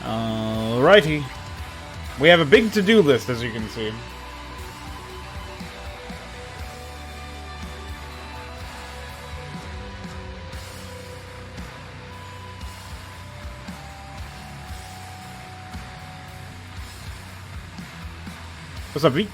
Alrighty. We have a big to-do list, as you can see. What's up, V?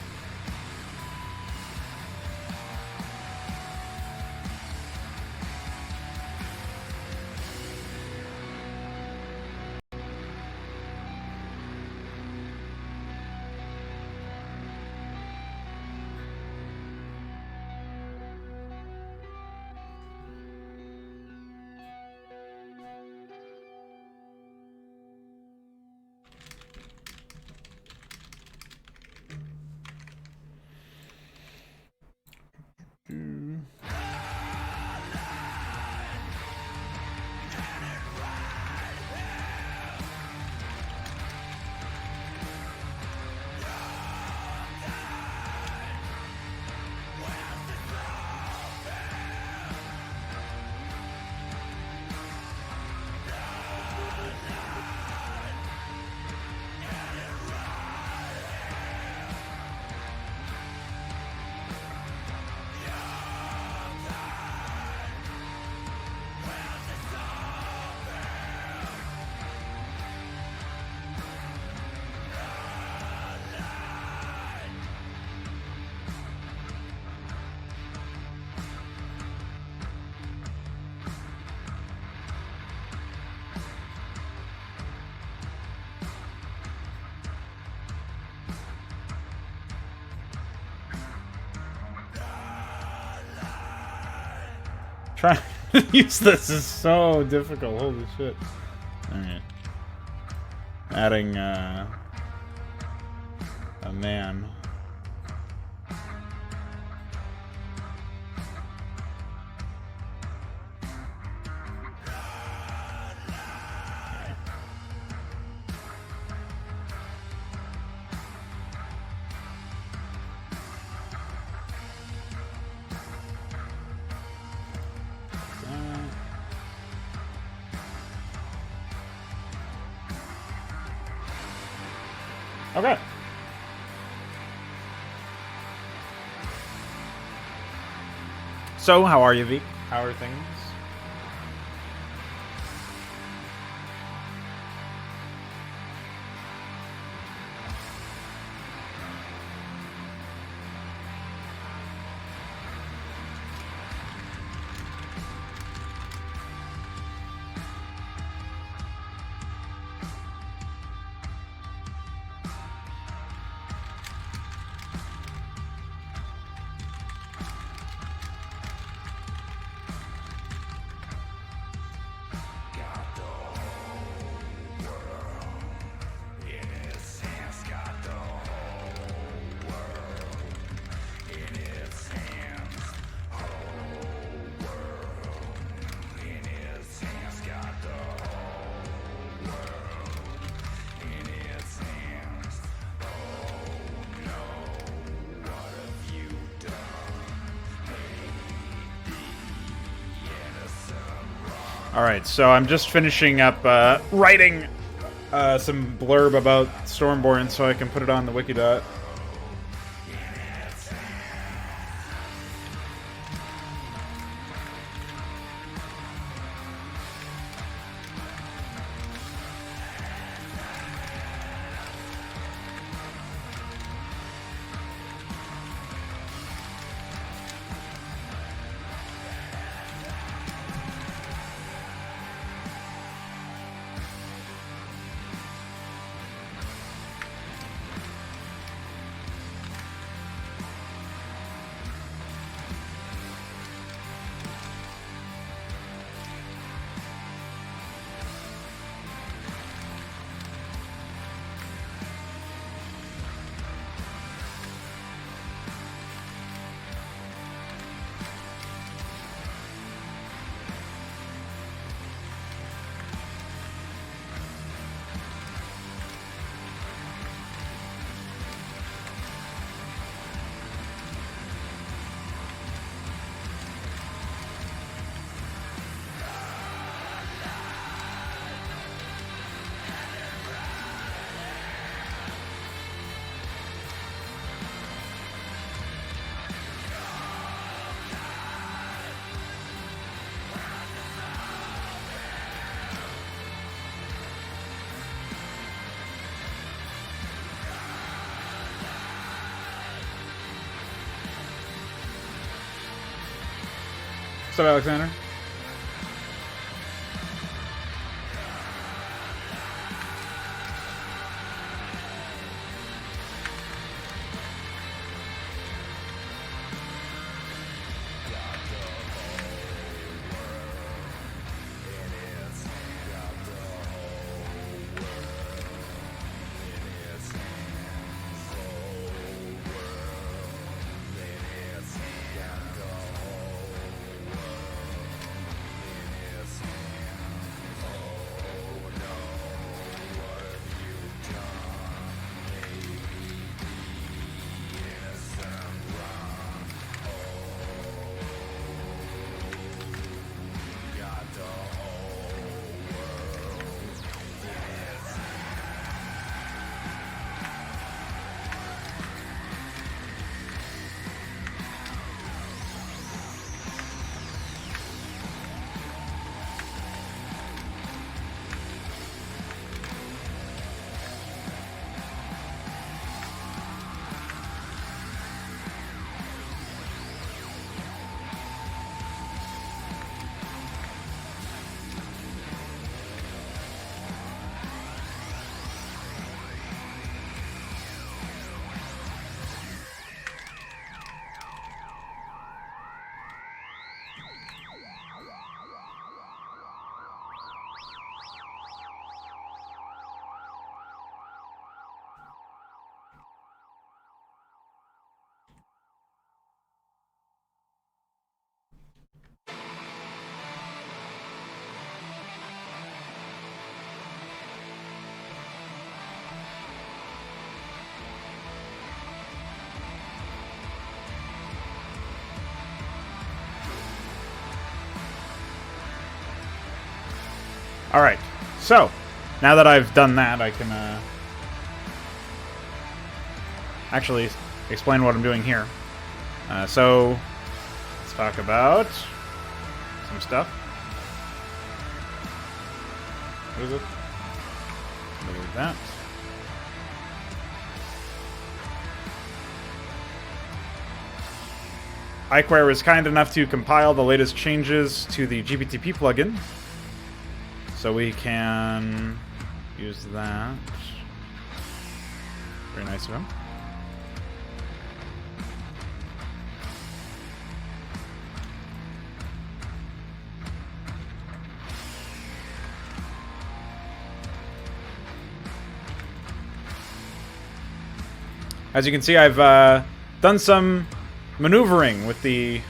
Trying to use this is so difficult. Holy shit. Alright. Adding, a man. Okay. So, how are you, V? How are things? Alright, so I'm just finishing up writing some blurb about Stormborn so I can put it on the Wikidot. What's up, Alexander? Alright, so, now that I've done that, I can actually explain what I'm doing here. So, let's talk about some stuff. What is it? Move that. iQuare was kind enough to compile the latest changes to the GPTP plugin. So we can use that. Very nice of him. As you can see, I've done some maneuvering with the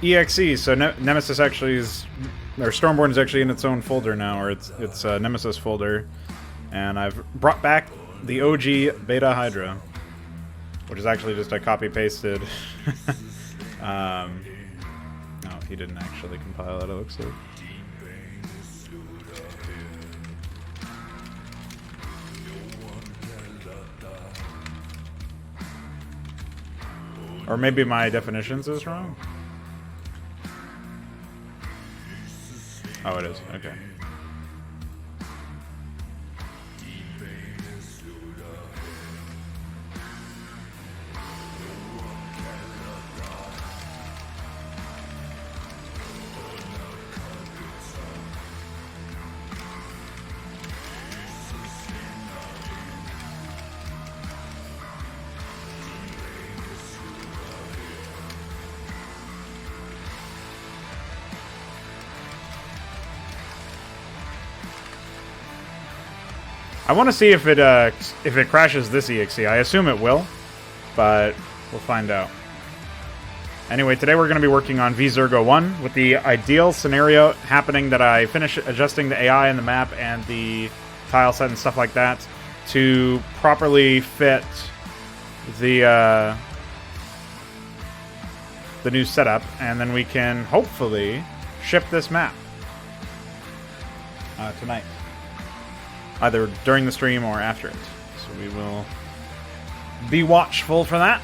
EXE, so Nemesis actually is... Or Stormborn is actually in its own folder now, or it's Nemesis folder, and I've brought back the OG Beta Hydra, which is actually just a copy-pasted. No, he didn't actually compile it, it looks like. Or maybe my definitions is wrong. Oh, it is. Okay. I want to see if it crashes this EXE. I assume it will, but we'll find out. Anyway, today we're going to be working on VZergo 1 with the ideal scenario happening that I finish adjusting the AI in the map and the tile set and stuff like that to properly fit the new setup, and then we can hopefully ship this map tonight. Either during the stream or after it. So we will be watchful for that.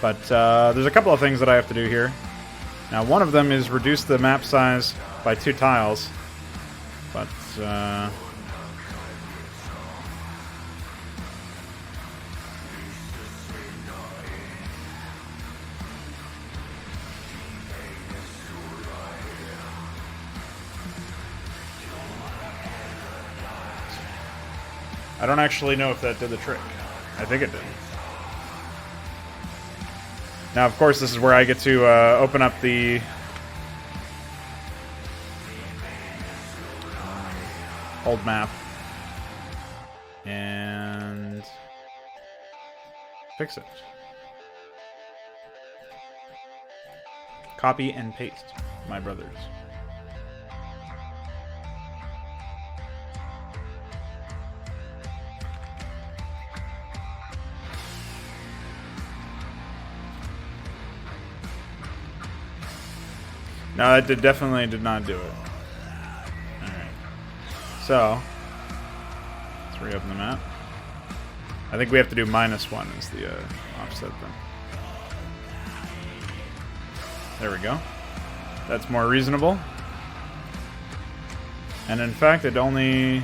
But there's a couple of things that I have to do here. Now, one of them is reduce the map size by 2 tiles. But I don't actually know if that did the trick. I think it did. Now, of course, this is where I get to open up the old map and fix it. Copy and paste, my brothers. No, that definitely did not do it. Alright. So, let's reopen the map. I think we have to do -1 as the offset then. There we go. That's more reasonable. And in fact, it only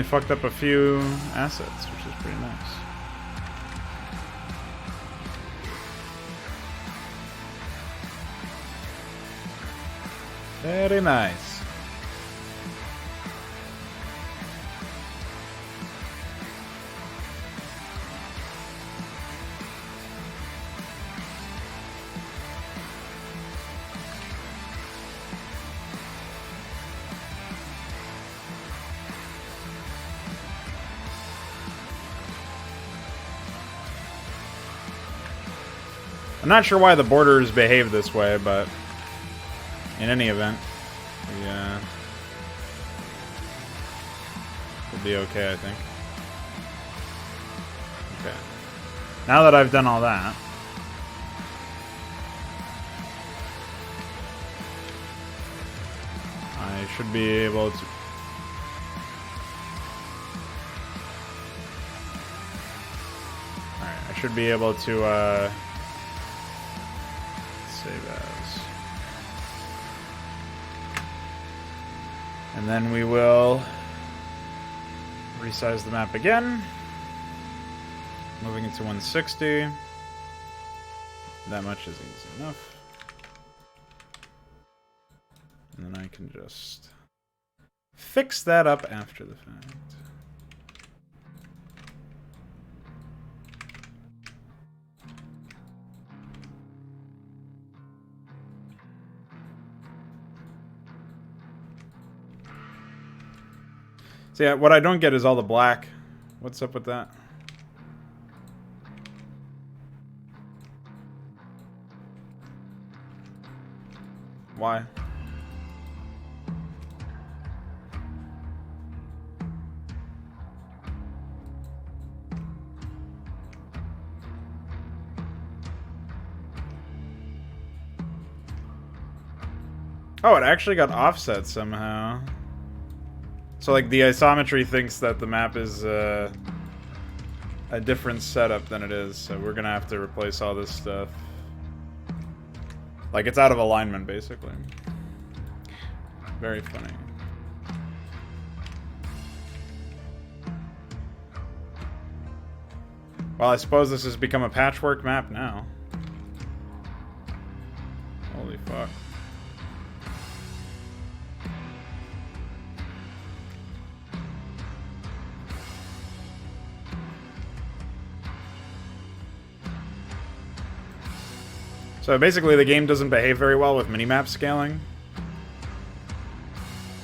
fucked up a few assets, which is pretty nice. Very nice. I'm not sure why the borders behave this way, but in any event, we'll be okay, I think. Okay. Now that I've done all that, I should be able to... Alright, I should be able to, save as. And then we will resize the map again. Moving it to 160. That much is easy enough. And then I can just fix that up after the fact. So yeah, what I don't get is all the black. What's up with that? Why? Oh, it actually got offset somehow. So, like, the isometry thinks that the map is a different setup than it is, so we're gonna have to replace all this stuff. Like, it's out of alignment, basically. Very funny. Well, I suppose this has become a patchwork map now. Holy fuck. So basically the game doesn't behave very well with minimap scaling.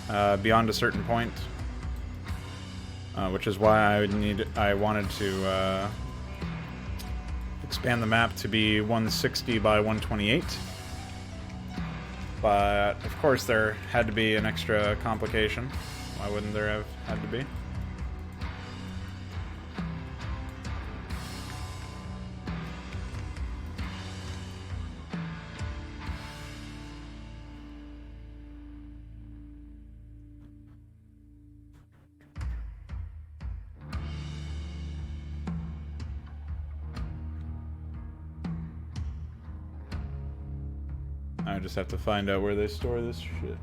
Beyond a certain point. Which is why I wanted to expand the map to be 160 by 128. But of course there had to be an extra complication. Why wouldn't there have had to be? I just have to find out where they store this shit.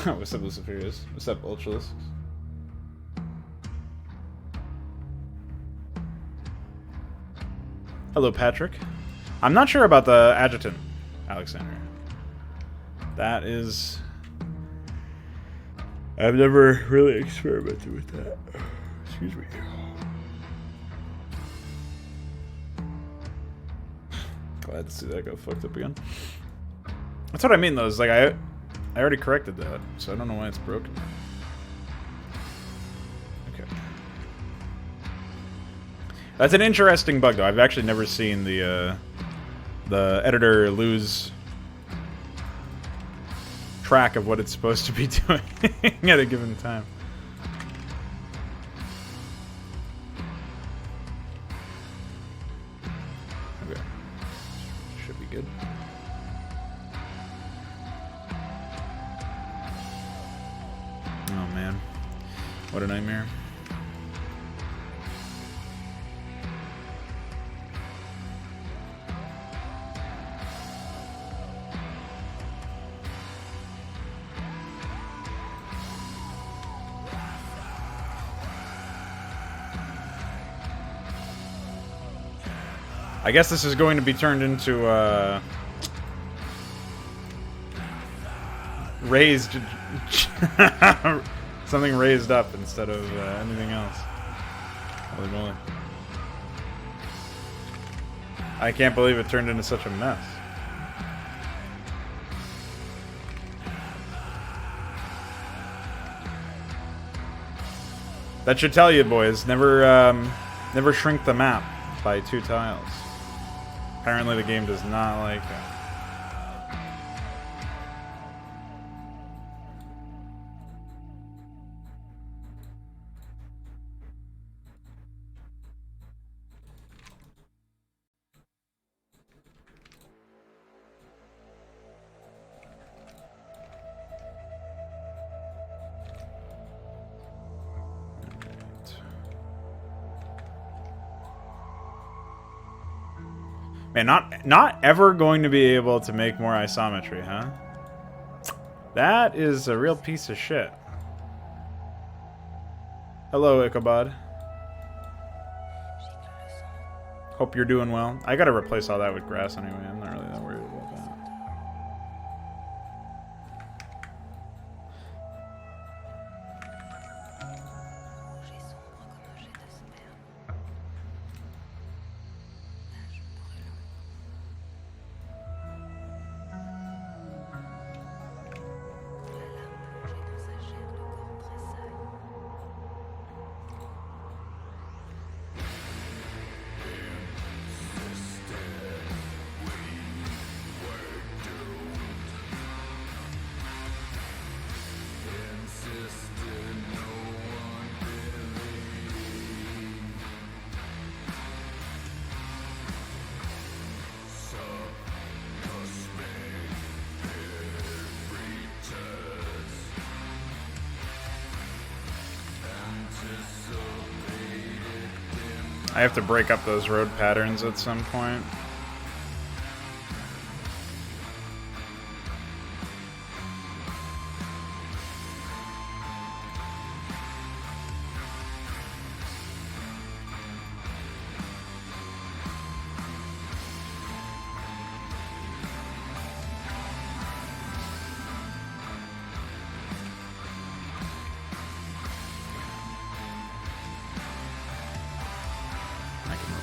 What's up, Luciferius? What's up, Ultralisks? Hello, Patrick. I'm not sure about the adjutant, Alexander. That is I've never really experimented with that. Excuse me. Glad to see that got fucked up again. That's what I mean, though. Is like I already corrected that, so I don't know why it's broken. Okay. That's an interesting bug, though. I've actually never seen the editor lose track of what it's supposed to be doing at a given time. Okay. Should be good. Oh man. What a nightmare. I guess this is going to be turned into raised something raised up instead of anything else. Holy moly. I can't believe it turned into such a mess. That should tell you, boys, never shrink the map by 2 tiles. Apparently the game does not like that. Man, not ever going to be able to make more isometry, huh? That is a real piece of shit. Hello, Ichabod. Hope you're doing well. I gotta replace all that with grass anyway. I'm not really that worried about that. I have to break up those road patterns at some point.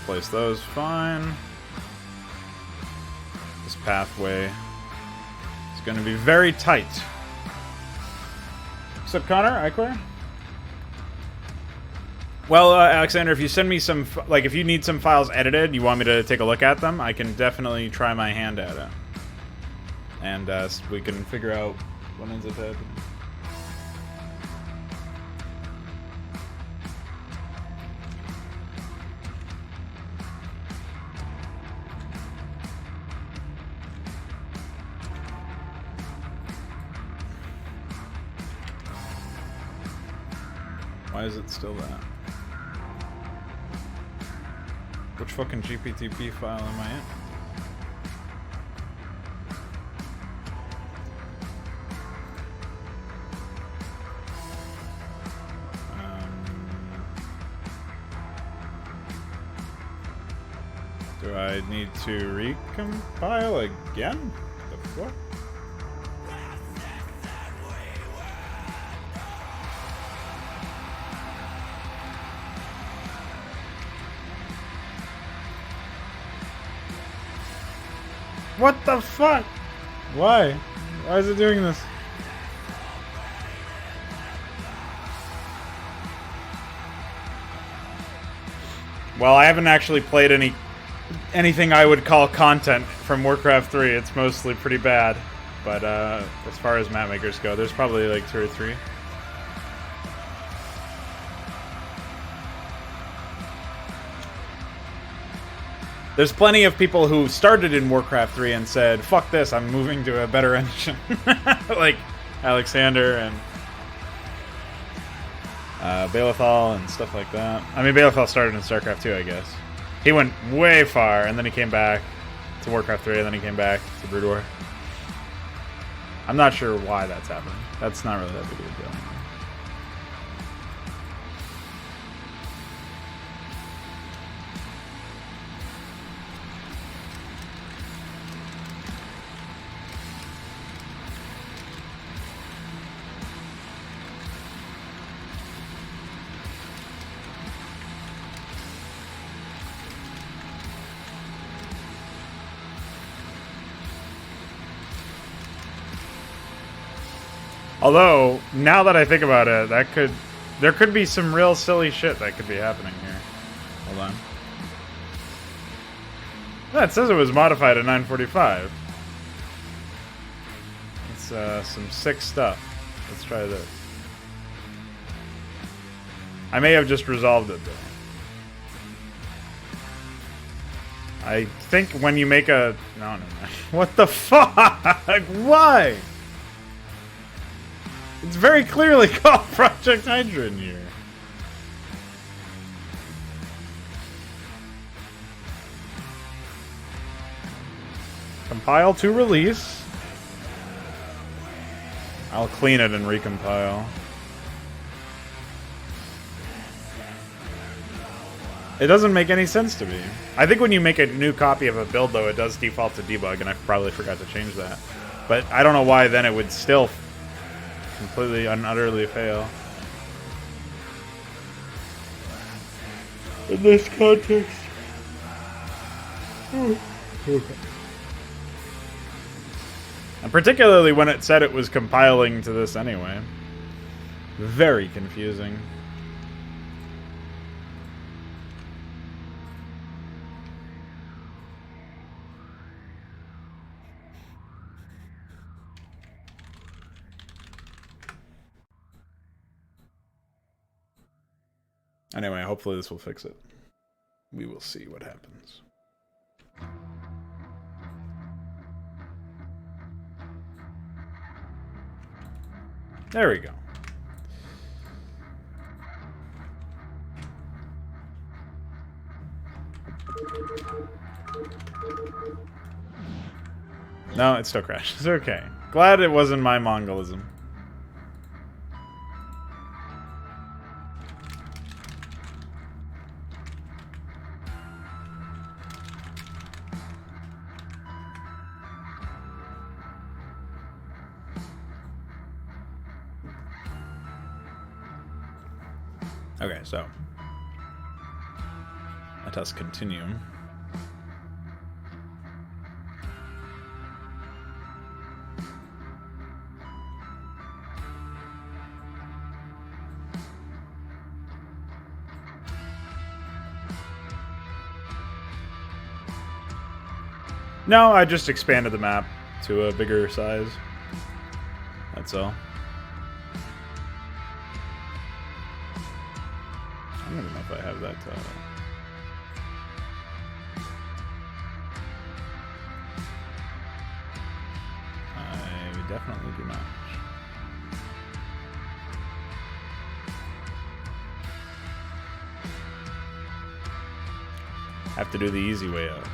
Replace those, fine. This pathway is going to be very tight. What's up, Connor? Icler? Well, Alexander, if you send me some, like, if you need some files edited, you want me to take a look at them, I can definitely try my hand at it. And we can figure out what ends up happening. Why is it still that? Which fucking GPTP file am I in? Do I need to recompile again? The fuck? What the fuck? Why? Why is it doing this? Well, I haven't actually played anything I would call content from Warcraft 3. It's mostly pretty bad. But as far as map makers go, there's probably like 2 or 3. There's plenty of people who started in Warcraft 3 and said, fuck this, I'm moving to a better engine. Like Alexander and Balethal and stuff like that. I mean, Balethal started in Starcraft 2, I guess. He went way far, and then he came back to Warcraft 3, and then he came back to Brood War. I'm not sure why that's happening. That's not really that big of a deal. Although, now that I think about it, there could be some real silly shit that could be happening here. Hold on. Yeah, it says it was modified at 945. It's some sick stuff. Let's try this. I may have just resolved it, though. I think when you make a... No. What the fuck? Why? It's very clearly called Project Hydra in here. Compile to release. I'll clean it and recompile. It doesn't make any sense to me. I think when you make a new copy of a build, though, it does default to debug, and I probably forgot to change that. But I don't know why then it would still completely and utterly fail. In this context. Okay. And particularly when it said it was compiling to this anyway. Very confusing. Anyway, hopefully this will fix it. We will see what happens. There we go. No, it still crashes. Okay. Glad it wasn't my Mongolism. Okay, so let us continue. No, I just expanded the map to a bigger size. That's all. I don't even know if I have that I definitely do not. Have to do the easy way out.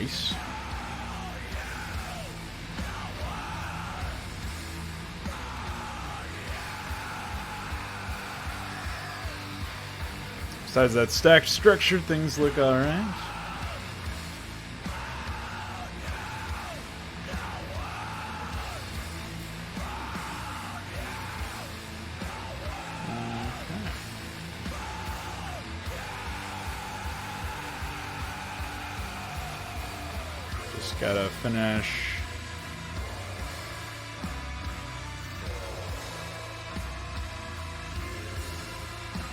Nice. Besides that stacked structure, things look alright. Just gotta finish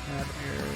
that area.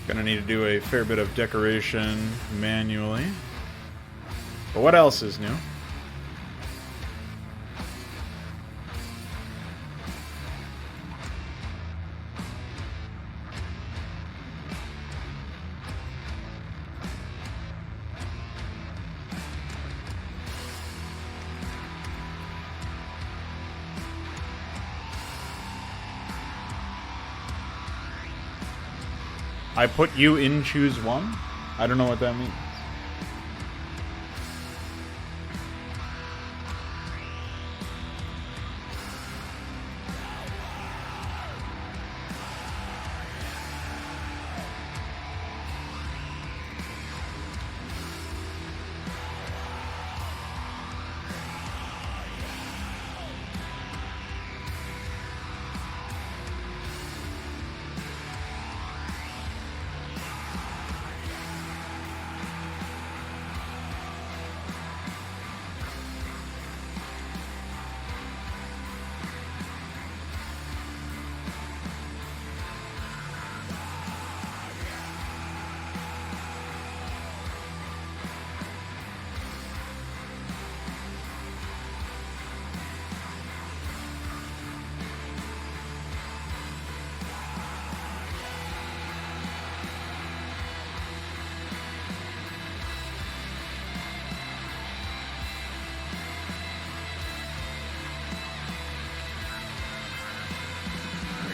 Gonna need to do a fair bit of decoration manually. But what else is new? I put you in choose one? I don't know what that means.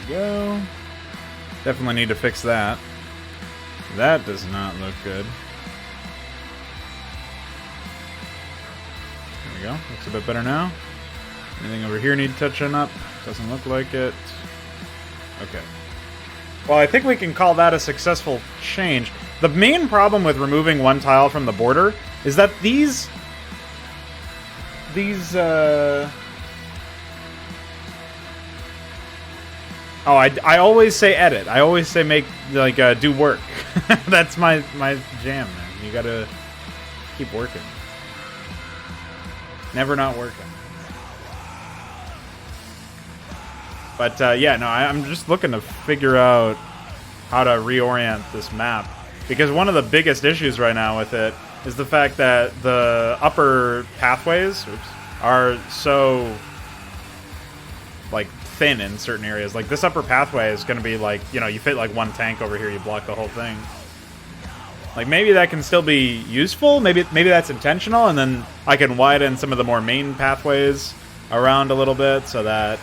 Go. Definitely need to fix that. That does not look good. There we go. Looks a bit better now. Anything over here need touching up? Doesn't look like it. Okay. Well, I think we can call that a successful change. The main problem with removing one tile from the border is that these oh, I always say edit. I always say make, like, do work. That's my jam, man. You gotta keep working. Never not working. But, yeah, no, I'm just looking to figure out how to reorient this map. Because one of the biggest issues right now with it is the fact that the upper pathways are so, like, thin in certain areas. Like, this upper pathway is going to be like, you know, you fit like one tank over here, you block the whole thing. Like, maybe that can still be useful. Maybe that's intentional, and then I can widen some of the more main pathways around a little bit so that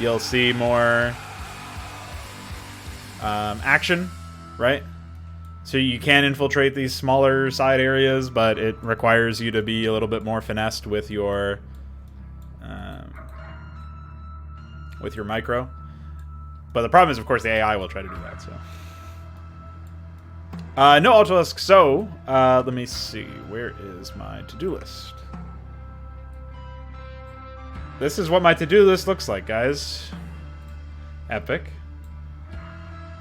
you'll see more action, right? So you can infiltrate these smaller side areas, but it requires you to be a little bit more finessed with your micro. But the problem is, of course, the AI will try to do that, so. No Ultralisk, so, let me see. Where is my to-do list? This is what my to-do list looks like, guys. Epic.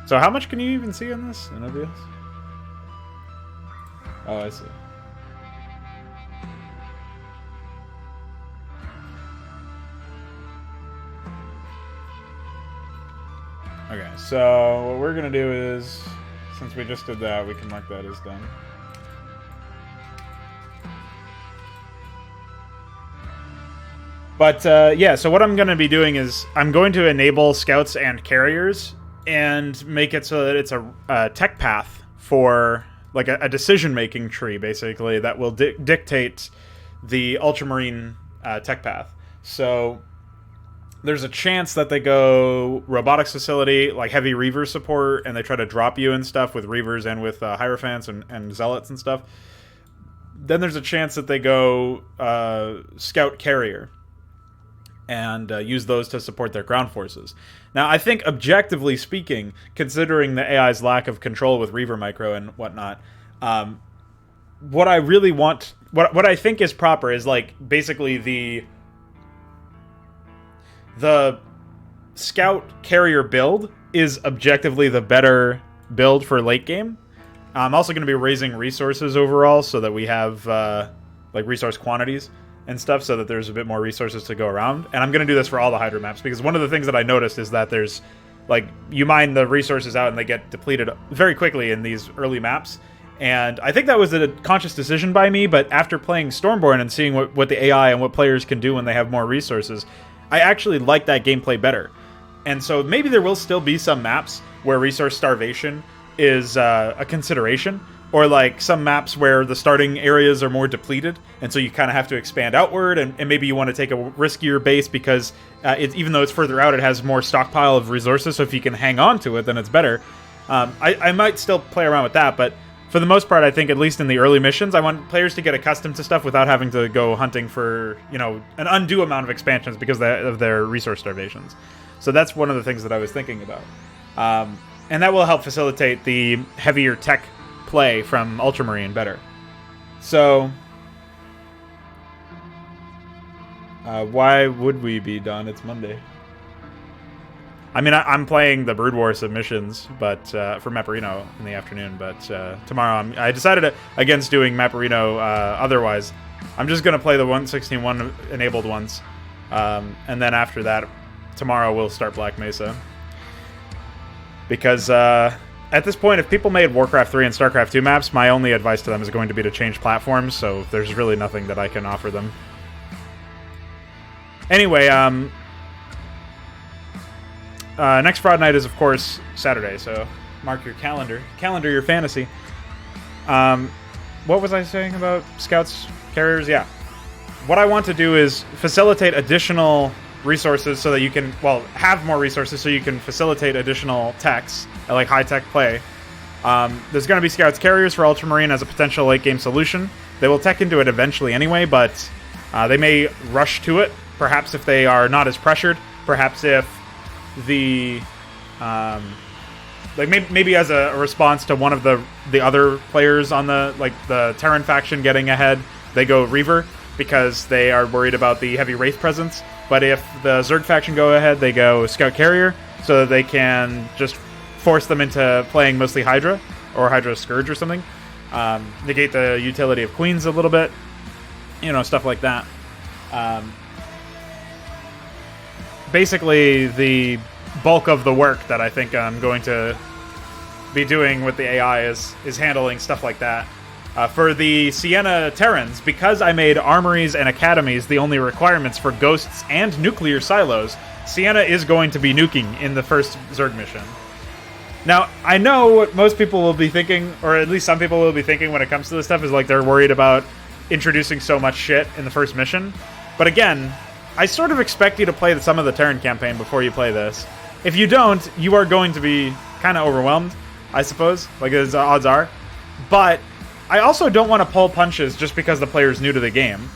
So how much can you even see in this, in OBS? Oh, I see. Okay, so what we're gonna do is, since we just did that, we can mark that as done. But yeah, so what I'm going to be doing is I'm going to enable scouts and carriers and make it so that it's a tech path for like a decision-making tree, basically, that will dictate the Ultramarine tech path. So there's a chance that they go robotics facility, like heavy Reaver support, and they try to drop you and stuff with Reavers and with Hierophants and Zealots and stuff. Then there's a chance that they go scout carrier and use those to support their ground forces. Now, I think, objectively speaking, considering the AI's lack of control with Reaver Micro and whatnot, what I really want, what I think is proper is, like, basically the scout carrier build is objectively the better build for late game. I'm also going to be raising resources overall so that we have, like, resource quantities and stuff, so that there's a bit more resources to go around. And I'm going to do this for all the Hydra maps, because one of the things that I noticed is that there's, like, you mine the resources out and they get depleted very quickly in these early maps. And I think that was a conscious decision by me, but after playing Stormborn and seeing what the AI and what players can do when they have more resources, I actually like that gameplay better. And so maybe there will still be some maps where resource starvation is a consideration, or like some maps where the starting areas are more depleted, and so you kind of have to expand outward, and maybe you want to take a riskier base because even though it's further out, it has more stockpile of resources, so if you can hang on to it, then it's better. I might still play around with that, but for the most part, I think, at least in the early missions, I want players to get accustomed to stuff without having to go hunting for, you know, an undue amount of expansions because of their resource starvations. So that's one of the things that I was thinking about. And that will help facilitate the heavier tech play from Ultramarine better. So, why would we be done? It's Monday. I mean, I'm playing the Brood War submissions, but for Mapperino in the afternoon. But tomorrow, I decided against doing Mapperino. Otherwise, I'm just gonna play the 161 enabled ones, and then after that, tomorrow we'll start Black Mesa. Because at this point, if people made Warcraft 3 and Starcraft 2 maps, my only advice to them is going to be to change platforms. So there's really nothing that I can offer them. Anyway, next Fraud Night is, of course, Saturday, so mark your calendar. Calendar your fantasy. What was I saying about scouts, carriers? Yeah. What I want to do is facilitate additional resources so that you can, well, have more resources so you can facilitate additional techs, like high-tech play. There's going to be scouts, carriers for Ultramarine as a potential late-game solution. They will tech into it eventually anyway, but they may rush to it, perhaps if they are not as pressured, perhaps if the like maybe as a response to one of the other players on the Terran faction getting ahead, they go Reaver because they are worried about the heavy Wraith presence. But if the Zerg faction go ahead, they go Scout Carrier so that they can just force them into playing mostly Hydra or Hydra Scourge or something. Negate the utility of Queens a little bit, you know, stuff like that. Basically, the bulk of the work that I think I'm going to be doing with the AI is handling stuff like that. For the Sienna Terrans, because I made armories and academies the only requirements for ghosts and nuclear silos, Sienna is going to be nuking in the first Zerg mission. Now, I know what most people will be thinking, or at least some people will be thinking when it comes to this stuff, is like they're worried about introducing so much shit in the first mission. But again, I sort of expect you to play some of the Terran campaign before you play this. If you don't, you are going to be kind of overwhelmed, I suppose, like as odds are. But I also don't want to pull punches just because the player's new to the game.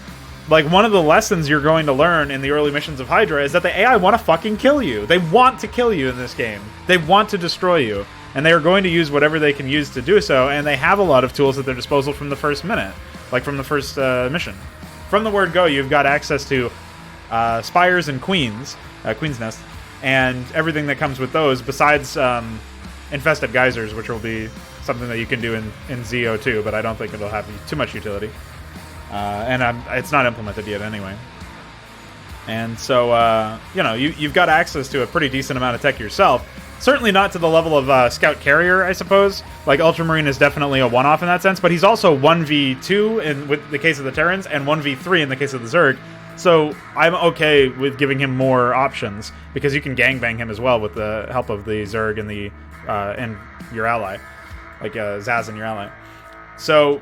Like, one of the lessons you're going to learn in the early missions of Hydra is that the AI want to fucking kill you. They want to kill you in this game. They want to destroy you. And they are going to use whatever they can use to do so, and they have a lot of tools at their disposal from the first minute. Like, from the first mission. From the word go, you've got access to Spires and Queens, Queen's Nest, and everything that comes with those, besides Infested Geysers, which will be something that you can do in ZO2, but I don't think it'll have too much utility. And it's not implemented yet anyway. And so, you know, you've got access to a pretty decent amount of tech yourself. Certainly not to the level of Scout Carrier, I suppose. Like, Ultramarine is definitely a one-off in that sense, but he's also 1v2 with the case of the Terrans, and 1v3 in the case of the Zerg. So I'm okay with giving him more options because you can gangbang him as well with the help of the Zerg and your ally, like Zaz and your ally. So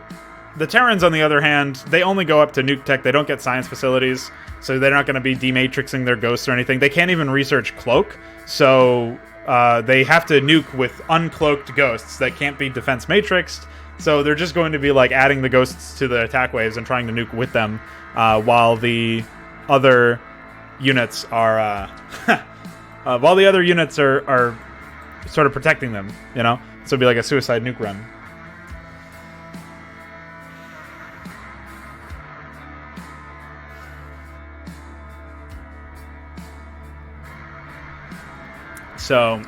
the Terrans, on the other hand, they only go up to nuke tech. They don't get science facilities, so they're not going to be dematrixing their ghosts or anything. They can't even research cloak, so they have to nuke with uncloaked ghosts that can't be defense matrixed. So they're just going to be like adding the ghosts to the attack waves and trying to nuke with them, while the other units are are sort of protecting them. You know, so it'd be like a suicide nuke run. So,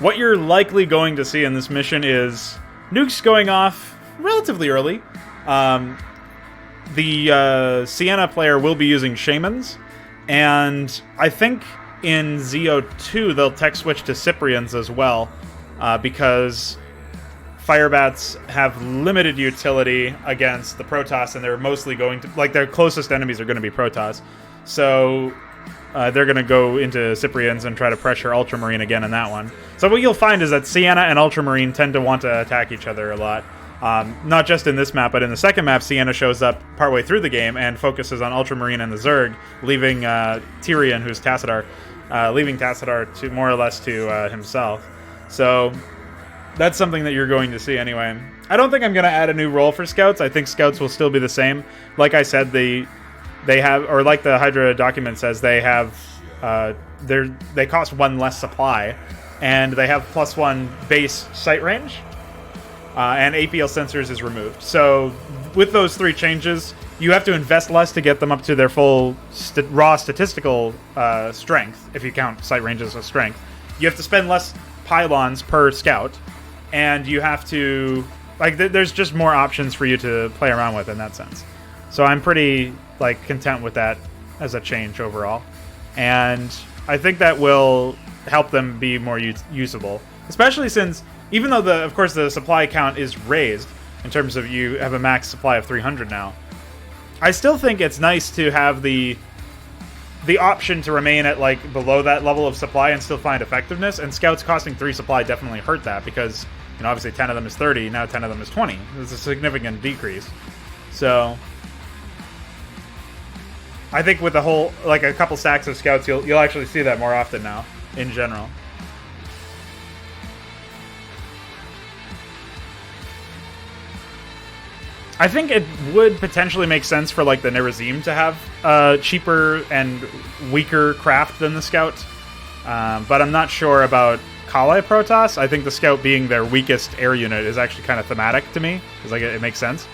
what you're likely going to see in this mission is nukes going off relatively early. The Sienna player will be using Shamans, and I think in ZO2 they'll tech switch to Cyprians as well, because Firebats have limited utility against the Protoss, and they're mostly going to, like, their closest enemies are going to be Protoss. So they're going to go into Cyprians and try to pressure Ultramarine again in that one. So what you'll find is that Sienna and Ultramarine tend to want to attack each other a lot. Not just in this map, but in the second map, Sienna shows up partway through the game and focuses on Ultramarine and the Zerg, leaving Tyrion, who's Tassadar, leaving Tassadar to more or less to himself. So that's something that you're going to see anyway. I don't think I'm going to add a new role for Scouts. I think Scouts will still be the same. Like I said, they have, or like the Hydra document says, they have, they cost 1 less supply, and they have +1 base sight range, and APL sensors is removed. So with those 3 changes, you have to invest less to get them up to their full raw statistical strength, if you count sight ranges as strength. You have to spend less pylons per scout, and you have to, like, there's just more options for you to play around with in that sense. So I'm pretty, like, content with that as a change overall. And I think that will help them be more usable. Especially since, even though, of course, the supply count is raised, in terms of you have a max supply of 300 now, I still think it's nice to have the option to remain at, like, below that level of supply and still find effectiveness. And Scouts costing 3 supply definitely hurt that, because, you know, obviously 10 of them is 30, now 10 of them is 20. It's a significant decrease. So I think with a whole, like, a couple stacks of Scouts, you'll actually see that more often now, in general. I think it would potentially make sense for, like, the Nerazim to have cheaper and weaker craft than the Scout, but I'm not sure about Kale Protoss. I think the Scout being their weakest air unit is actually kind of thematic to me, because, like, it makes sense.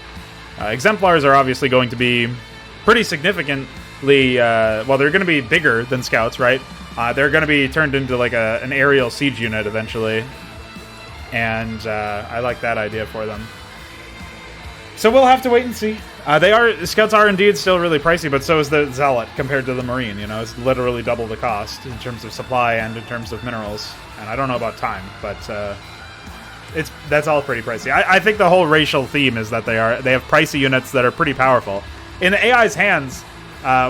Exemplars are obviously going to be pretty significantly, well, they're going to be bigger than Scouts, right? They're going to be turned into, like, an aerial siege unit eventually, and I like that idea for them. So we'll have to wait and see. Scouts are indeed still really pricey, but so is the Zealot compared to the Marine. You know, it's literally double the cost in terms of supply and in terms of minerals. And I don't know about time, but that's all pretty pricey. I think the whole racial theme is that they have pricey units that are pretty powerful. In the AI's hands,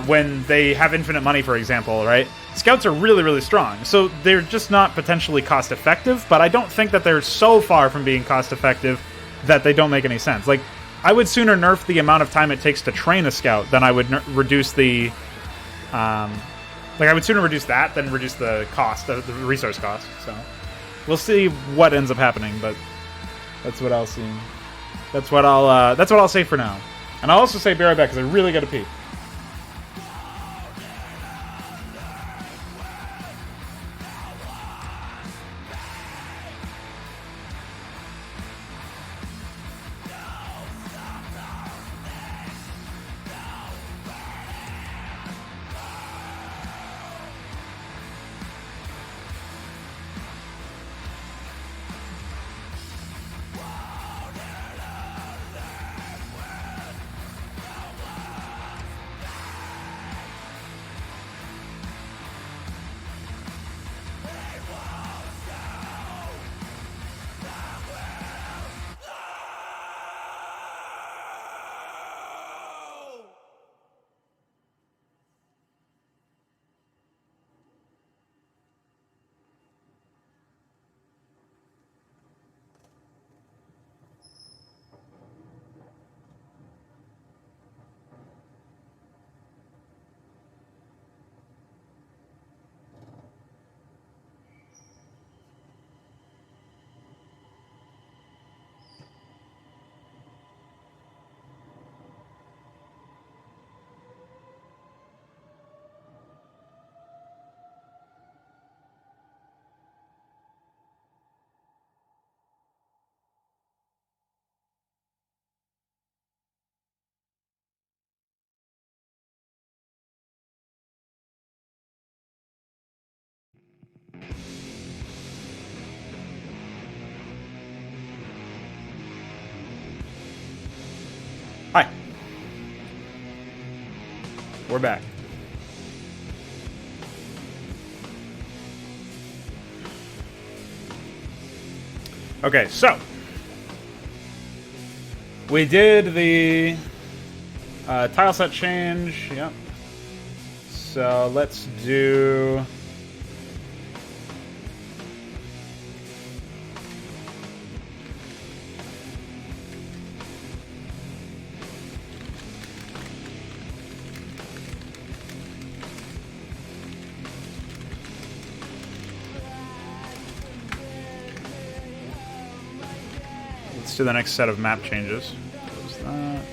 when they have infinite money, for example, right? Scouts are really, really strong. So they're just not potentially cost effective, but I don't think that they're so far from being cost effective that they don't make any sense. Like, I would sooner nerf the amount of time it takes to train a Scout than I would reduce the, I would sooner reduce that than reduce the cost, the resource cost. So we'll see what ends up happening, but that's what I'll see. That's what I'll say for now. And I'll also say be right back, because I really gotta pee. Hi. We're back. Okay, so we did the tile set change. Yep. So let's do. Let's do the next set of map changes. Close that.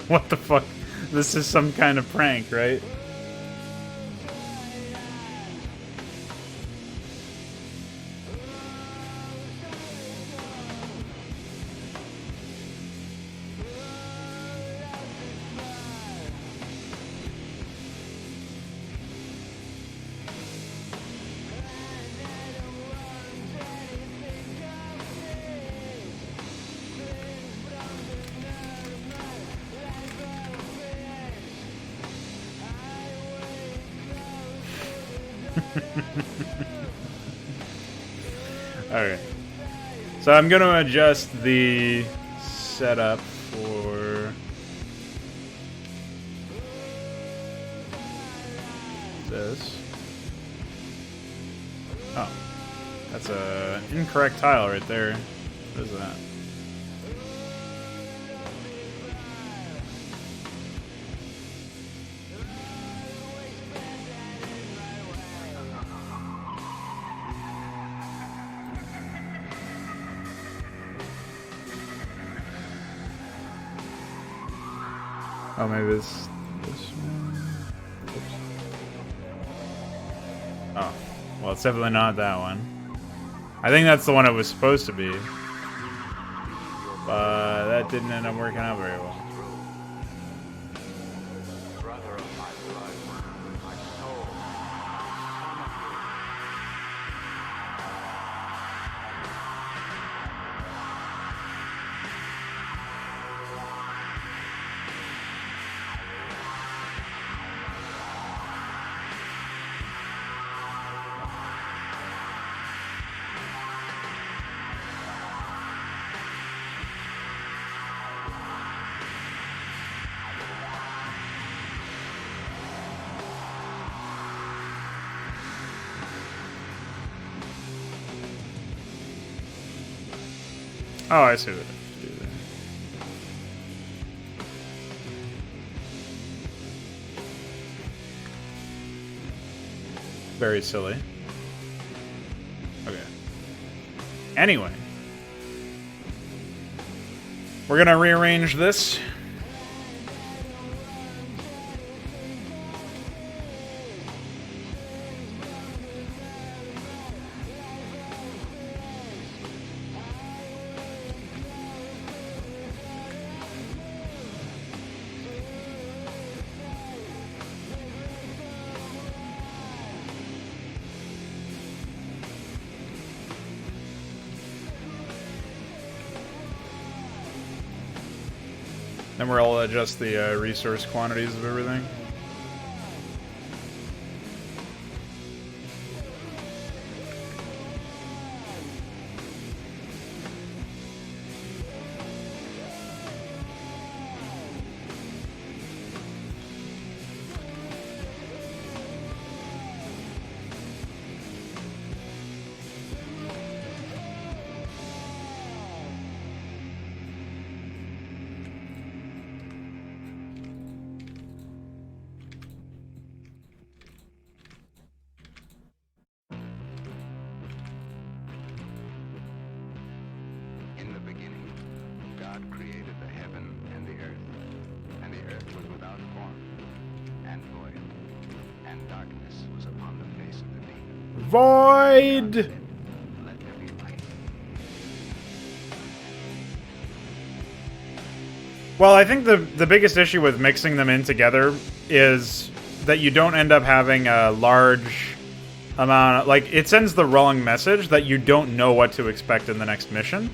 What the fuck? This is some kind of prank, right? Alright. So I'm going to adjust the setup for this. Oh. That's a incorrect tile right there. What is that? Oh, maybe this one. Oops. Oh, well, it's definitely not that one. I think that's the one it was supposed to be, but that didn't end up working out very well. Oh, I see what I have to do there. Very silly. Okay. Anyway. We're gonna rearrange this. Then we'll adjust the resource quantities of everything. Void! Well, I think the biggest issue with mixing them in together is that you don't end up having a large amount of, like, it sends the wrong message that you don't know what to expect in the next mission,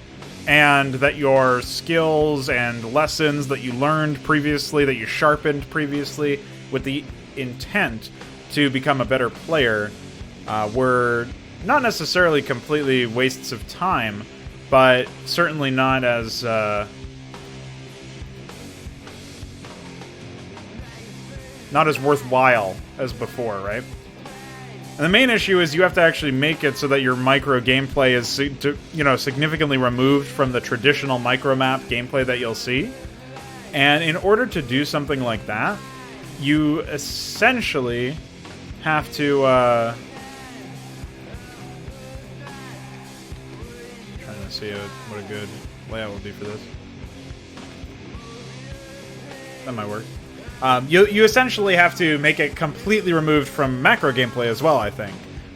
and that your skills and lessons that you learned previously, that you sharpened previously with the intent to become a better player, were not necessarily completely wastes of time, but certainly not as not as worthwhile as before, right? And the main issue is you have to actually make it so that your micro gameplay is, significantly removed from the traditional micro map gameplay that you'll see. And in order to do something like that, you essentially have to trying to see what a good layout would be for this. That might work. You essentially have to make it completely removed from macro gameplay as well, I think.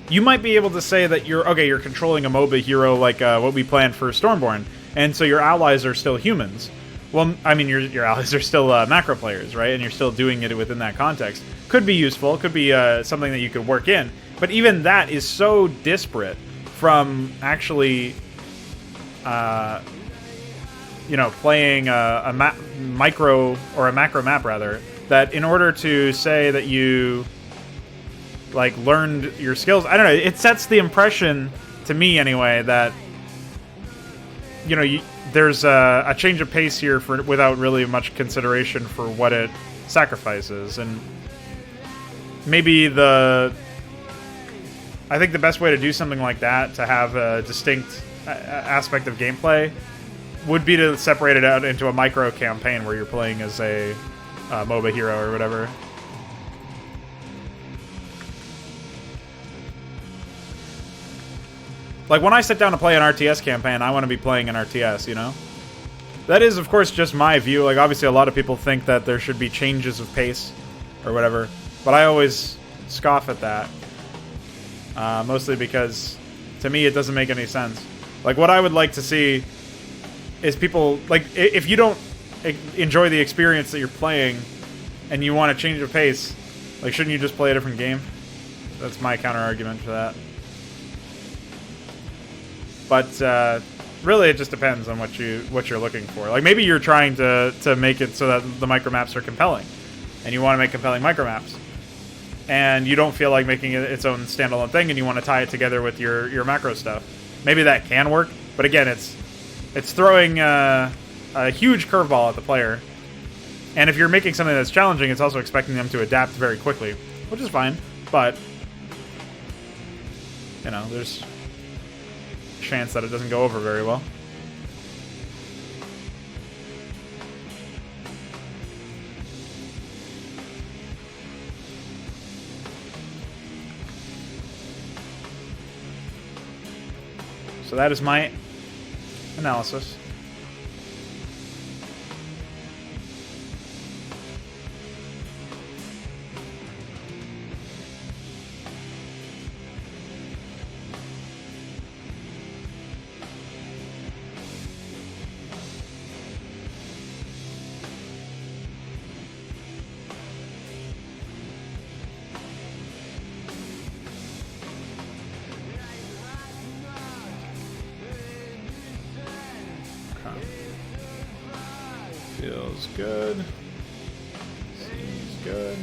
You might be able to say that you're controlling a MOBA hero like what we planned for Stormborn, and so your allies are still humans. Well, I mean, your allies are still macro players, right? And you're still doing it within that context. Could be useful, could be something that you could work in, but even that is so disparate from actually, playing a micro or a macro map rather, that in order to say that you learned your skills, I don't know, it sets the impression to me anyway that there's a change of pace here without really much consideration for what it sacrifices. And maybe I think the best way to do something like that, to have a distinct aspect of gameplay, would be to separate it out into a micro campaign where you're playing as a MOBA hero or whatever. Like, when I sit down to play an RTS campaign, I want to be playing an RTS, you know? That is, of course, just my view. Like, obviously, a lot of people think that there should be changes of pace or whatever, but I always scoff at that. Mostly because, to me, it doesn't make any sense. Like, what I would like to see is people, like, if you don't enjoy the experience that you're playing and you want to change the pace, like, shouldn't you just play a different game? That's my counter-argument for that. But really, it just depends on what you're looking for. Like, maybe you're trying to make it so that the micromaps are compelling, and you want to make compelling micromaps, and you don't feel like making it its own standalone thing, and you want to tie it together with your macro stuff. Maybe that can work, but again, it's throwing a huge curveball at the player. And if you're making something that's challenging, it's also expecting them to adapt very quickly, which is fine. But there's chance that it doesn't go over very well. So that is my analysis. Feels good. Seems good.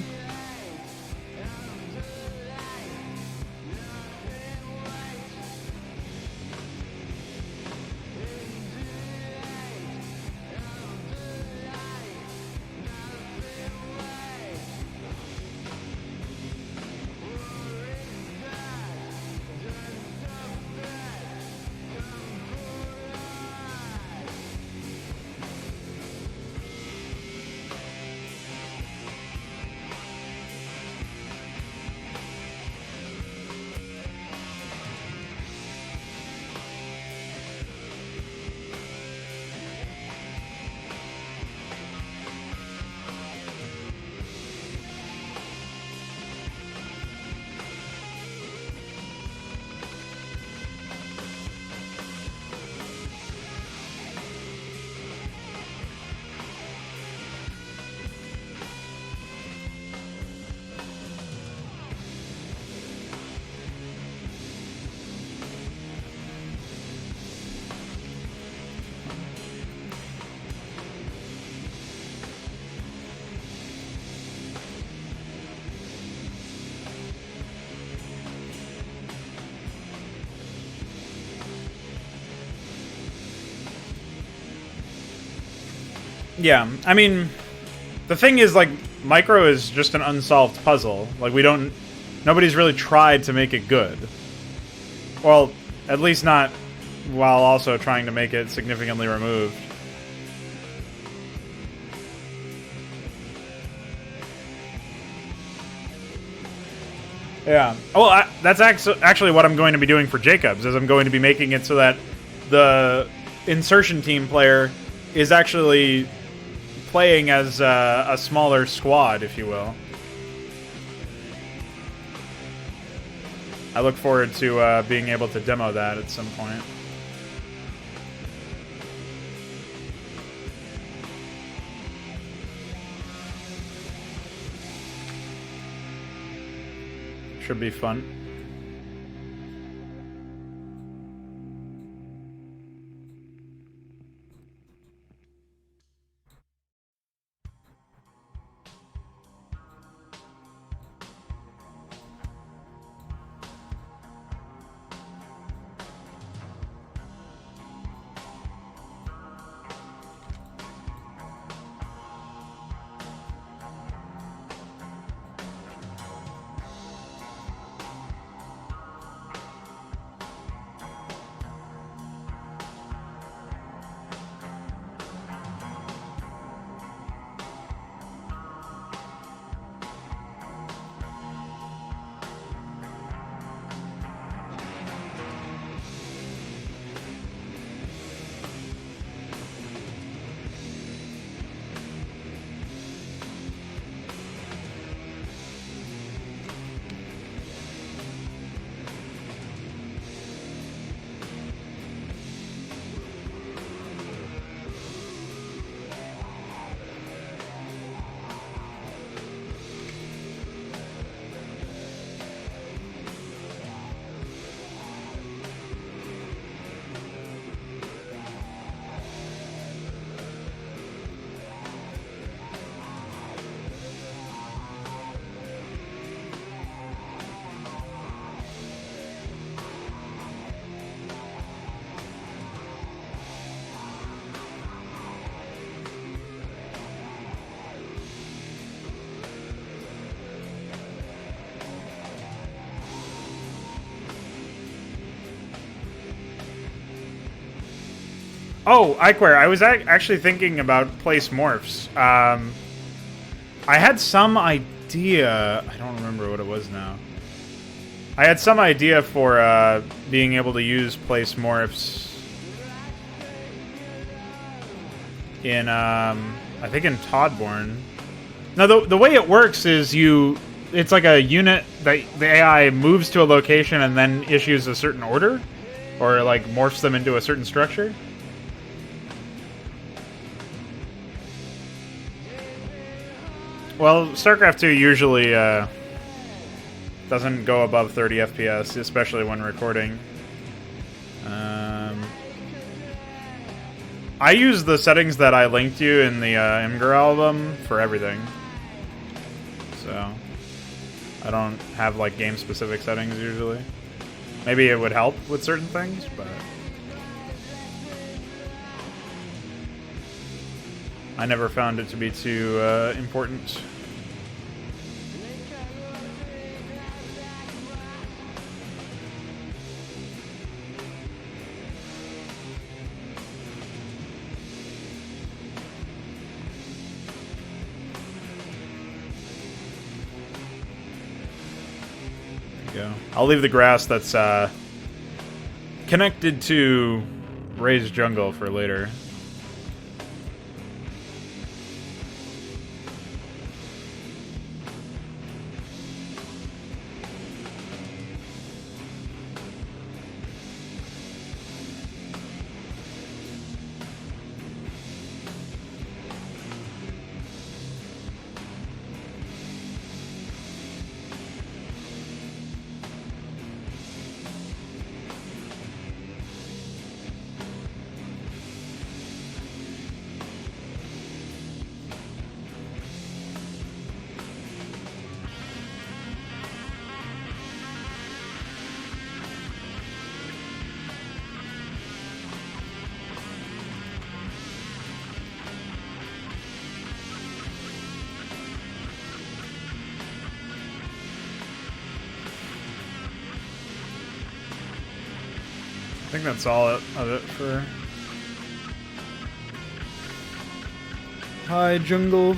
Yeah, I mean, the thing is, like, micro is just an unsolved puzzle. Like, nobody's really tried to make it good. Well, at least not while also trying to make it significantly removed. Yeah. Well, that's actually what I'm going to be doing for Jacobs, is I'm going to be making it so that the insertion team player is actually playing as a smaller squad, if you will. I look forward to being able to demo that at some point. Should be fun. Oh, Iquare, I was actually thinking about place morphs. I had some idea. I don't remember what it was now. I had some idea for being able to use place morphs in, I think in Toddborn. Now, the way it works is it's like a unit that the AI moves to a location and then issues a certain order, or like morphs them into a certain structure. Well, Starcraft 2 usually doesn't go above 30 FPS, especially when recording. I use the settings that I linked you in the Imgur album for everything. So, I don't have like game-specific settings usually. Maybe it would help with certain things, but I never found it to be too important. Go. I'll leave the grass that's connected to Ray's jungle for later. think that's all of it for High Jungle.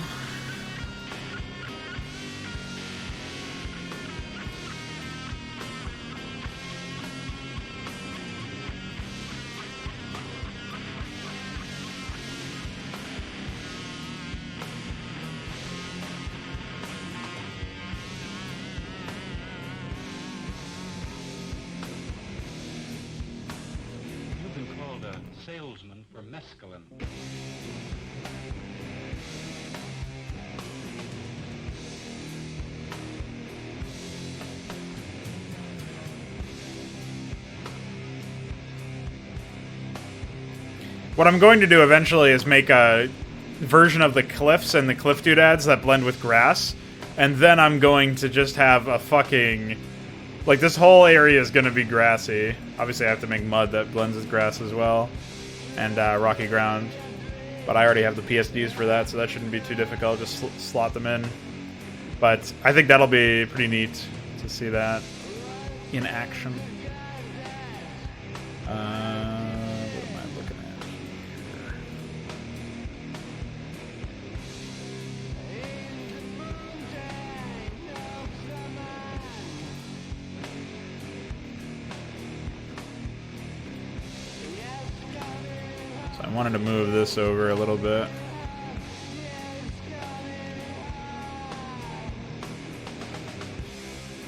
Salesman for mescaline. What I'm going to do eventually is make a version of the cliffs and the cliff doodads that blend with grass, and then I'm going to just have a fucking... Like, this whole area is going to be grassy. Obviously, I have to make mud that blends with grass as well. And rocky ground. But I already have the PSDs for that, so that shouldn't be too difficult. Just slot them in. But I think that'll be pretty neat to see that in action. What am I looking at here? I wanted to move this over a little bit.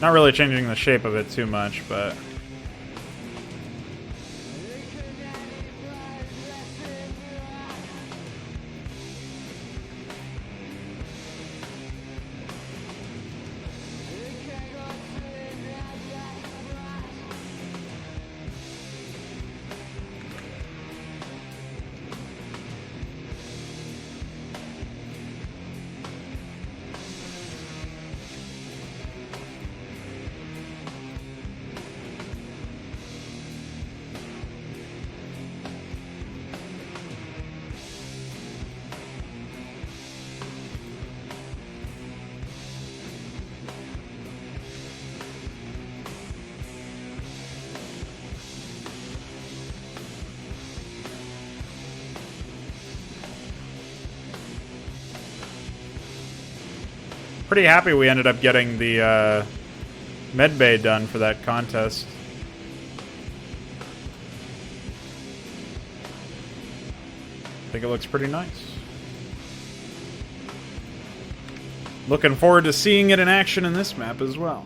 Not really changing the shape of it too much, but... Pretty happy we ended up getting the med bay done for that contest. I think it looks pretty nice. Looking forward to seeing it in action in this map as well.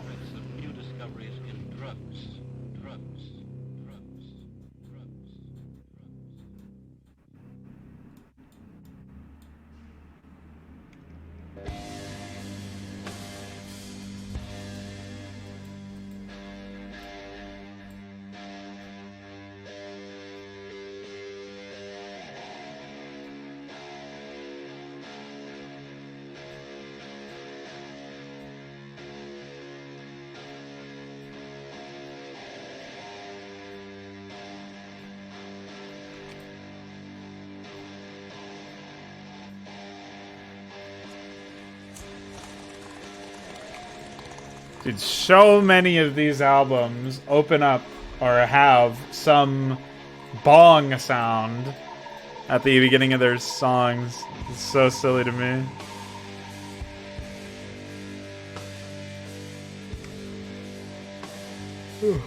New discoveries in drugs. Dude, so many of these albums open up or have some bong sound at the beginning of their songs. It's so silly to me. Whew.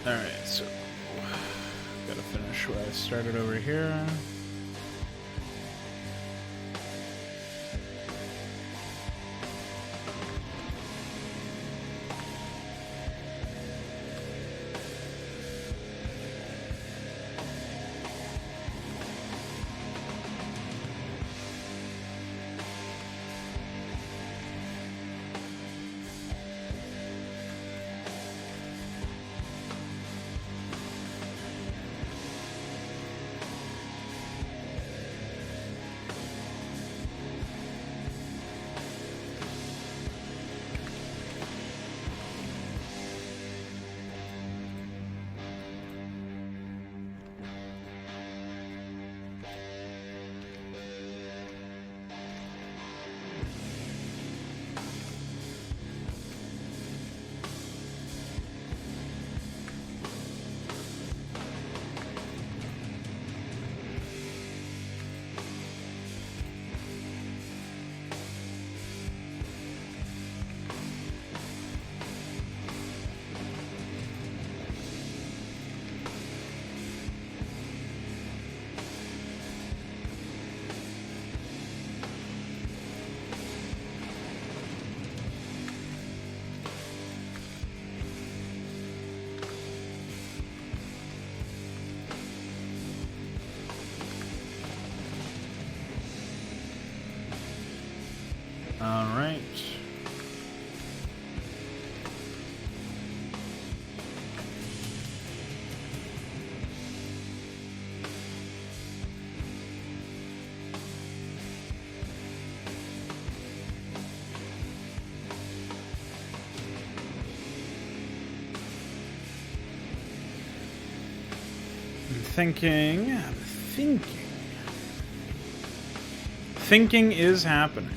Alright, so gotta finish where I started over here. Alright. I'm thinking. Thinking is happening.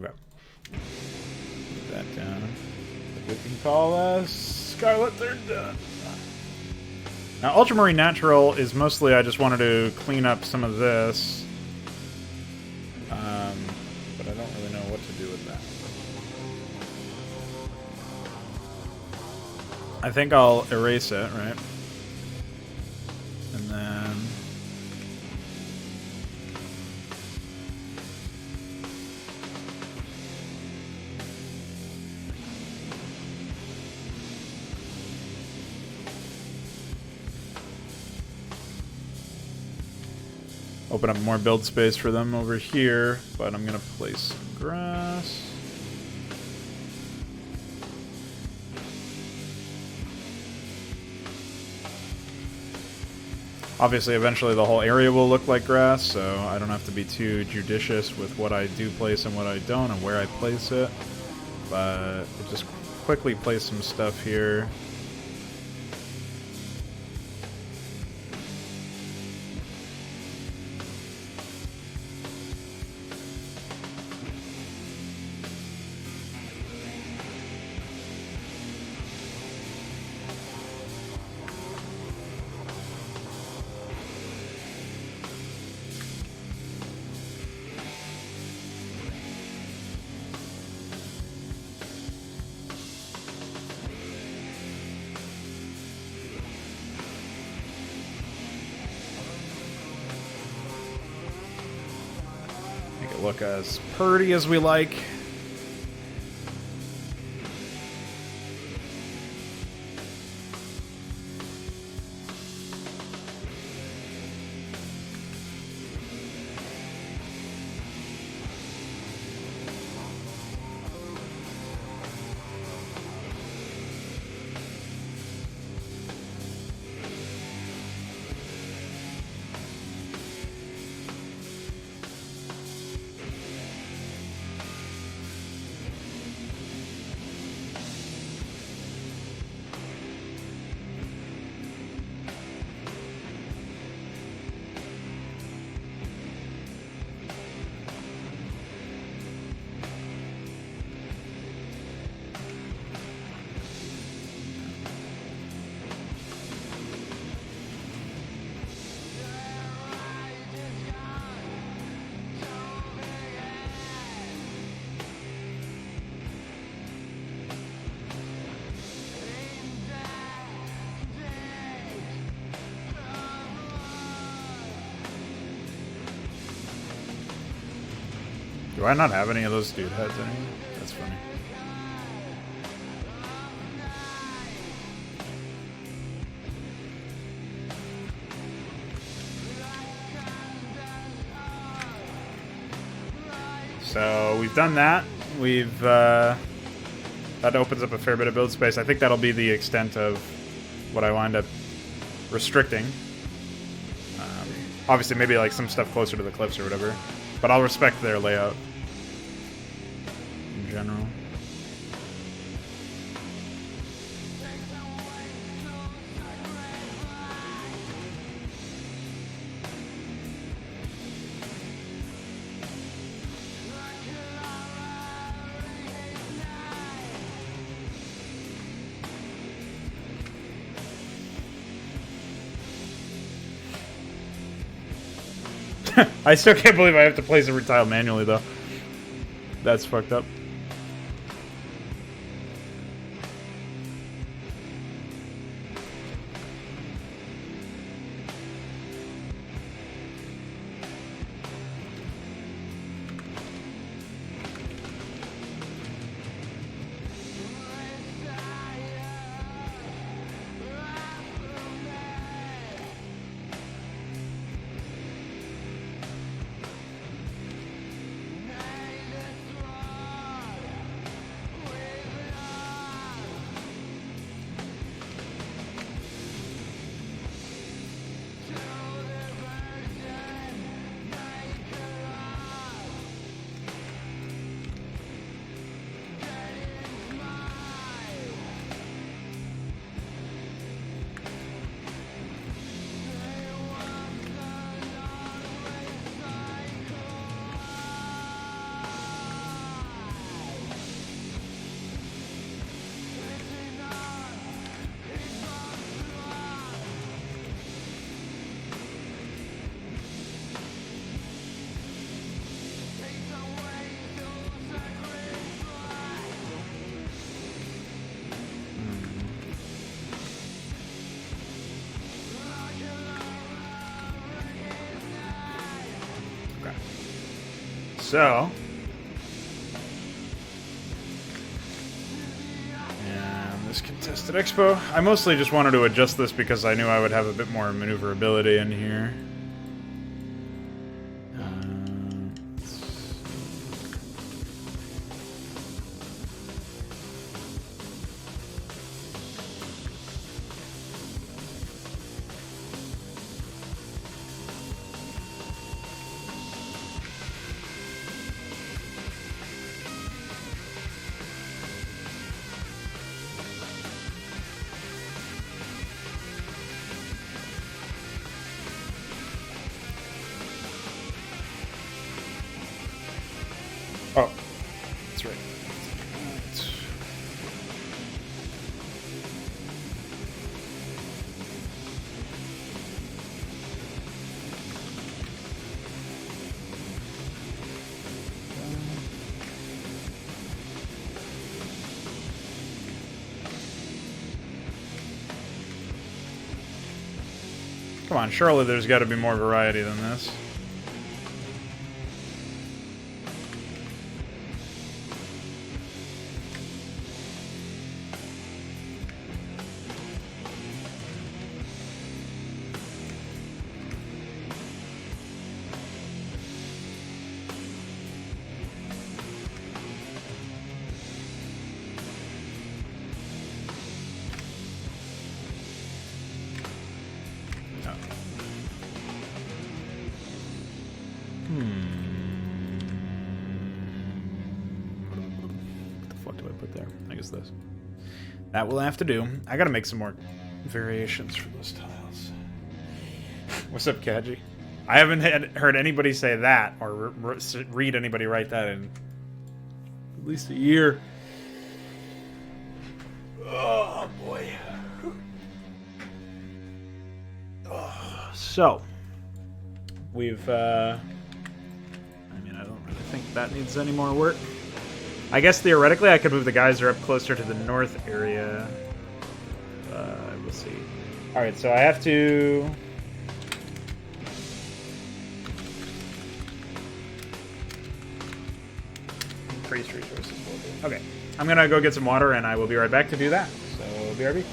Okay. Put that down. We can call us Scarlet Third done. Now, Ultramarine Natural is mostly I just wanted to clean up some of this. But I don't really know what to do with that. I think I'll erase it, right? And then... open up more build space for them over here, but I'm gonna place some grass. Obviously, eventually the whole area will look like grass, so I don't have to be too judicious with what I do place and what I don't and where I place it. But we'll just quickly place some stuff here. Look as pretty as we like. Do I not have any of those dude heads anymore? That's funny. So we've done that. We've that opens up a fair bit of build space. I think that'll be the extent of what I wind up restricting. Obviously, maybe like some stuff closer to the cliffs or whatever, but I'll respect their layout in general. I still can't believe I have to place every tile manually, though. That's fucked up. So, and this contested expo. I mostly just wanted to adjust this because I knew I would have a bit more maneuverability in here. Oh, that's right. Come on, surely there's got to be more variety than this. This. That will have to do. I gotta make some more variations for those tiles. What's up, Kaji? I haven't heard anybody say that or read anybody write that in at least a year. Oh, boy. Oh, so, we've, I mean, I don't really think that needs any more work. I guess theoretically I could move the geyser up closer to the north area. We'll see. Alright, so I have to... increase resources. Okay, I'm gonna go get some water and I will be right back to do that. So, BRB.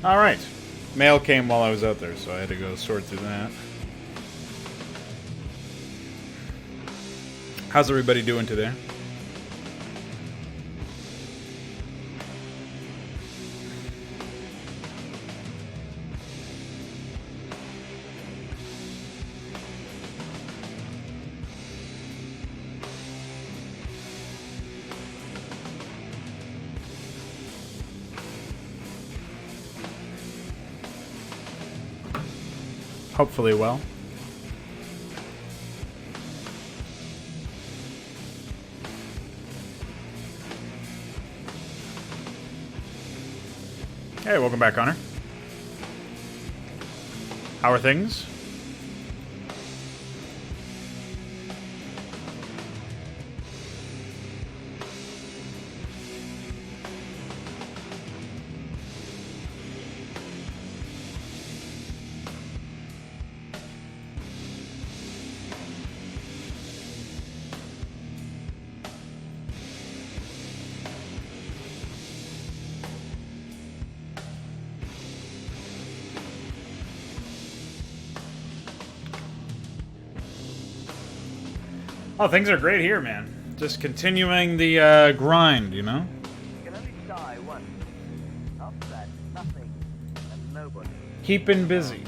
Alright. Mail came while I was out there, so I had to go sort through that. How's everybody doing today? Hopefully well. Hey, welcome back, Connor. How are things? Oh, things are great here, man. Just continuing the grind, you know? You can only die once. After that, nothing and nobody. Keeping busy.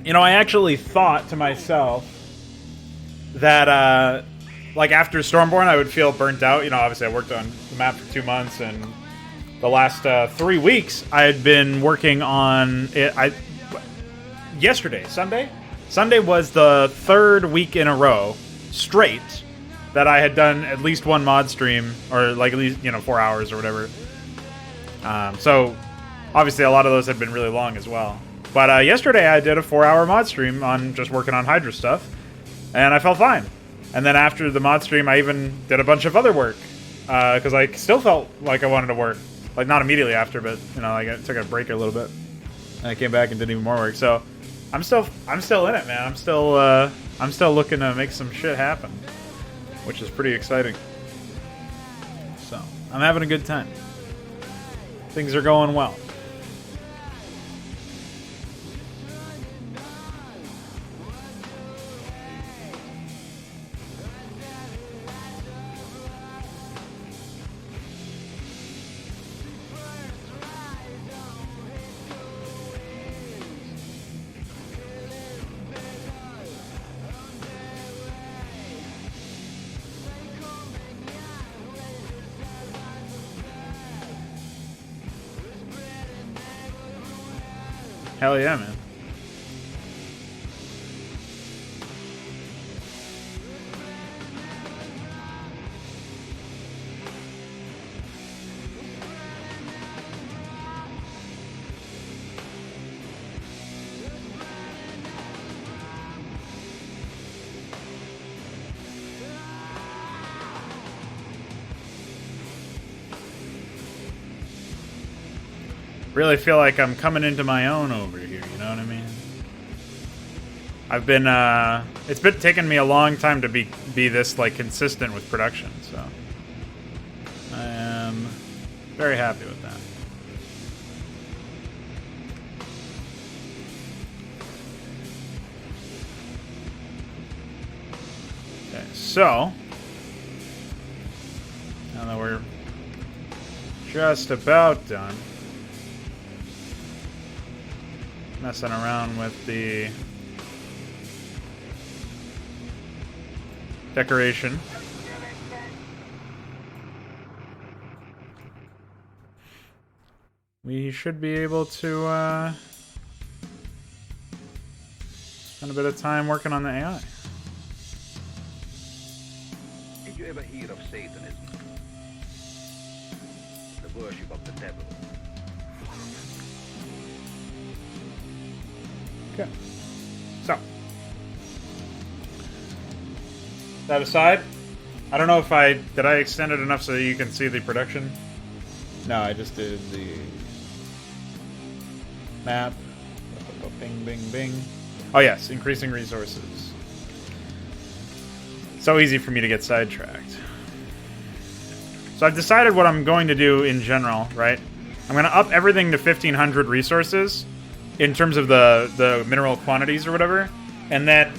You know, I actually thought to myself that, like, after Stormborn, I would feel burnt out. You know, obviously I worked on the map for 2 months, and the last 3 weeks, I had been working on it. Yesterday, Sunday was the 3rd week in a row straight that I had done at least one mod stream, or like at least, you know, 4 hours or whatever. So obviously a lot of those had been really long as well. But yesterday I did a 4-hour mod stream on just working on Hydra stuff, and I felt fine. And then after the mod stream, I even did a bunch of other work because I still felt like I wanted to work, like not immediately after, but you know, like I took a break a little bit, and I came back and did even more work. So I'm still in it, man. I'm still looking to make some shit happen, which is pretty exciting. So I'm having a good time. Things are going well. Hell yeah, man. Really feel like I'm coming into my own over here, you know what I mean? I've been, it's been taking me a long time to be this, like, consistent with production, so I am very happy with that. Okay, so now that we're just about done messing around with the decoration, we should be able to spend a bit of time working on the AI. Did you ever hear of Satanism? The worship of the devil. Okay. So, that aside, I don't know if did I extend it enough so that you can see the production? No, I just did the map. Bing, bing, bing. Oh yes, increasing resources. So easy for me to get sidetracked. So I've decided what I'm going to do in general, right? I'm going to up everything to 1,500 resources in terms of the mineral quantities or whatever. And then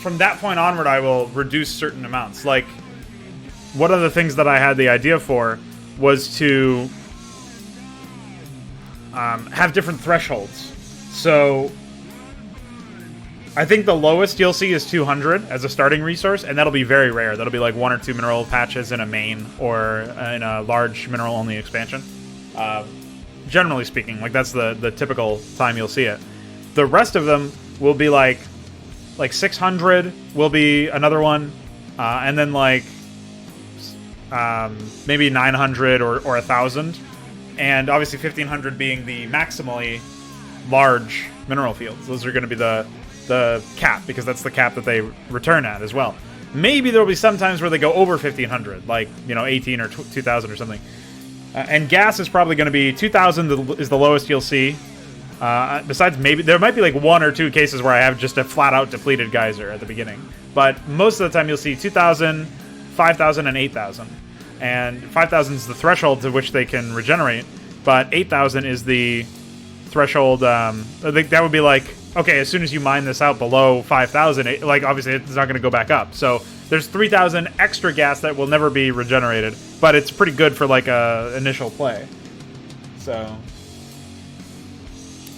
from that point onward, I will reduce certain amounts. Like, one of the things that I had the idea for was to have different thresholds. So I think the lowest you'll see is 200 as a starting resource, and that'll be very rare. That'll be like 1 or 2 mineral patches in a main or in a large mineral-only expansion. Generally speaking, like that's the typical time you'll see it. The rest of them will be like 600 will be another one, and then like maybe 900 or 1,000, and obviously 1,500 being the maximally large mineral fields. Those are going to be the cap, because that's the cap that they return at as well. Maybe there will be some times where they go over 1,500, like 18 or 2,000 or something. And gas is probably going to be 2,000 is the lowest you'll see. Besides, maybe there might be like 1 or 2 cases where I have just a flat-out depleted geyser at the beginning. But most of the time you'll see 2,000, 5,000, and 8,000. And 5,000 is the threshold to which they can regenerate, but 8,000 is the threshold. I think that would be like, okay, as soon as you mine this out below 5,000, like obviously it's not going to go back up. So there's 3,000 extra gas that will never be regenerated, but it's pretty good for like a initial play. So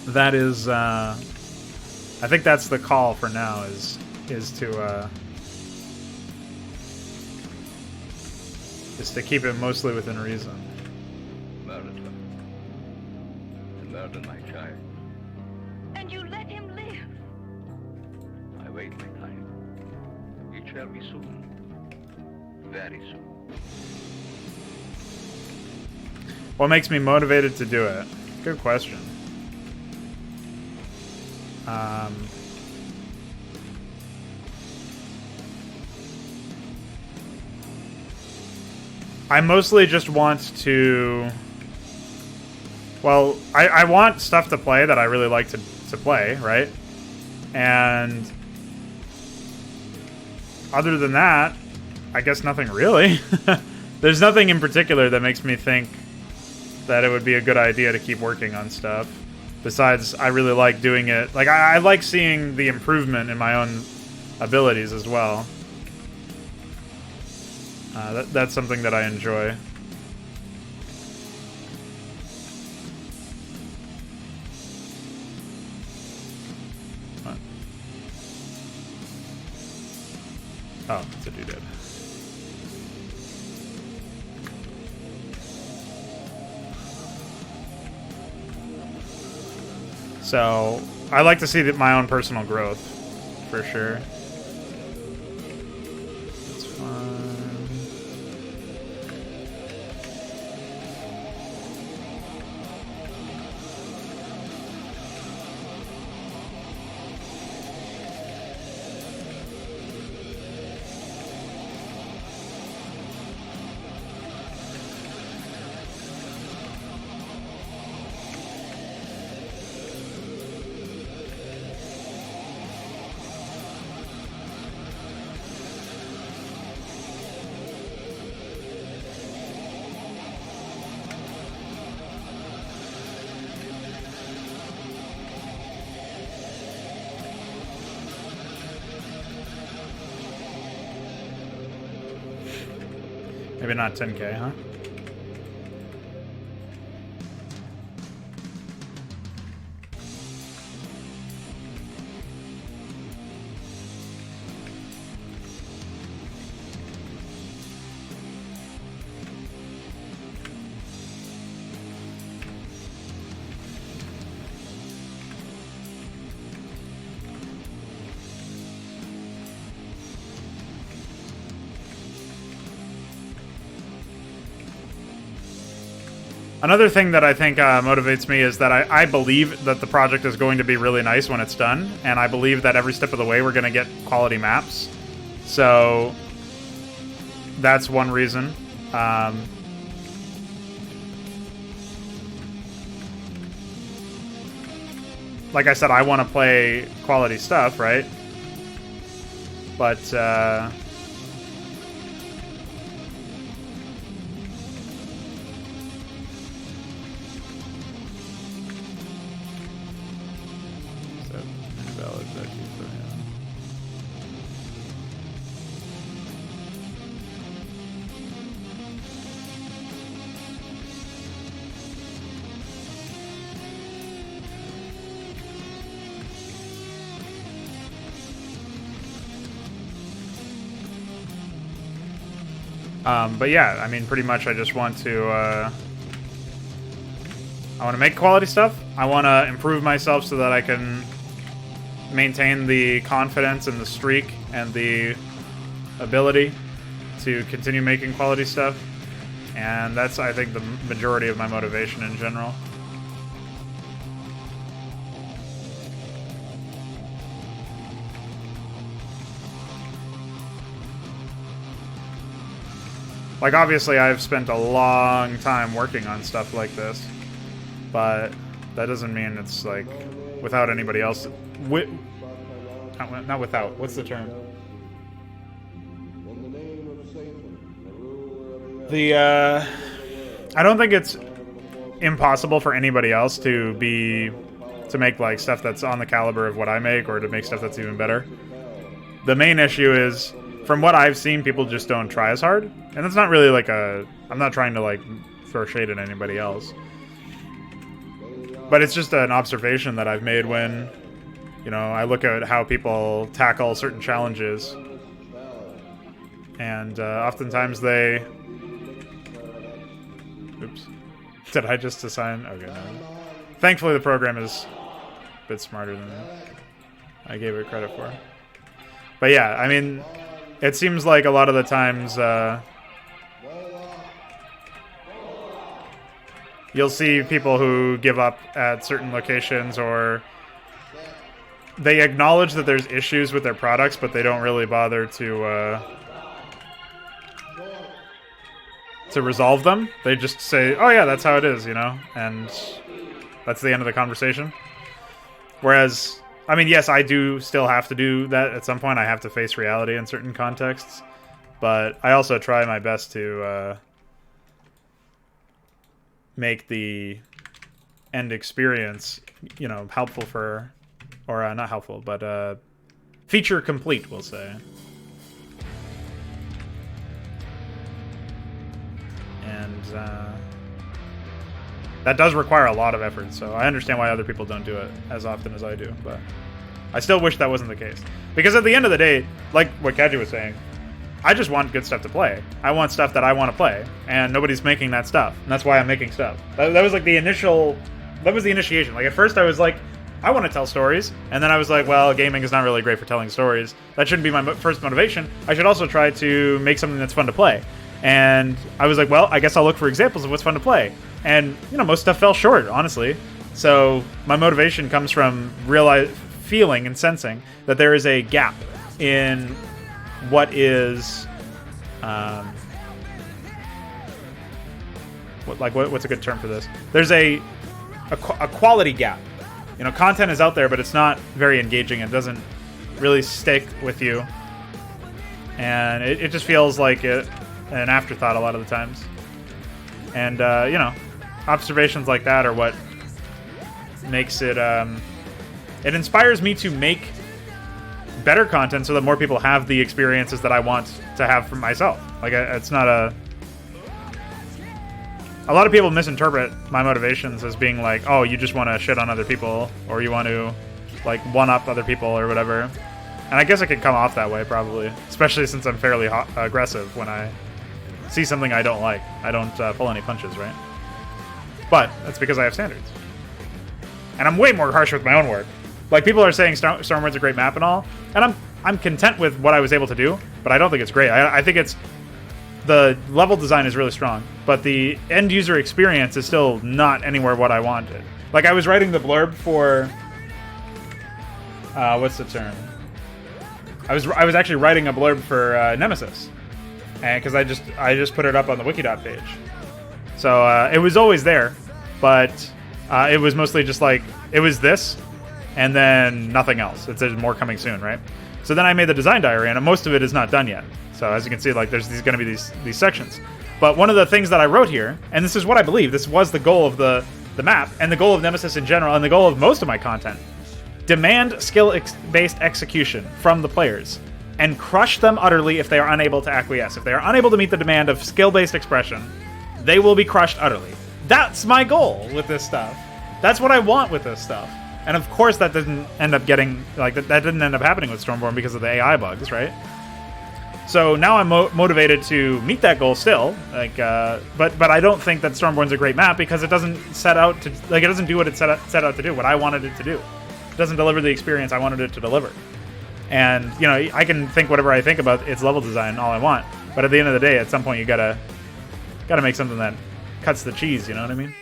that is, I think that's the call for now. Is to keep it mostly within reason. Murdered her. To murder my child. And you let him live. I wait my time. It shall be soon. Very soon. What makes me motivated to do it? Good question. I mostly just want to... Well, I want stuff to play that I really like to play, right? And other than that, I guess nothing really. There's nothing in particular that makes me think that it would be a good idea to keep working on stuff. Besides, I really like doing it. Like, I like seeing the improvement in my own abilities as well. That's something that I enjoy. What? Oh, it's a doodad. So, I like to see my own personal growth, for sure. That's fine. Maybe not 10K, huh? Another thing that I think motivates me is that I believe that the project is going to be really nice when it's done, and I believe that every step of the way we're going to get quality maps. So that's one reason. Like I said, I want to play quality stuff, right? But But yeah, I mean, pretty much I just want to... I want to make quality stuff. I want to improve myself so that I can maintain the confidence and the streak and the ability to continue making quality stuff. And that's, I think, the majority of my motivation in general. Like, obviously, I've spent a long time working on stuff like this, but that doesn't mean it's, like, without anybody else. Not without. What's the term? I don't think it's impossible for anybody else to make, like, stuff that's on the caliber of what I make, or to make stuff that's even better. The main issue is, from what I've seen, people just don't try as hard. And that's not really like I'm not trying to like throw shade at anybody else. But it's just an observation that I've made when, you know, I look at how people tackle certain challenges. And oftentimes they... Oops. Did I just assign? Okay, no. Thankfully the program is a bit smarter than I gave it credit for. But yeah, I mean... It seems like a lot of the times you'll see people who give up at certain locations, or they acknowledge that there's issues with their products, but they don't really bother to resolve them. They just say, oh yeah, that's how it is, you know, and that's the end of the conversation. Whereas... I mean, yes, I do still have to do that at some point. I have to face reality in certain contexts. But I also try my best to make the end experience, you know, helpful for... Or not helpful, but feature complete, we'll say. And that does require a lot of effort, so I understand why other people don't do it as often as I do, but I still wish that wasn't the case. Because at the end of the day, like what Kaji was saying, I just want good stuff to play. I want stuff that I want to play, and nobody's making that stuff, and that's why I'm making stuff. That was like the initial... That was the initiation. Like, at first I was like, I want to tell stories, and then I was like, well, gaming is not really great for telling stories. That shouldn't be my first motivation. I should also try to make something that's fun to play. And I was like, well, I guess I'll look for examples of what's fun to play. And, you know, most stuff fell short, honestly. So my motivation comes from feeling and sensing that there is a gap in what is... what's a good term for this? There's a quality gap. You know, content is out there, but it's not very engaging. It doesn't really stick with you. And it just feels like an afterthought a lot of the times. And, you know, observations like that are what makes it... it inspires me to make better content so that more people have the experiences that I want to have for myself. Like, it's not a... A lot of people misinterpret my motivations as being like, oh, you just want to shit on other people, or you want to, like, one-up other people or whatever. And I guess it could come off that way, probably. Especially since I'm fairly aggressive when I see something I don't like. I don't pull any punches, right? But that's because I have standards. And I'm way more harsh with my own work. Like, people are saying Stormward's a great map and all, and I'm content with what I was able to do, but I don't think it's great. I think it's... The level design is really strong, but the end user experience is still not anywhere what I wanted. Like, I was writing the blurb for... what's the term? I was actually writing a blurb for Nemesis, and because I just put it up on the Wikidot page. So it was always there, but it was mostly just like, it was this, and then nothing else. It says more coming soon, right? So then I made the design diary, and most of it is not done yet. So as you can see, like, there's going to be these sections. But one of the things that I wrote here, and this is what I believe, this was the goal of the map, and the goal of Nemesis in general, and the goal of most of my content. Demand skill-based execution from the players, and crush them utterly if they are unable to acquiesce. If they are unable to meet the demand of skill-based expression, they will be crushed utterly. That's my goal with this stuff. That's what I want with this stuff. And of course that didn't end up getting, like, that didn't end up happening with Stormborn because of the AI bugs, right? So now I'm motivated to meet that goal still. Like, but I don't think that Stormborn's a great map because it doesn't set out to like it doesn't do what it set out to do. What I wanted it to do. It doesn't deliver the experience I wanted it to deliver. And you know, I can think whatever I think about its level design all I want, but at the end of the day, at some point you gotta make something that cuts the cheese. You know what I mean?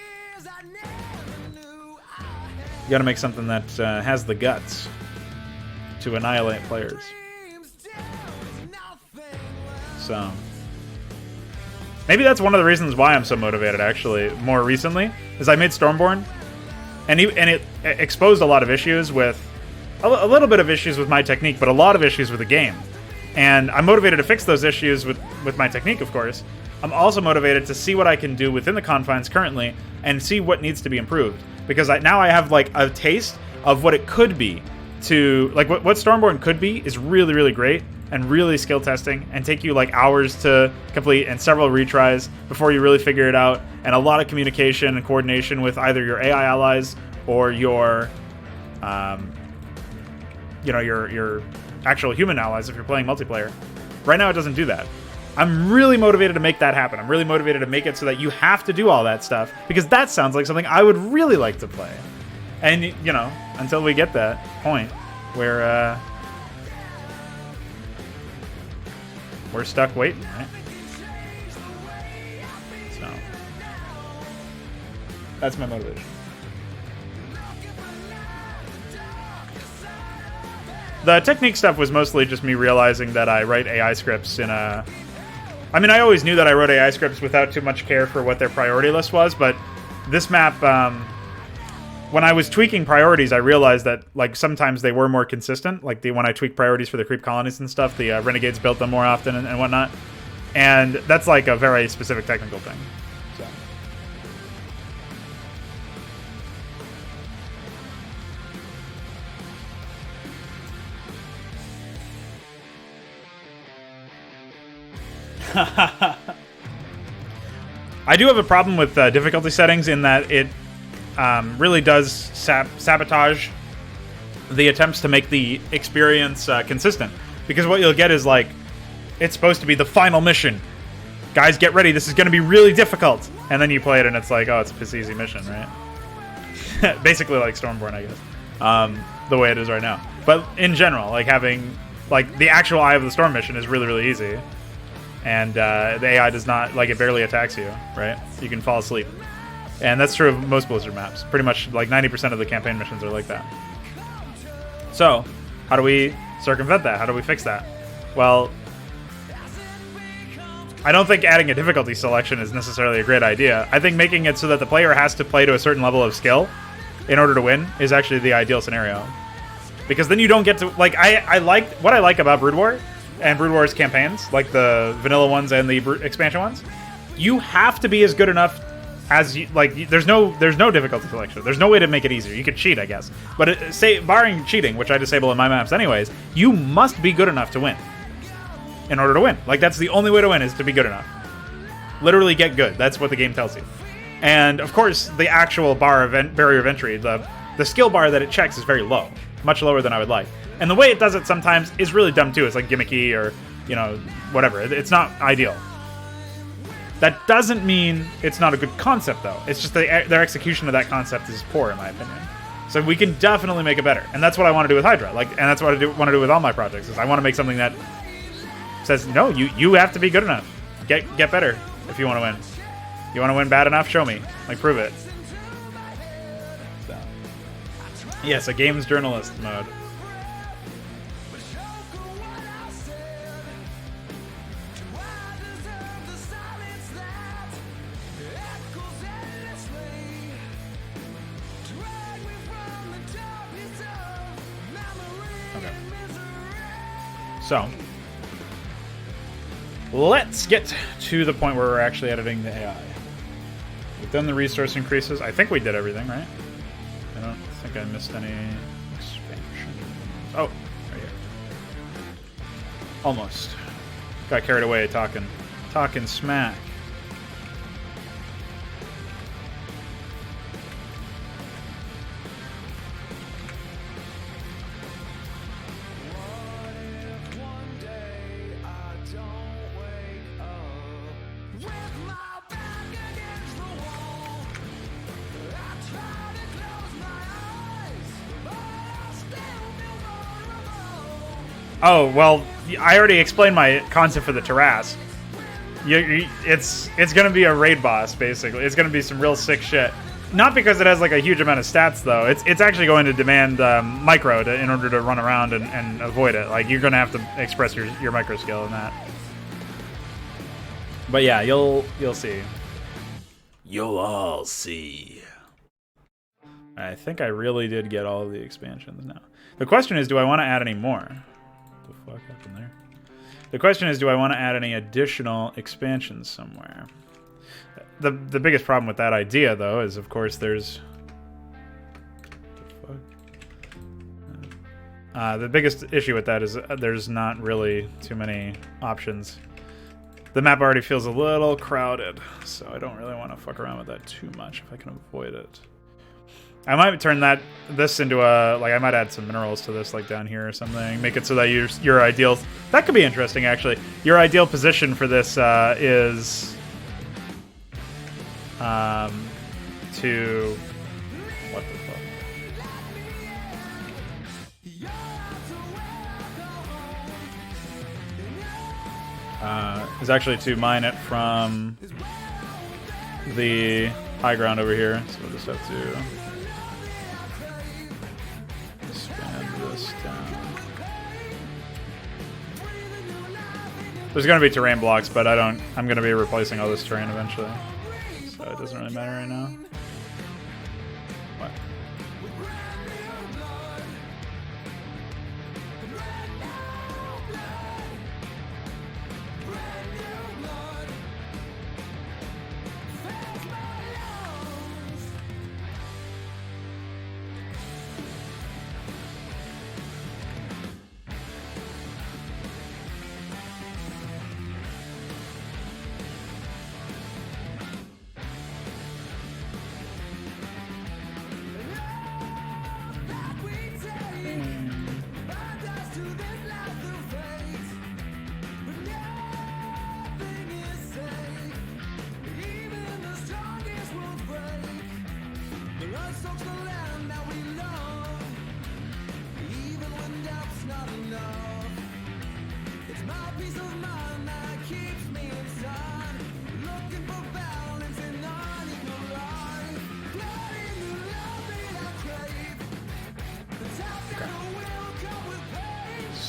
You gotta make something that has the guts to annihilate players. So maybe that's one of the reasons why I'm so motivated. Actually, more recently, is I made Stormborn, and it exposed a lot of issues with a little bit of issues with my technique, but a lot of issues with the game. And I'm motivated to fix those issues with my technique, of course. I'm also motivated to see what I can do within the confines currently and see what needs to be improved. Because now I have like a taste of what it could be. To like what Stormborn could be is really, really great and really skill testing and take you like hours to complete and several retries before you really figure it out. And a lot of communication and coordination with either your AI allies or your your actual human allies if you're playing multiplayer. Right now it doesn't do that. I'm really motivated to make that happen. I'm really motivated to make it so that you have to do all that stuff, because that sounds like something I would really like to play. And, you know, until we get that point where we're stuck waiting, right? So that's my motivation. The technique stuff was mostly just me realizing that I write AI scripts in a... I mean, I always knew that I wrote AI scripts without too much care for what their priority list was, but this map, when I was tweaking priorities, I realized that like sometimes they were more consistent. Like when I tweaked priorities for the creep colonies and stuff, the renegades built them more often and whatnot. And that's like a very specific technical thing. So. I do have a problem with difficulty settings in that it really does sabotage the attempts to make the experience consistent. Because what you'll get is like, it's supposed to be the final mission. Guys, get ready, this is going to be really difficult. And then you play it and it's like, oh, it's a piss easy mission, right? Basically like Stormborn, I guess. The way it is right now. But in general, like having, like the actual Eye of the Storm mission is really, really easy. And the AI does not, like, it barely attacks you, right? You can fall asleep. And that's true of most Blizzard maps. Pretty much, like, 90% of the campaign missions are like that. So, how do we circumvent that? How do we fix that? Well, I don't think adding a difficulty selection is necessarily a great idea. I think making it so that the player has to play to a certain level of skill in order to win is actually the ideal scenario. Because then you don't get to, like, what I like about Brood War and Brood War's campaigns, like the vanilla ones and the expansion ones, you have to be as good enough as you, like, there's no difficulty selection. There's no way to make it easier. You could cheat, I guess. But barring cheating, which I disable in my maps anyways, you must be good enough to win in order to win. Like, that's the only way to win, is to be good enough. Literally get good. That's what the game tells you. And, of course, the actual barrier of entry, the skill bar that it checks is very low. Much lower than I would like. And the way it does it sometimes is really dumb too. It's like gimmicky or, you know, whatever. It's not ideal. That doesn't mean it's not a good concept, though. It's just their execution of that concept is poor, in my opinion. So we can definitely make it better. And that's what I want to do with Hydra. Like, and that's what I want to do with all my projects, is I want to make something that says, no, you have to be good enough. Get better if you want to win. You want to win bad enough? Show me. Like, prove it. So. Yes, a games journalist mode. Okay. So, let's get to the point where we're actually editing the AI. We've done the resource increases. I think we did everything, right? I don't think I missed any expansion. Oh, right here. Almost. Got carried away talking smack. Oh, well, I already explained my concept for the Tarrasque. It's going to be a raid boss, basically. It's going to be some real sick shit. Not because it has like a huge amount of stats, though. It's actually going to demand micro in order to run around and avoid it. Like, you're going to have to express your micro skill in that. But yeah, you'll see. You'll all see. I think I really did get all of the expansions now. The question is, do I want to add any more? What the fuck happened there? The question is, do I want to add any additional expansions somewhere? The biggest problem with that idea, though, is, of course, there's... What the fuck? The biggest issue with that is there's not really too many options. The map already feels a little crowded, so I don't really want to fuck around with that too much if I can avoid it. I might turn this into a, like, I might add some minerals to this, like down here or something. Make it so that your ideal, that could be interesting actually. Your ideal position for this is to, what the fuck? Is actually to mine it from the high ground over here. So we'll just have to expand this down. There's going to be terrain blocks, but I'm going to be replacing all this terrain eventually. So it doesn't really matter right now. What?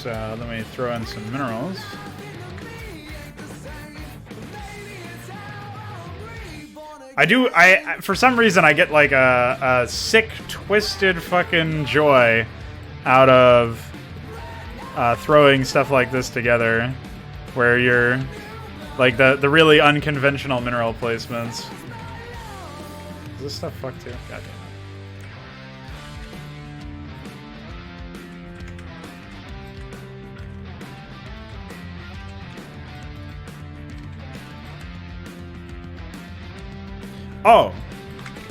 So let me throw in some minerals. I for some reason I get like a sick, twisted fucking joy out of throwing stuff like this together, where you're like the really unconventional mineral placements. Is this stuff fucked too? God damn. Oh,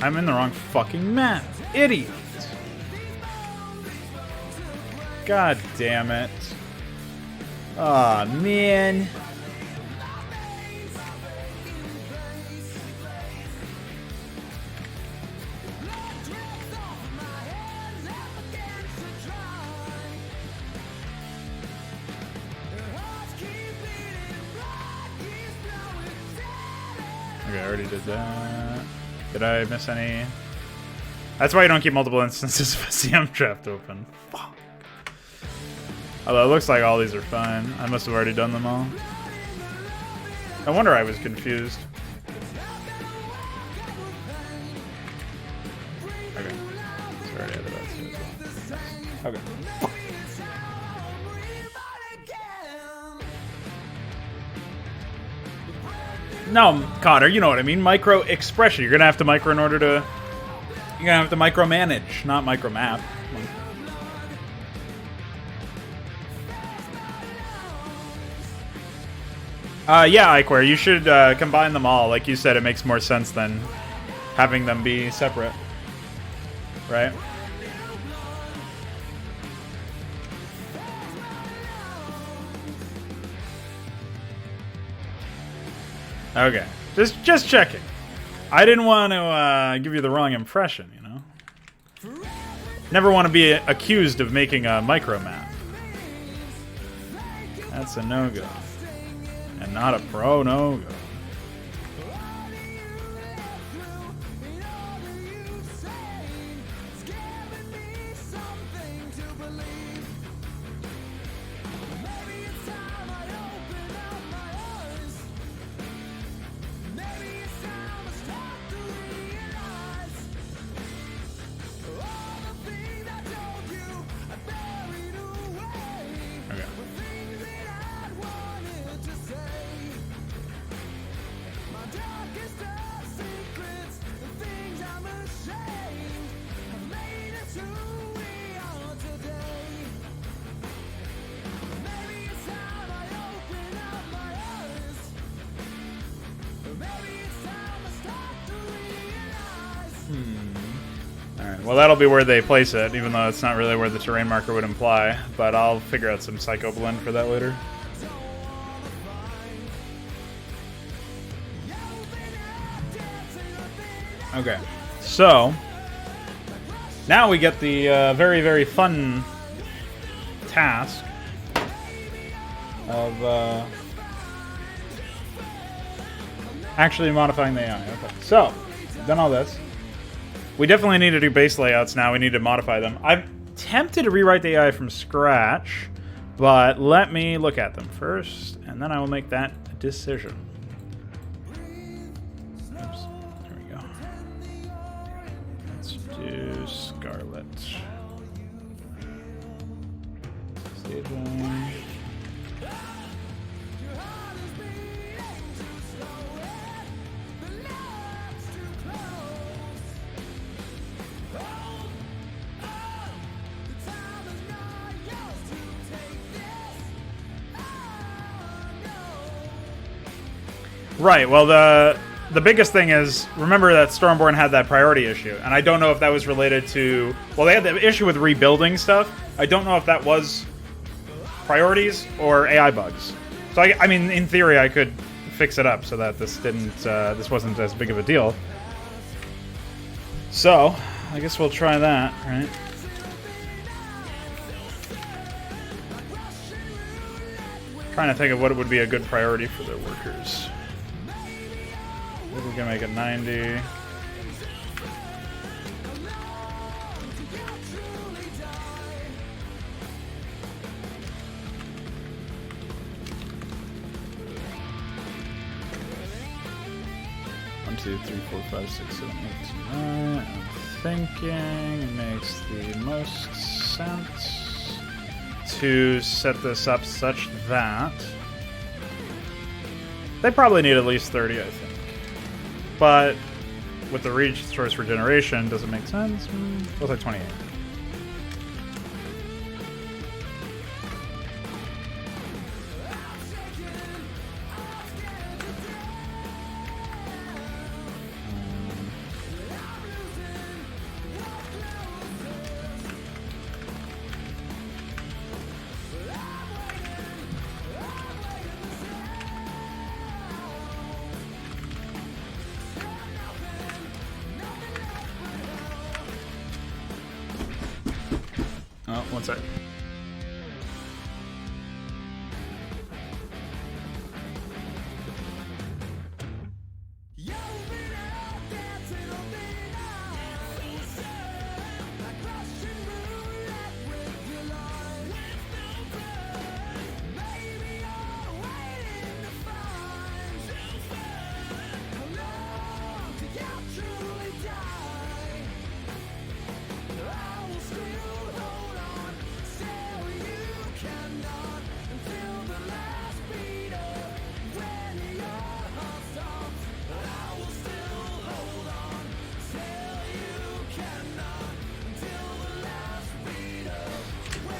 I'm in the wrong fucking map. Idiot. God damn it. Aw, man. Okay, I already did that. Did I miss any? That's why you don't keep multiple instances of SCM trapped open. Fuck. Although it looks like all these are fine. I must have already done them all. No wonder I was confused. Okay. So I already added that too as well. Okay. No, Connor, you know what I mean. Micro expression. You're gonna have to micro in order to. You're gonna have to micromanage, not micro map. Yeah, Ikeware, you should combine them all. Like you said, it makes more sense than having them be separate, right? Okay, just checking. I didn't want to give you the wrong impression, you know? Never want to be accused of making a micro map. That's a no-go. And not a pro no-go. Alright, well that'll be where they place it, even though it's not really where the terrain marker would imply, but I'll figure out some psycho blend for that later. Okay, so now we get the very, very fun task of actually modifying the AI. Okay, so done all this. We definitely need to do base layouts now. We need to modify them. I'm tempted to rewrite the AI from scratch, but let me look at them first, and then I will make that decision. Oops, there we go. Let's do Scarlet. Staging. Right, well, the biggest thing is, remember that Stormborn had that priority issue, and I don't know if that was related to... Well, they had the issue with rebuilding stuff. I don't know if that was priorities or AI bugs. So, I mean, in theory, I could fix it up so that this wasn't as big of a deal. So, I guess we'll try that, right? Trying to think of what would be a good priority for their workers. Maybe we can make it 90. One, two, three, four, five, six, seven, eight, nine. I'm thinking it makes the most sense to set this up such that they probably need at least 30, I think. But with the resource regeneration, does it make sense? Looks like 28. Oh, one sec.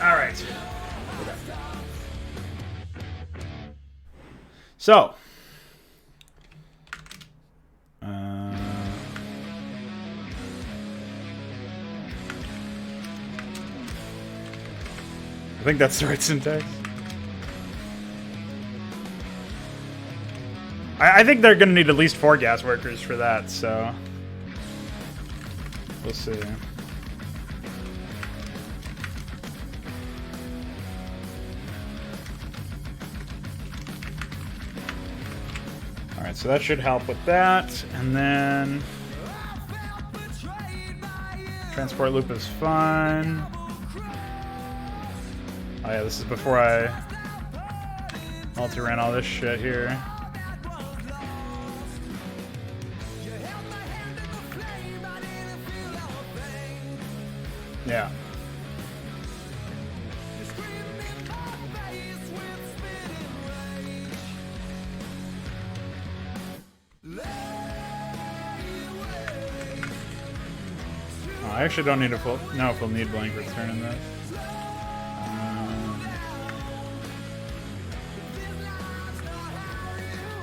All right. So, I think that's the right syntax. I think they're going to need at least 4 gas workers for that, so we'll see. Alright, so that should help with that. And then... transport loop is fine. Oh yeah, this is before I multi-ran all this shit here. Yeah. I actually don't need know if we'll need blank return in this.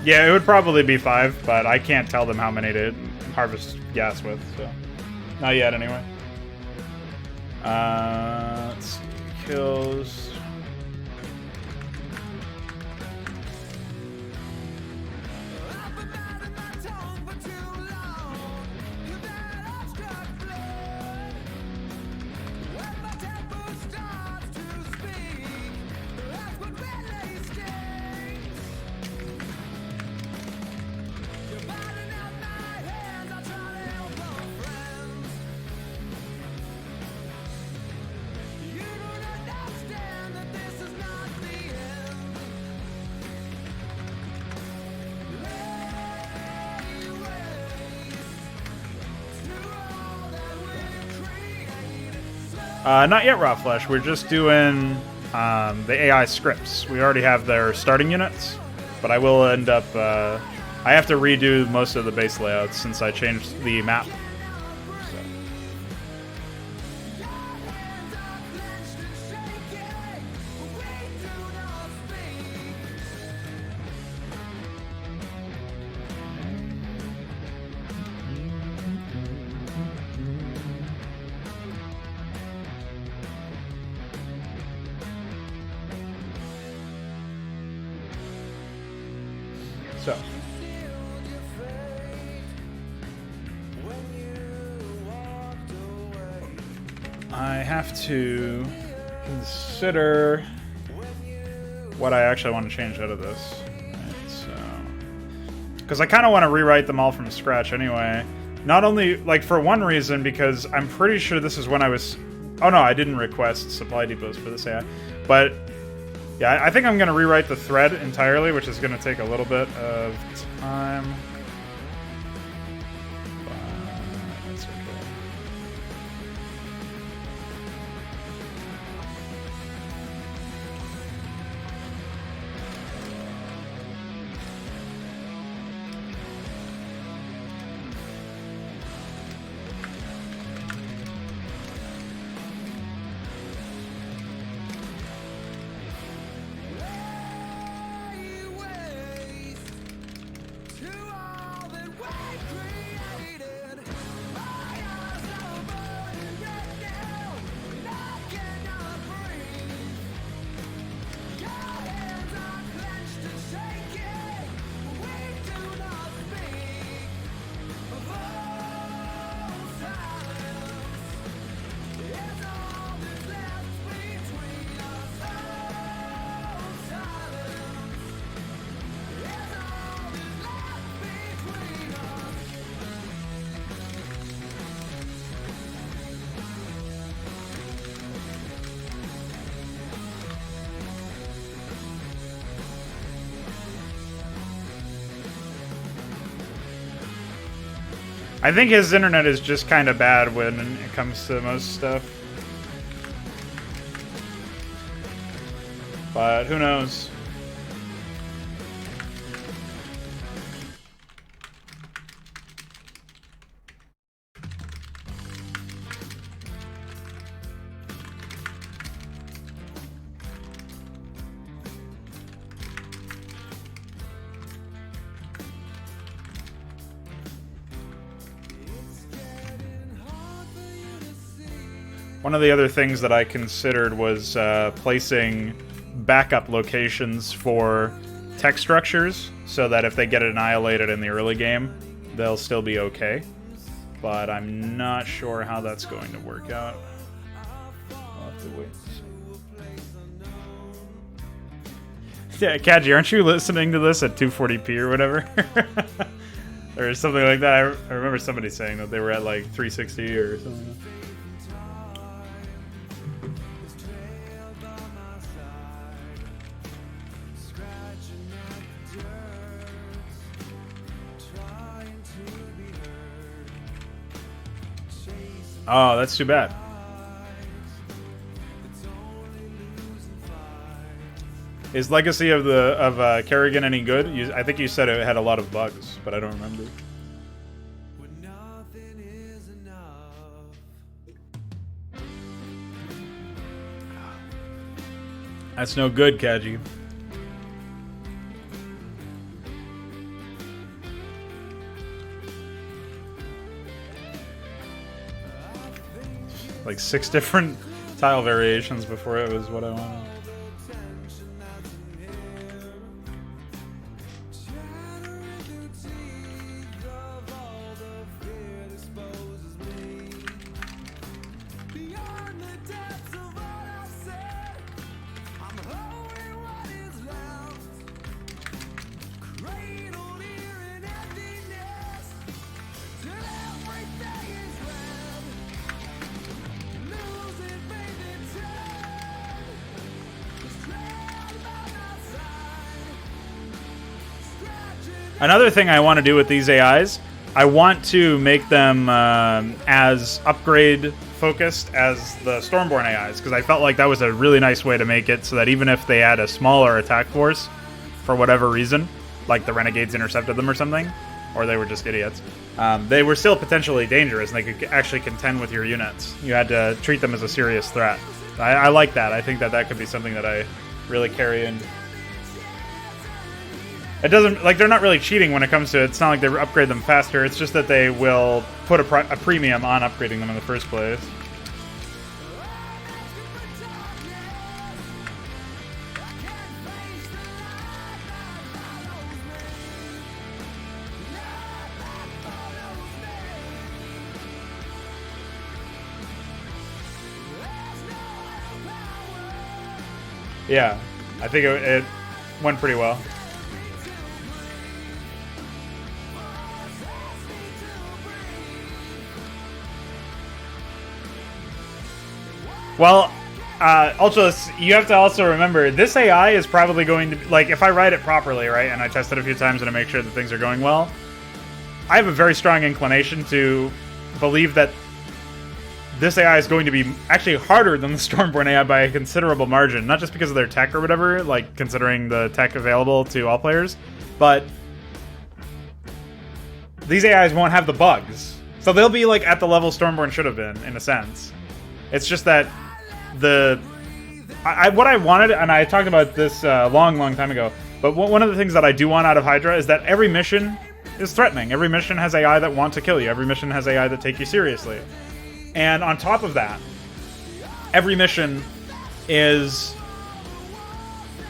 Yeah, it would probably be 5, but I can't tell them how many to harvest gas with, so. Not yet, anyway. Let's see. Kills. Not yet, Raw Flesh. We're just doing the AI scripts. We already have their starting units, but I will end up... I have to redo most of the base layouts since I changed the map. So, I have to consider what I actually want to change out of this. Right, so, because I kind of want to rewrite them all from scratch anyway. Not only, like, for one reason, because I'm pretty sure this is when I was... Oh no, I didn't request supply depots for this AI. But, yeah, I think I'm going to rewrite the thread entirely, which is going to take a little bit of time. But that's okay. I think his internet is just kind of bad when it comes to most stuff. But who knows? One of the other things that I considered was placing backup locations for tech structures so that if they get annihilated in the early game, they'll still be okay. But I'm not sure how that's going to work out. I'll have to wait. Yeah, Kaji, aren't you listening to this at 240p or whatever? Or something like that. I remember somebody saying that they were at like 360 or something like that. Oh, that's too bad. Is Legacy of Kerrigan any good? I think you said it had a lot of bugs, but I don't remember. That's no good, Kaji. Like 6 different tile variations before it was what I wanted. Another thing I want to do with these AIs, I want to make them as upgrade focused as the Stormborn AIs, because I felt like that was a really nice way to make it so that even if they had a smaller attack force, for whatever reason, like the Renegades intercepted them or something, or they were just idiots, they were still potentially dangerous and they could actually contend with your units. You had to treat them as a serious threat. I like that. I think that that could be something that I really carry in. It doesn't, like, they're not really cheating when it comes to it. It's not like they upgrade them faster. It's just that they will put a premium on upgrading them in the first place. Yeah, I think it went pretty well. Well, Ultras, you have to also remember, this AI is probably going to be, like, if I write it properly, right, and I test it a few times and I make sure that things are going well, I have a very strong inclination to believe that this AI is going to be actually harder than the Stormborn AI by a considerable margin, not just because of their tech or whatever, like, considering the tech available to all players, but these AIs won't have the bugs. So they'll be, like, at the level Stormborn should have been, in a sense. It's just that what I wanted, and I talked about this long time ago, but one of the things that I do want out of Hydra is that every mission is threatening. Every mission has AI that want to kill you. Every mission has AI that take you seriously. And on top of that, every mission is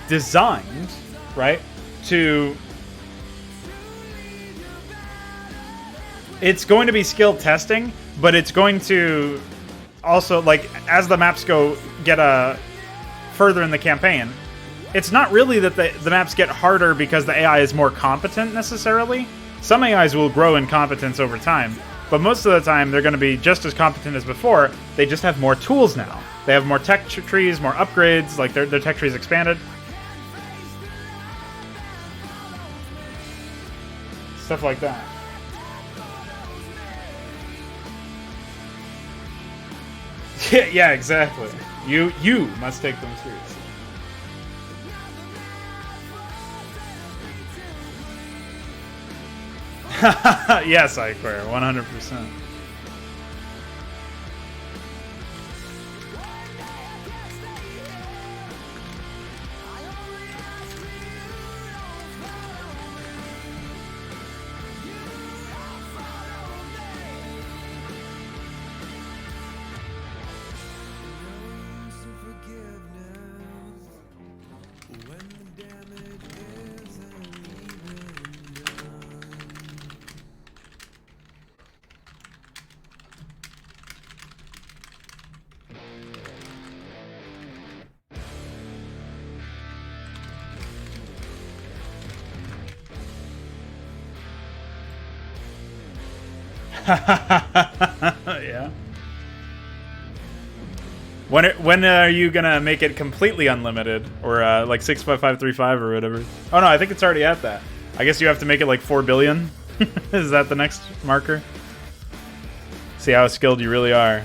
designed, right, to... It's going to be skill testing, but it's going to... Also, like, as the maps get further in the campaign, it's not really that the maps get harder because the AI is more competent, necessarily. Some AIs will grow in competence over time, but most of the time they're going to be just as competent as before. They just have more tools now. They have more tech trees, more upgrades, like their tech trees expanded. Stuff like that. Yeah, exactly. You must take them seriously. Yes, I queer, 100%. Yeah. When are you gonna make it completely unlimited, or like 65535 or whatever? Oh no, I think it's already at that. I guess you have to make it like 4 billion. Is that the next marker? See how skilled you really are.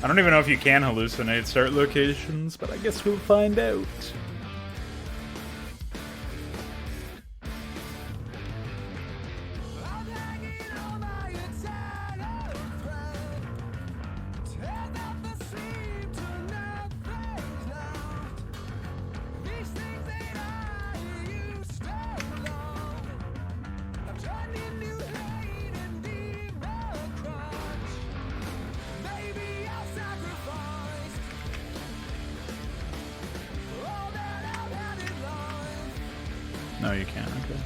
I don't even know if you can hallucinate start locations, but I guess we'll find out. No, you can't. Okay.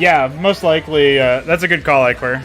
Yeah, most likely. That's a good call, Eichler.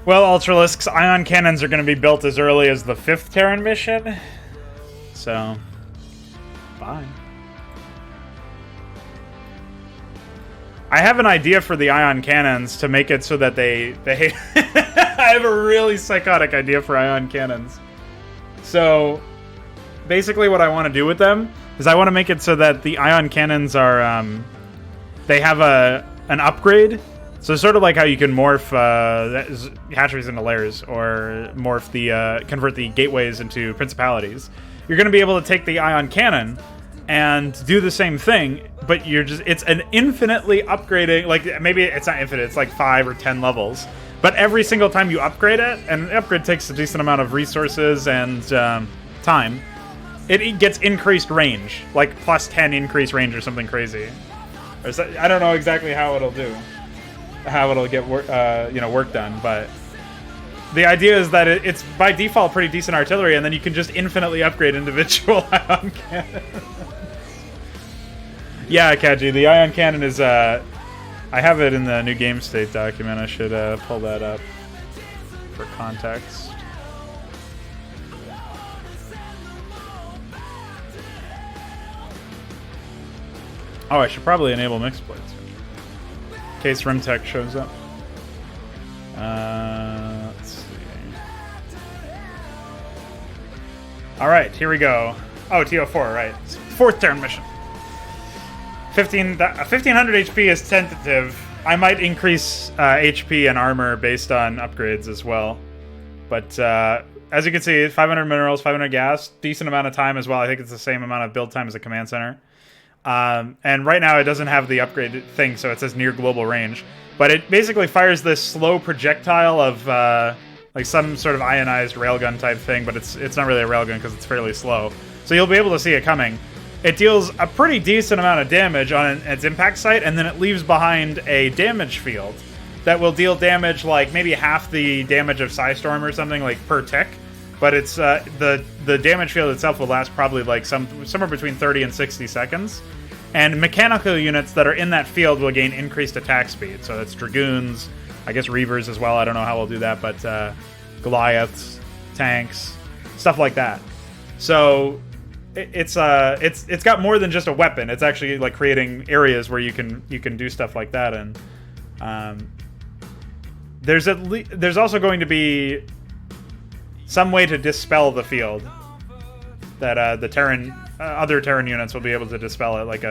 Well, Ultralisks, ion cannons are going to be built as early as the 5th Terran mission. So, bye. I have an idea for the ion cannons to make it so that they I have a really psychotic idea for ion cannons. So, basically what I want to do with them is I want to make it so that the ion cannons are, they have an upgrade. So sort of like how you can morph hatcheries into layers, or morph the convert the gateways into principalities. You're going to be able to take the ion cannon and do the same thing, but it's an infinitely upgrading, like maybe it's not infinite, it's like 5 or 10 levels. But every single time you upgrade it, and an upgrade takes a decent amount of resources and time, it gets increased range, like plus 10 increased range or something crazy. Or so, I don't know exactly how it'll get work done, but the idea is that it's by default pretty decent artillery, and then you can just infinitely upgrade individual ion cannons. Yeah, Kaji, the ion cannon is I have it in the new game state document. I should pull that up for context. Oh, I should probably enable mixed plates in case Rimtech shows up. Let's see. All right, here we go. Oh, TO4, right. 4th turn mission. 1500 HP is tentative. I might increase HP and armor based on upgrades as well. But as you can see, 500 minerals, 500 gas, decent amount of time as well. I think it's the same amount of build time as a command center. And right now it doesn't have the upgrade thing, so it says near global range. But it basically fires this slow projectile of like some sort of ionized railgun type thing, but it's not really a railgun because it's fairly slow. So you'll be able to see it coming. It deals a pretty decent amount of damage on its impact site, and then it leaves behind a damage field that will deal damage like maybe half the damage of Psystorm or something, like per tick. But it's the damage field itself will last probably like somewhere between 30 and 60 seconds. And mechanical units that are in that field will gain increased attack speed. So that's Dragoons, I guess Reavers as well. I don't know how we'll do that, but Goliaths, tanks, stuff like that. So it's got more than just a weapon. It's actually like creating areas where you can do stuff like that. And there's also going to be some way to dispel the field that the Terran other Terran units will be able to dispel it, like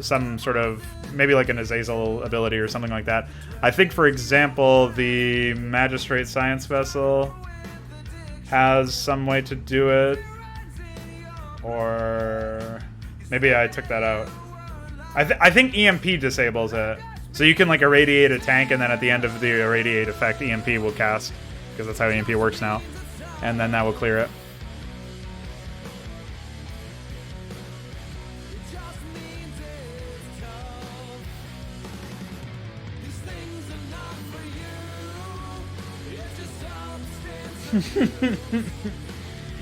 some sort of maybe like an Azazel ability or something like that. I think, for example, the Magistrate Science Vessel has some way to do it. Or maybe I took that out. I think EMP disables it. So you can like irradiate a tank, and then at the end of the irradiate effect, EMP will cast, because that's how EMP works now. And then that will clear it.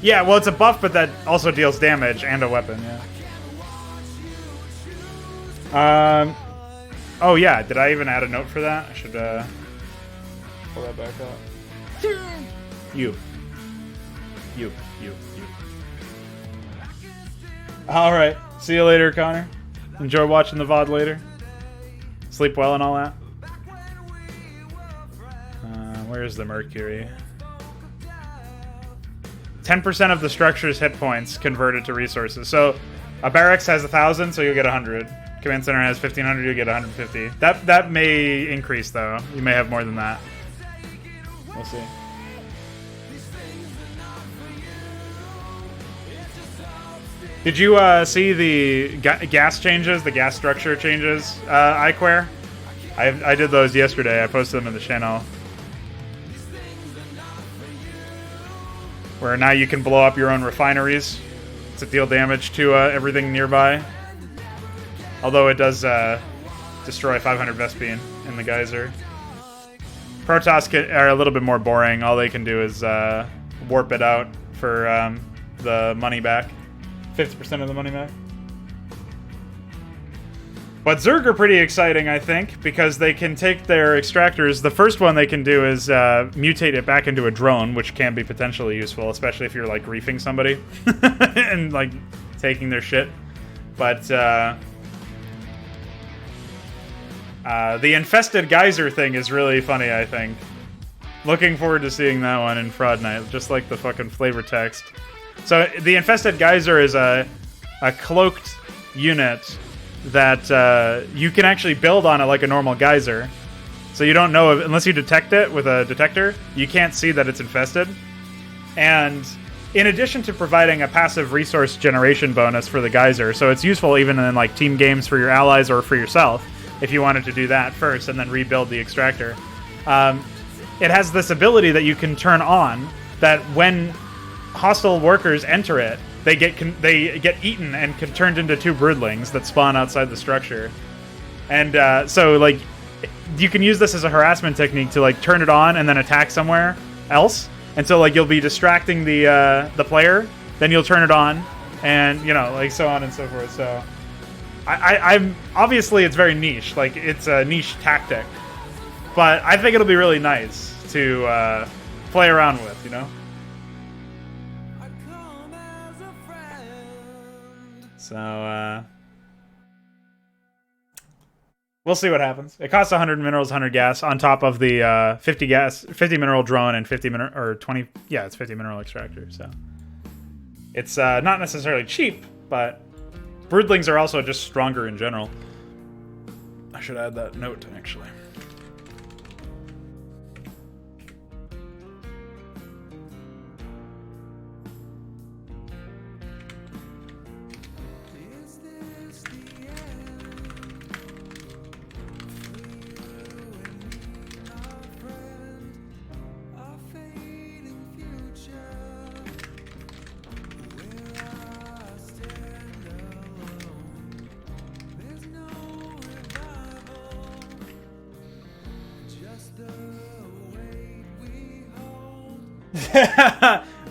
Yeah, well, it's a buff, but that also deals damage and a weapon, yeah. Oh, yeah, did I even add a note for that? I should pull that back up. You. Alright, see you later, Connor. Enjoy watching the VOD later. Sleep well and all that. Where's the Mercury? 10% of the structure's hit points converted to resources. So a barracks has 1,000, so you'll get 100. Command center has 1,500, you'll get 150. That may increase, though. You may have more than that. We'll see. Did you see the gas changes, the gas structure changes, iQuare? I did those yesterday. I posted them in the channel. Where now you can blow up your own refineries to deal damage to everything nearby. Although it does destroy 500 Vespene in the geyser. Protoss are a little bit more boring. All they can do is warp it out for the money back. 50% of the money back. But Zerg are pretty exciting, I think, because they can take their extractors. The first one they can do is mutate it back into a drone, which can be potentially useful, especially if you're, like, griefing somebody and, like, taking their shit. But the infested geyser thing is really funny, I think. Looking forward to seeing that one in Fraud Night, just like the fucking flavor text. So the infested geyser is a cloaked unit that you can actually build on it like a normal geyser. So you don't know, unless you detect it with a detector, you can't see that it's infested. And in addition to providing a passive resource generation bonus for the geyser, so it's useful even in like team games for your allies or for yourself, if you wanted to do that first and then rebuild the extractor. It has this ability that you can turn on, that when hostile workers enter it, they get eaten and turned into 2 broodlings that spawn outside the structure. And so like you can use this as a harassment technique to like turn it on and then attack somewhere else. And so like you'll be distracting the player, then you'll turn it on, and you know, like so on and so forth. So I'm obviously it's very niche, like it's a niche tactic, but I think it'll be really nice to play around with, you know. So, we'll see what happens. It costs 100 minerals, 100 gas on top of the 50 mineral drone and 50 mineral, or 20, yeah, it's 50 mineral extractor, so. It's not necessarily cheap, but broodlings are also just stronger in general. I should add that note, actually.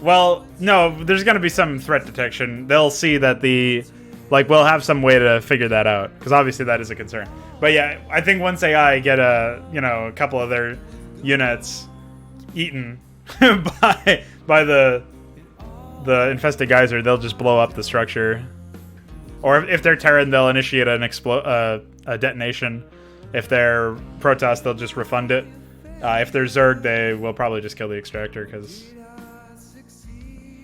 Well, no, there's going to be some threat detection. They'll see that we'll have some way to figure that out, because obviously that is a concern. But yeah, I think once AI get a couple of their units eaten by the infested geyser, they'll just blow up the structure. Or if they're Terran, they'll initiate a detonation. If they're Protoss, they'll just refund it. If they're Zerg, they will probably just kill the extractor, because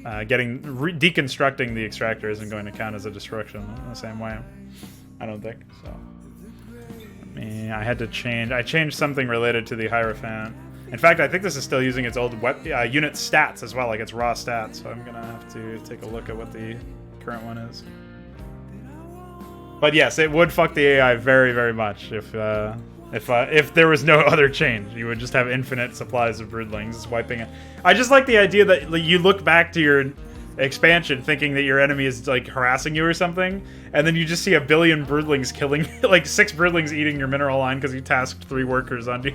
deconstructing the extractor isn't going to count as a destruction in the same way. I don't think so. I had to change. I changed something related to the Hierophant. In fact, I think this is still using its old unit stats as well, like its raw stats. So I'm gonna have to take a look at what the current one is. But yes, it would fuck the AI very, very much if there was no other change. You would just have infinite supplies of broodlings wiping it. I just like the idea that you look back to your expansion thinking that your enemy is like harassing you or something, and then you just see a billion broodlings killing, like 6 broodlings eating your mineral line because you tasked 3 workers onto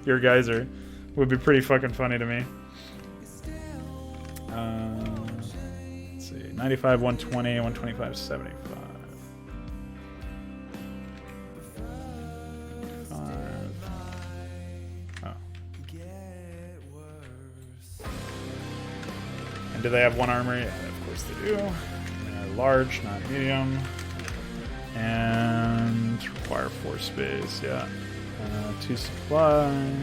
your geyser. Would be pretty fucking funny to me. Let's see, 95, 120, 125, 75. Do they have 1 armor? Yeah, of course they do. They're large, not medium. And require 4 space, yeah. 2 supply.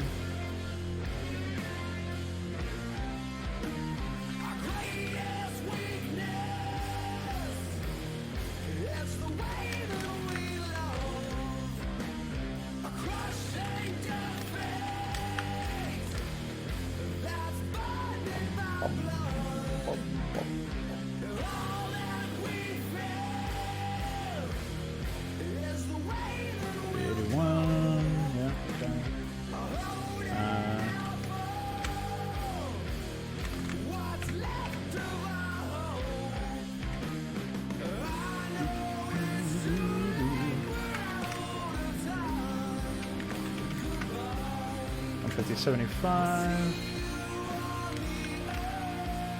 $50, 75.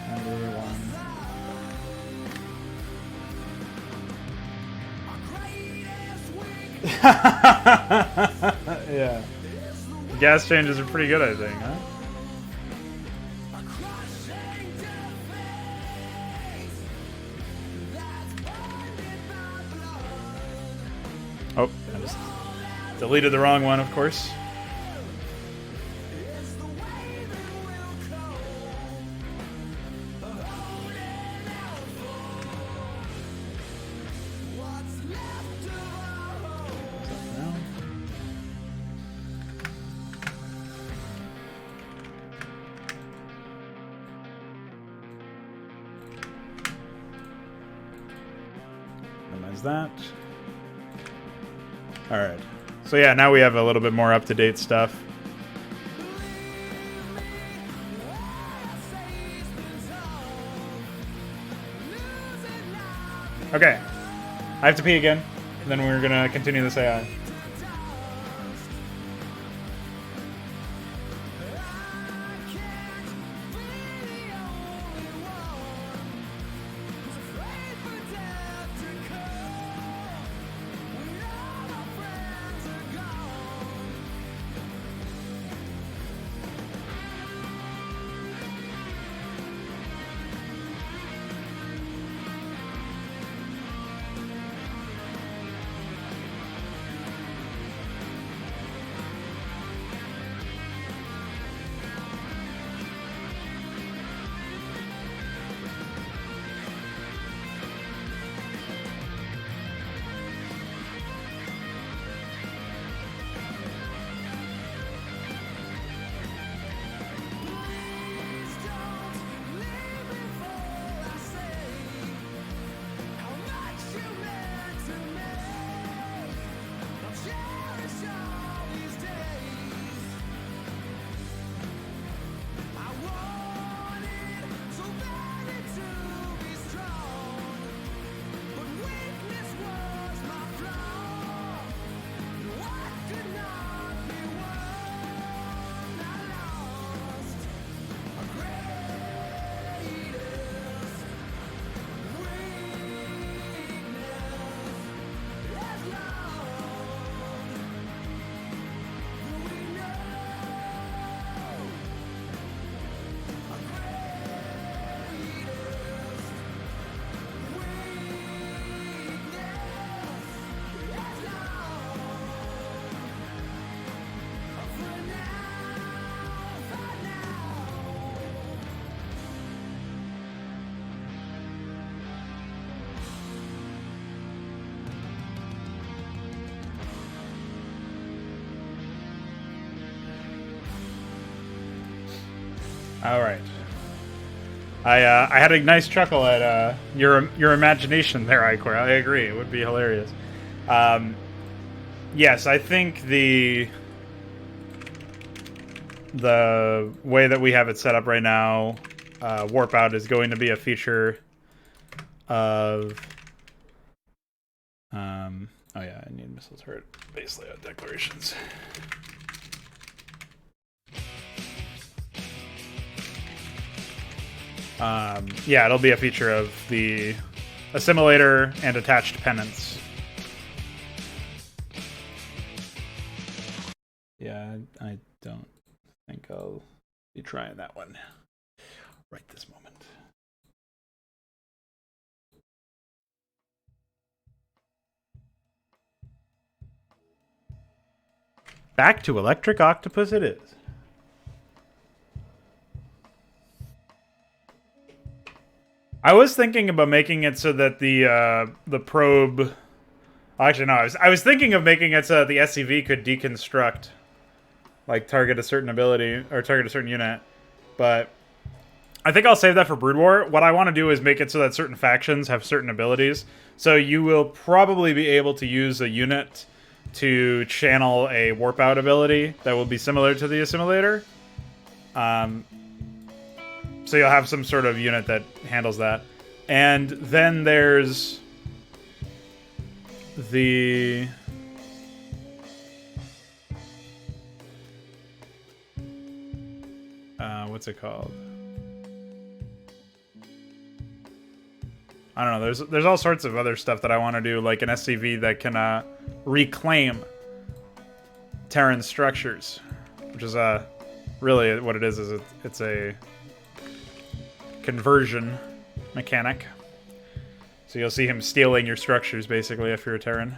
91. Yeah. Gas changes are pretty good, I think, huh? Oh, I just deleted the wrong one, of course. That. All right. So yeah, now we have a little bit more up-to-date stuff. Okay. I have to pee again, and then we're gonna continue this AI. I had a nice chuckle at your imagination there, Icor. I agree. It would be hilarious. Yes, I think the way that we have it set up right now, warp out is going to be a feature of. Oh yeah, I need missile turret base layout declarations. Yeah, it'll be a feature of the assimilator and attached pennants. Yeah, I don't think I'll be trying that one right this moment. Back to Electric Octopus it is. I was thinking about making it so that the probe. Actually, no. I was thinking of making it so that the SCV could deconstruct, like target a certain ability or target a certain unit, but I think I'll save that for Brood War. What I want to do is make it so that certain factions have certain abilities. So you will probably be able to use a unit to channel a warp out ability that will be similar to the assimilator. So you'll have some sort of unit that handles that. And then there's the what's it called? I don't know. There's all sorts of other stuff that I want to do, like an SCV that can reclaim Terran structures, which is really what it is it's a conversion mechanic. So you'll see him stealing your structures, basically, if you're a Terran.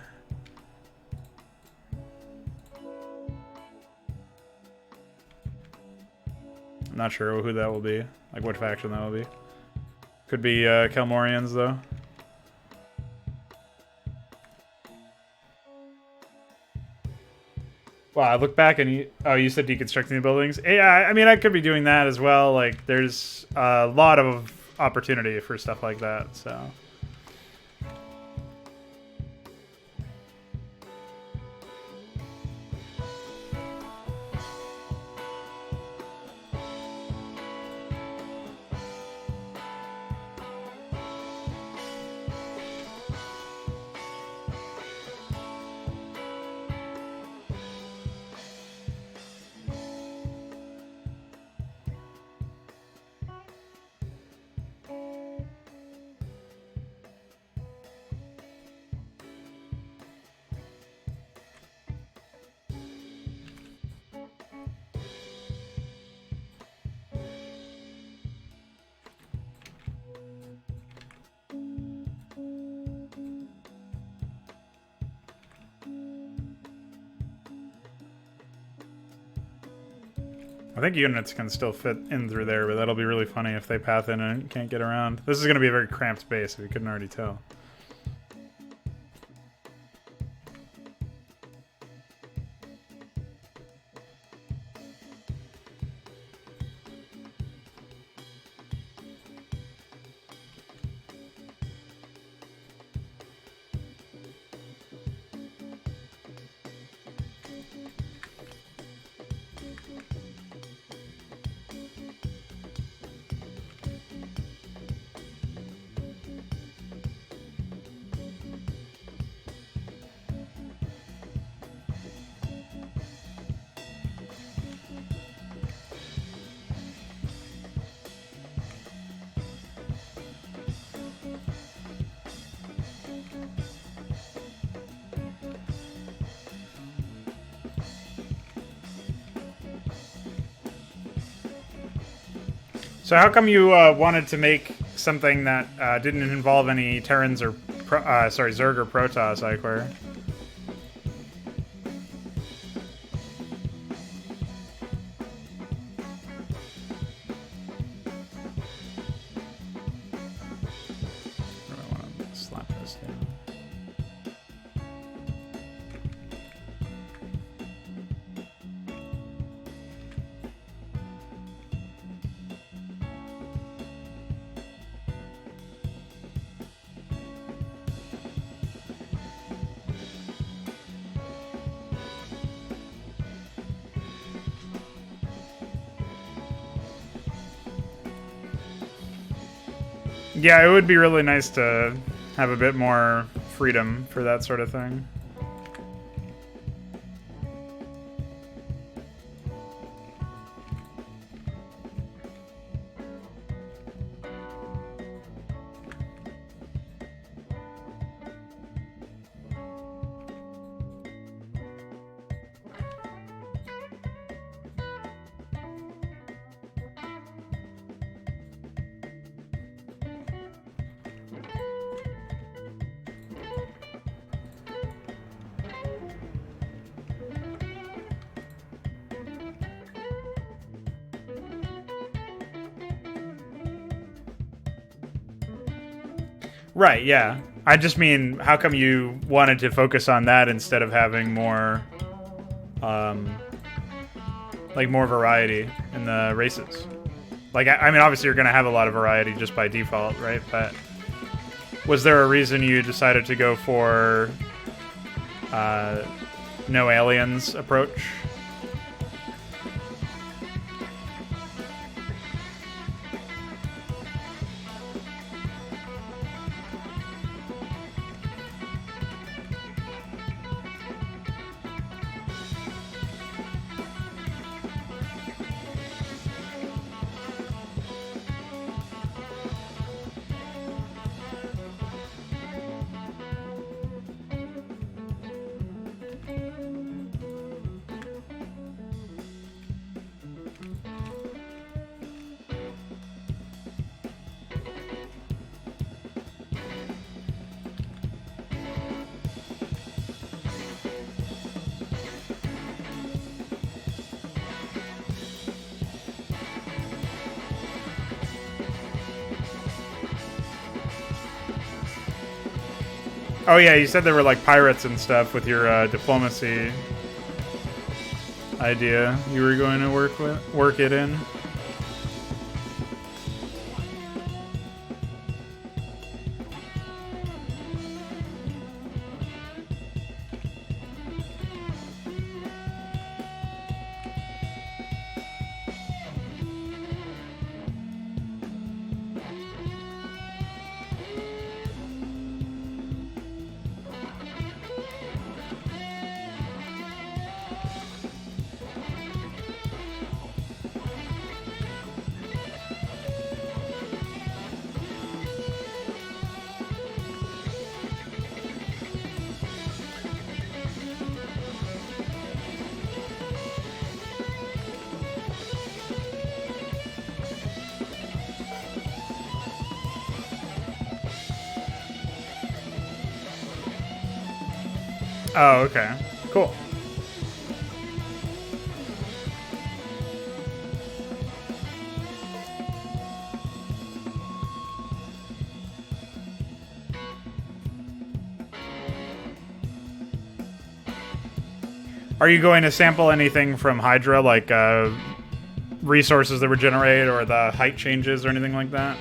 I'm not sure who that will be, like what faction that will be. Could be Kelmorians, though. Wow, I look back and you said deconstructing the buildings. Yeah, I mean, I could be doing that as well. Like, there's a lot of opportunity for stuff like that, so. I think units can still fit in through there, but that'll be really funny if they path in and can't get around. This is going to be a very cramped space, if you couldn't already tell. So how come you wanted to make something that didn't involve any Terrans or, Zerg or Protoss, Icor? I want to slap this down. Yeah, it would be really nice to have a bit more freedom for that sort of thing. Right, yeah. I just mean, how come you wanted to focus on that instead of having more, like, more variety in the races? Like, I mean, obviously you're going to have a lot of variety just by default, right? But was there a reason you decided to go for no aliens approach? Oh yeah, you said there were like pirates and stuff with your diplomacy idea. You were going to work it in. Oh, okay. Cool. Are you going to sample anything from Hydra, like resources that were generated or the height changes or anything like that?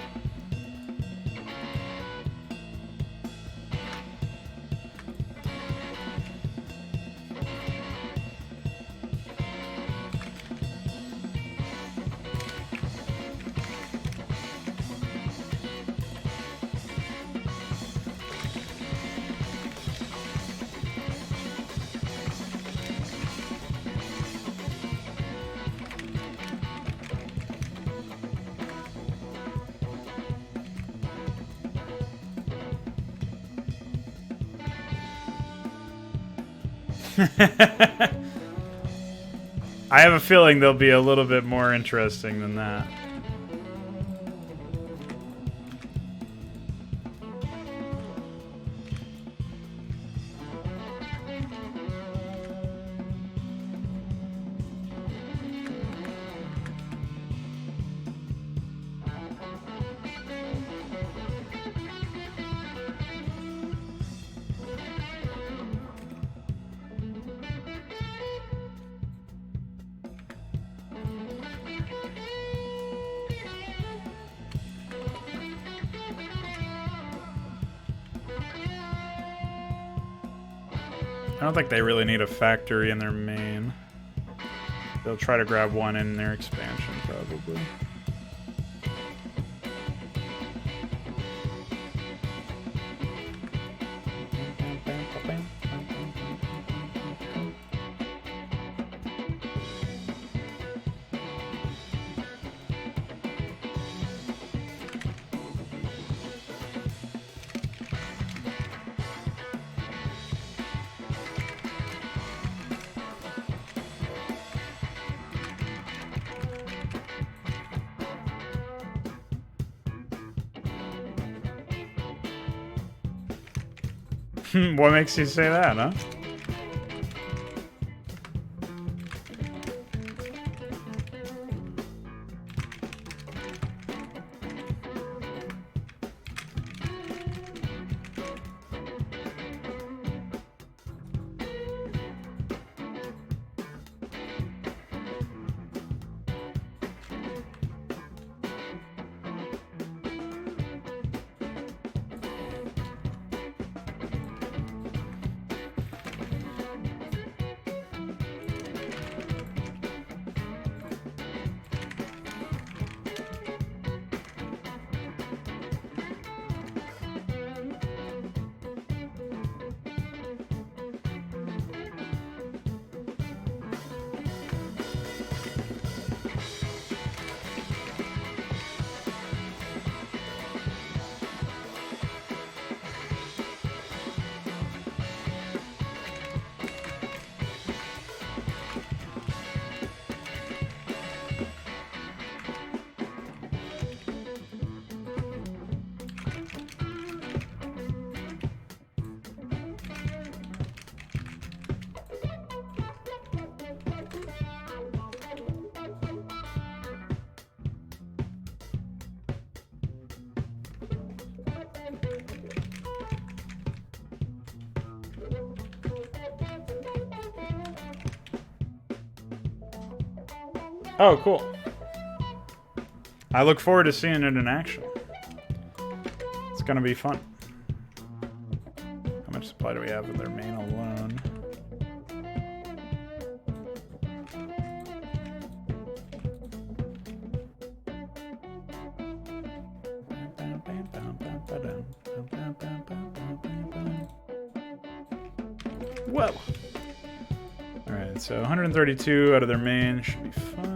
I have a feeling they'll be a little bit more interesting than that. I don't think they really need a factory in their main. They'll try to grab one in their expansion, probably. What makes you say that, huh? Oh, cool. I look forward to seeing it in action. It's gonna be fun. How much supply do we have in their main alone? Whoa! Alright, so 132 out of their main should be fine.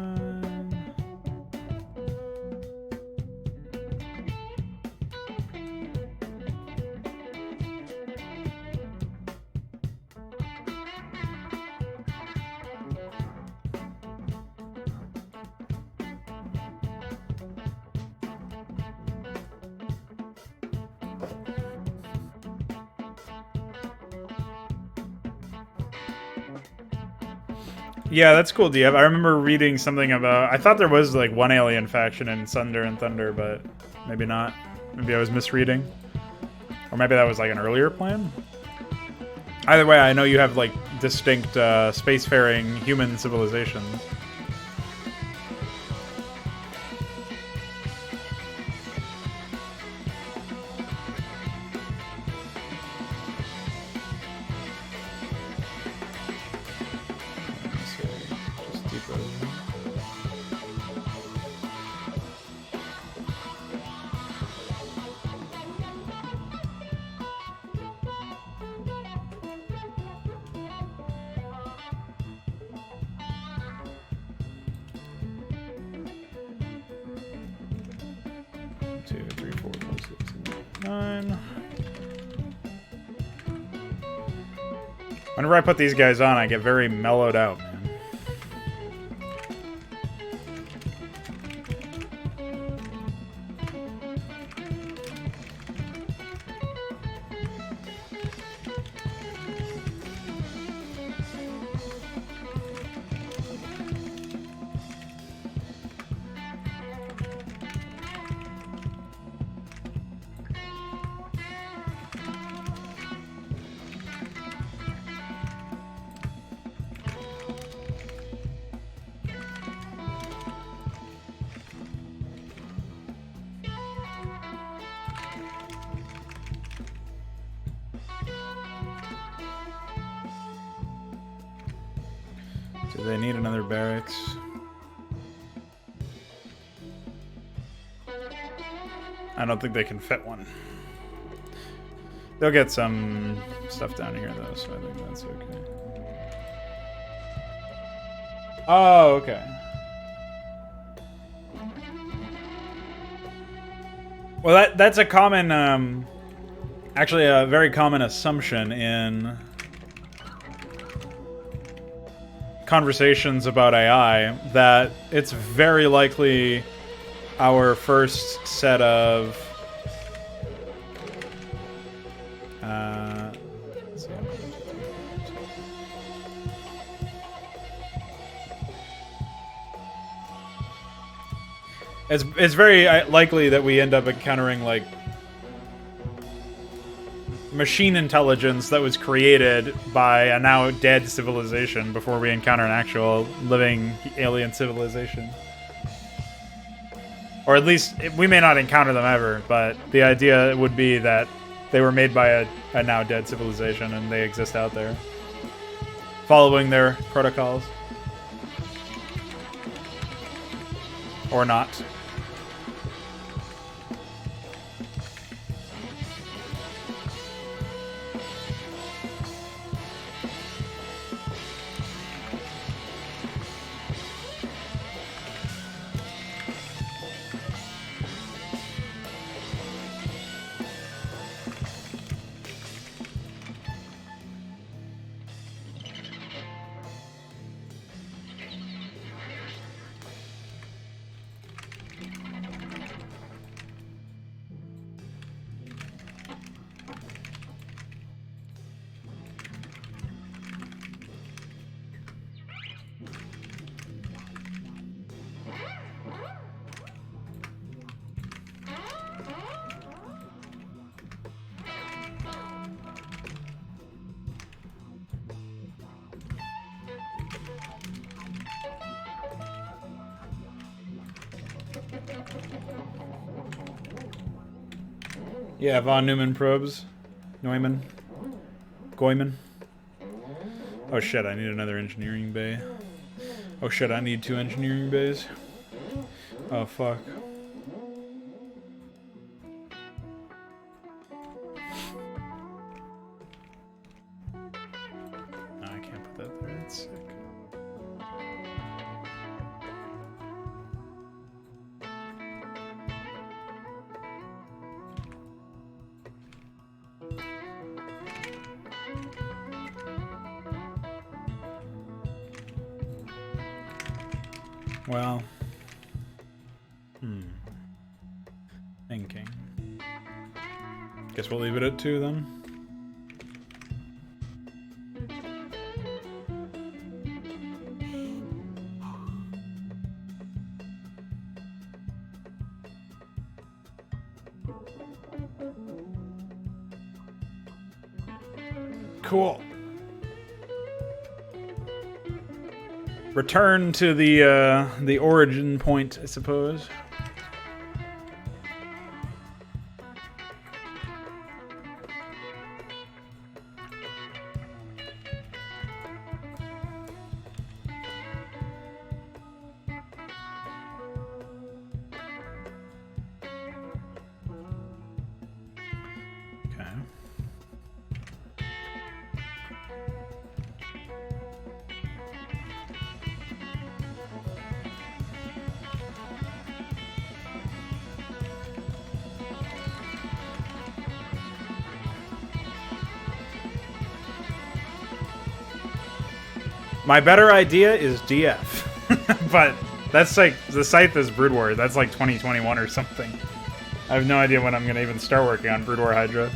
Yeah, that's cool, Diev. I remember reading something about... I thought there was, like, one alien faction in Sunder and Thunder, but maybe not. Maybe I was misreading. Or maybe that was, like, an earlier plan? Either way, I know you have, like, distinct spacefaring human civilizations. Whenever I put these guys on, I get very mellowed out, man. Do they need another barracks? I don't think they can fit one. They'll get some stuff down here though, so I think that's okay. Oh, okay. Well, that's a common, actually a very common assumption in conversations about AI, that it's very likely our first set of It's very likely that we end up encountering, like, machine intelligence that was created by a now dead civilization before we encounter an actual living alien civilization. Or at least, we may not encounter them ever, but the idea would be that they were made by a now dead civilization and they exist out there, following their protocols. Or not. Yeah, von Neumann probes. Neumann. Goyman. Oh shit, I need another engineering bay. Oh shit, I need 2 engineering bays. Oh fuck. No, I can't put that there, it's sick. Well, thinking. Guess we'll leave it at 2 then. Cool. Return to the origin point, I suppose. Okay. My better idea is DF, but that's like, the Scythe is Brood War. That's like 2021 or something. I have no idea when I'm going to even start working on Brood War Hydra.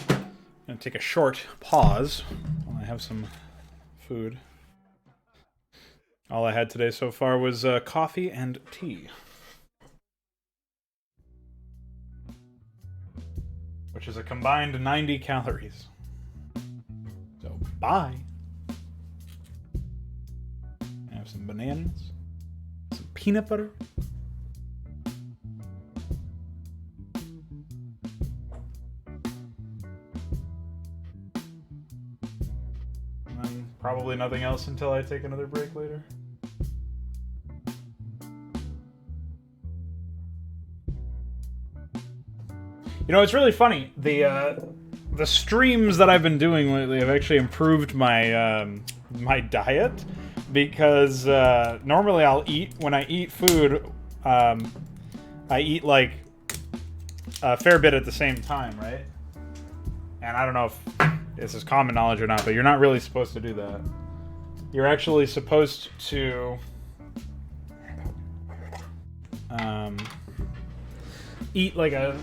I'm going to take a short pause while I have some food. All I had today so far was coffee and tea. Which is a combined 90 calories. So, bye. I have some bananas, some peanut butter. And then probably nothing else until I take another break later. You know, it's really funny. The streams that I've been doing lately have actually improved my my diet, because normally I'll eat, when I eat food, I eat like a fair bit at the same time, right? And I don't know if this is common knowledge or not, but you're not really supposed to do that. You're actually supposed to eat like a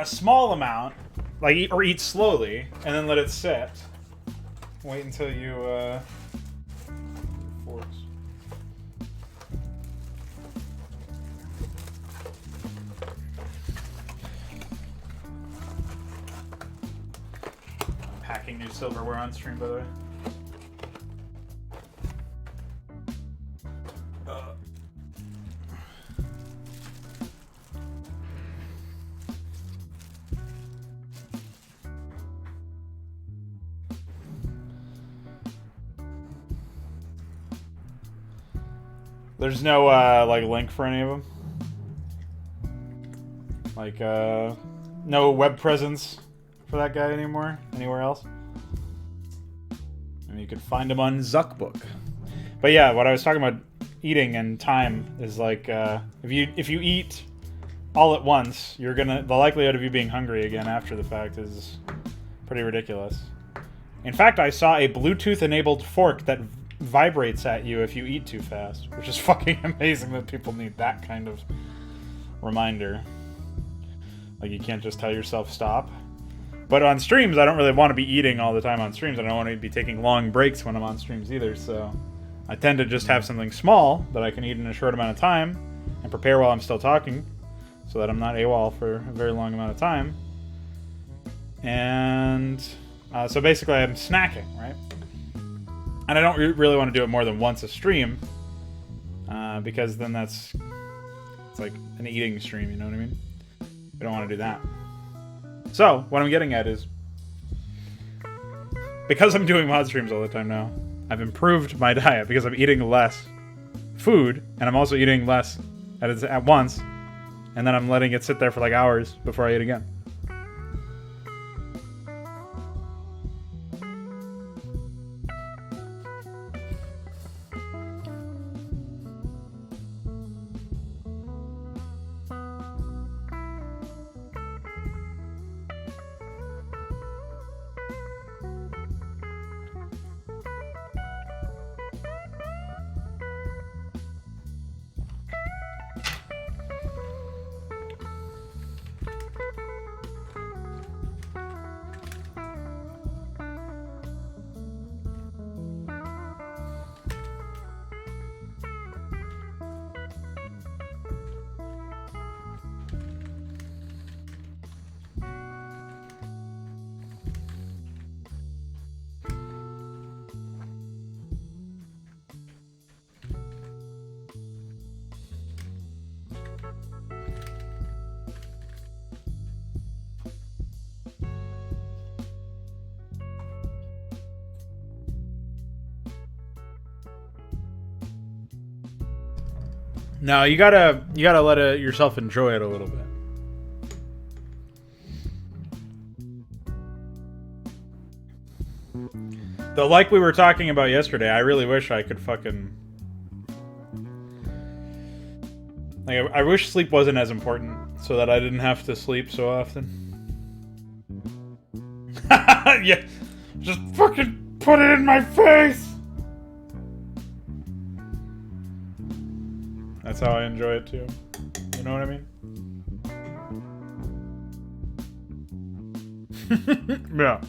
small amount, like eat slowly, and then let it sit. Wait until you forks. Packing new silverware on stream, by the way. There's no like link for any of them. Like no web presence for that guy anymore. Anywhere else. And you could find him on Zuckbook. But yeah, what I was talking about eating and time is like if you eat all at once, the likelihood of you being hungry again after the fact is pretty ridiculous. In fact, I saw a Bluetooth-enabled fork that vibrates at you if you eat too fast, which is fucking amazing that people need that kind of reminder. Like, you can't just tell yourself stop. But on streams, I don't really want to be eating all the time on streams. I don't want to be taking long breaks when I'm on streams either, so I tend to just have something small that I can eat in a short amount of time and prepare while I'm still talking so that I'm not AWOL for a very long amount of time. And so basically I'm snacking, right? And I don't really want to do it more than once a stream, because then it's like an eating stream, you know what I mean? We don't want to do that. So, what I'm getting at is, because I'm doing mod streams all the time now, I've improved my diet because I'm eating less food, and I'm also eating less at once, and then I'm letting it sit there for like hours before I eat again. No, you gotta let yourself enjoy it a little bit. Though, like we were talking about yesterday, I really wish I could fucking... Like, I wish sleep wasn't as important, so that I didn't have to sleep so often. Yeah, just fucking put it in my face! That's how I enjoy it too. You know what I mean? Yeah.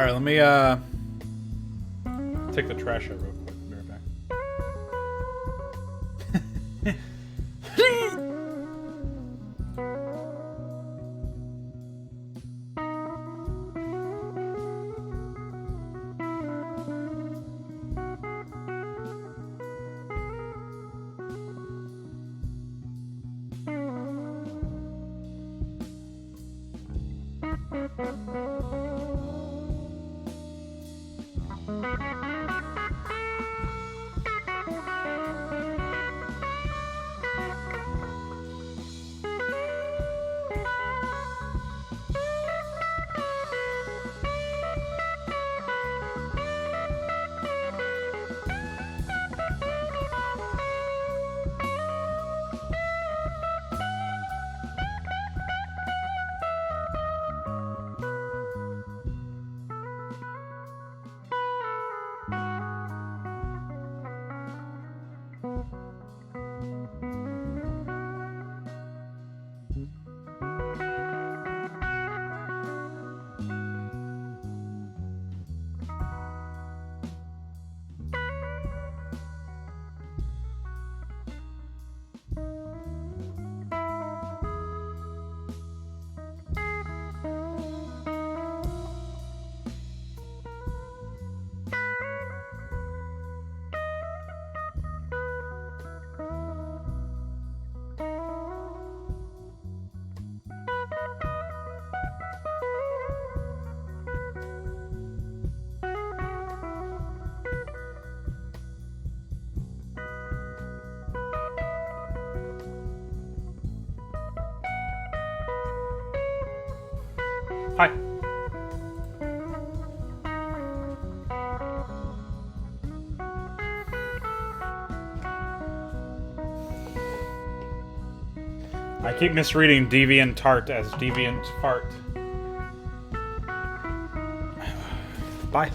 Alright, let me take the trash out real quick. Be right back. Hi. I keep misreading deviant tart as deviant fart. Bye.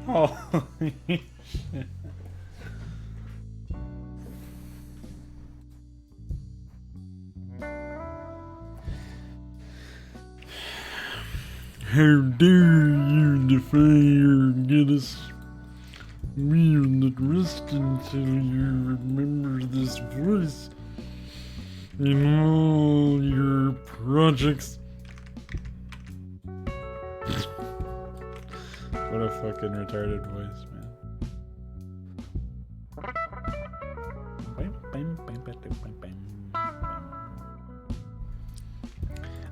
Oh, shit. How dare you defy or get us weird at rest until you remember this voice in all your projects. What a fucking retarded voice, man.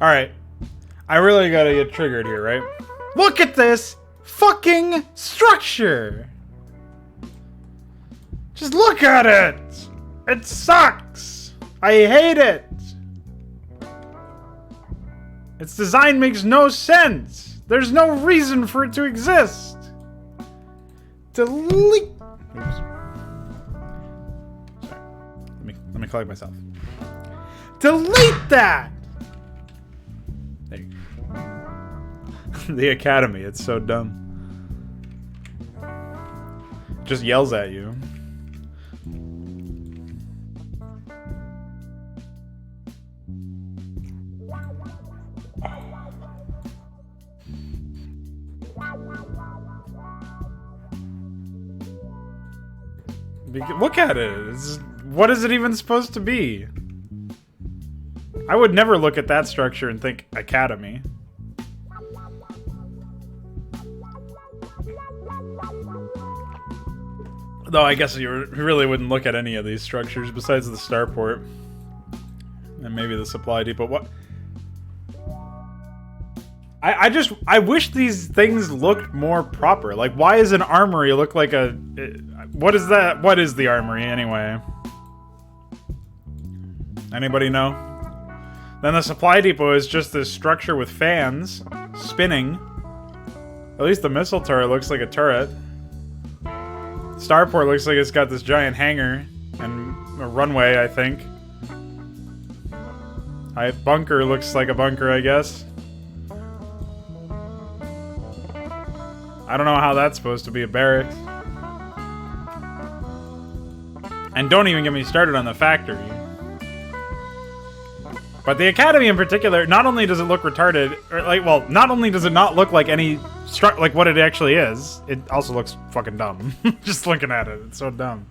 Alright. I really gotta get triggered here, right? Look at this fucking structure! Just look at it! It sucks! I hate it! Its design makes no sense! There's no reason for it to exist! Delete! Oops. Sorry. Let me collect myself. Delete that! There you go. The Academy, it's so dumb. It just yells at you. Look at it. What is it even supposed to be? I would never look at that structure and think Academy. Though I guess you really wouldn't look at any of these structures besides the starport. And maybe the supply depot. What? I wish these things looked more proper. Like, why does an armory look like a... What is that? What is the armory, anyway? Anybody know? Then the supply depot is just this structure with fans spinning. At least the missile turret looks like a turret. Starport looks like it's got this giant hangar and a runway, I think. Bunker looks like a bunker, I guess. I don't know how that's supposed to be a barracks. And don't even get me started on the factory. But the academy in particular, not only does it look retarded, or like, well, not only does it not look like any like what it actually is, it also looks fucking dumb. Just looking at it, it's so dumb.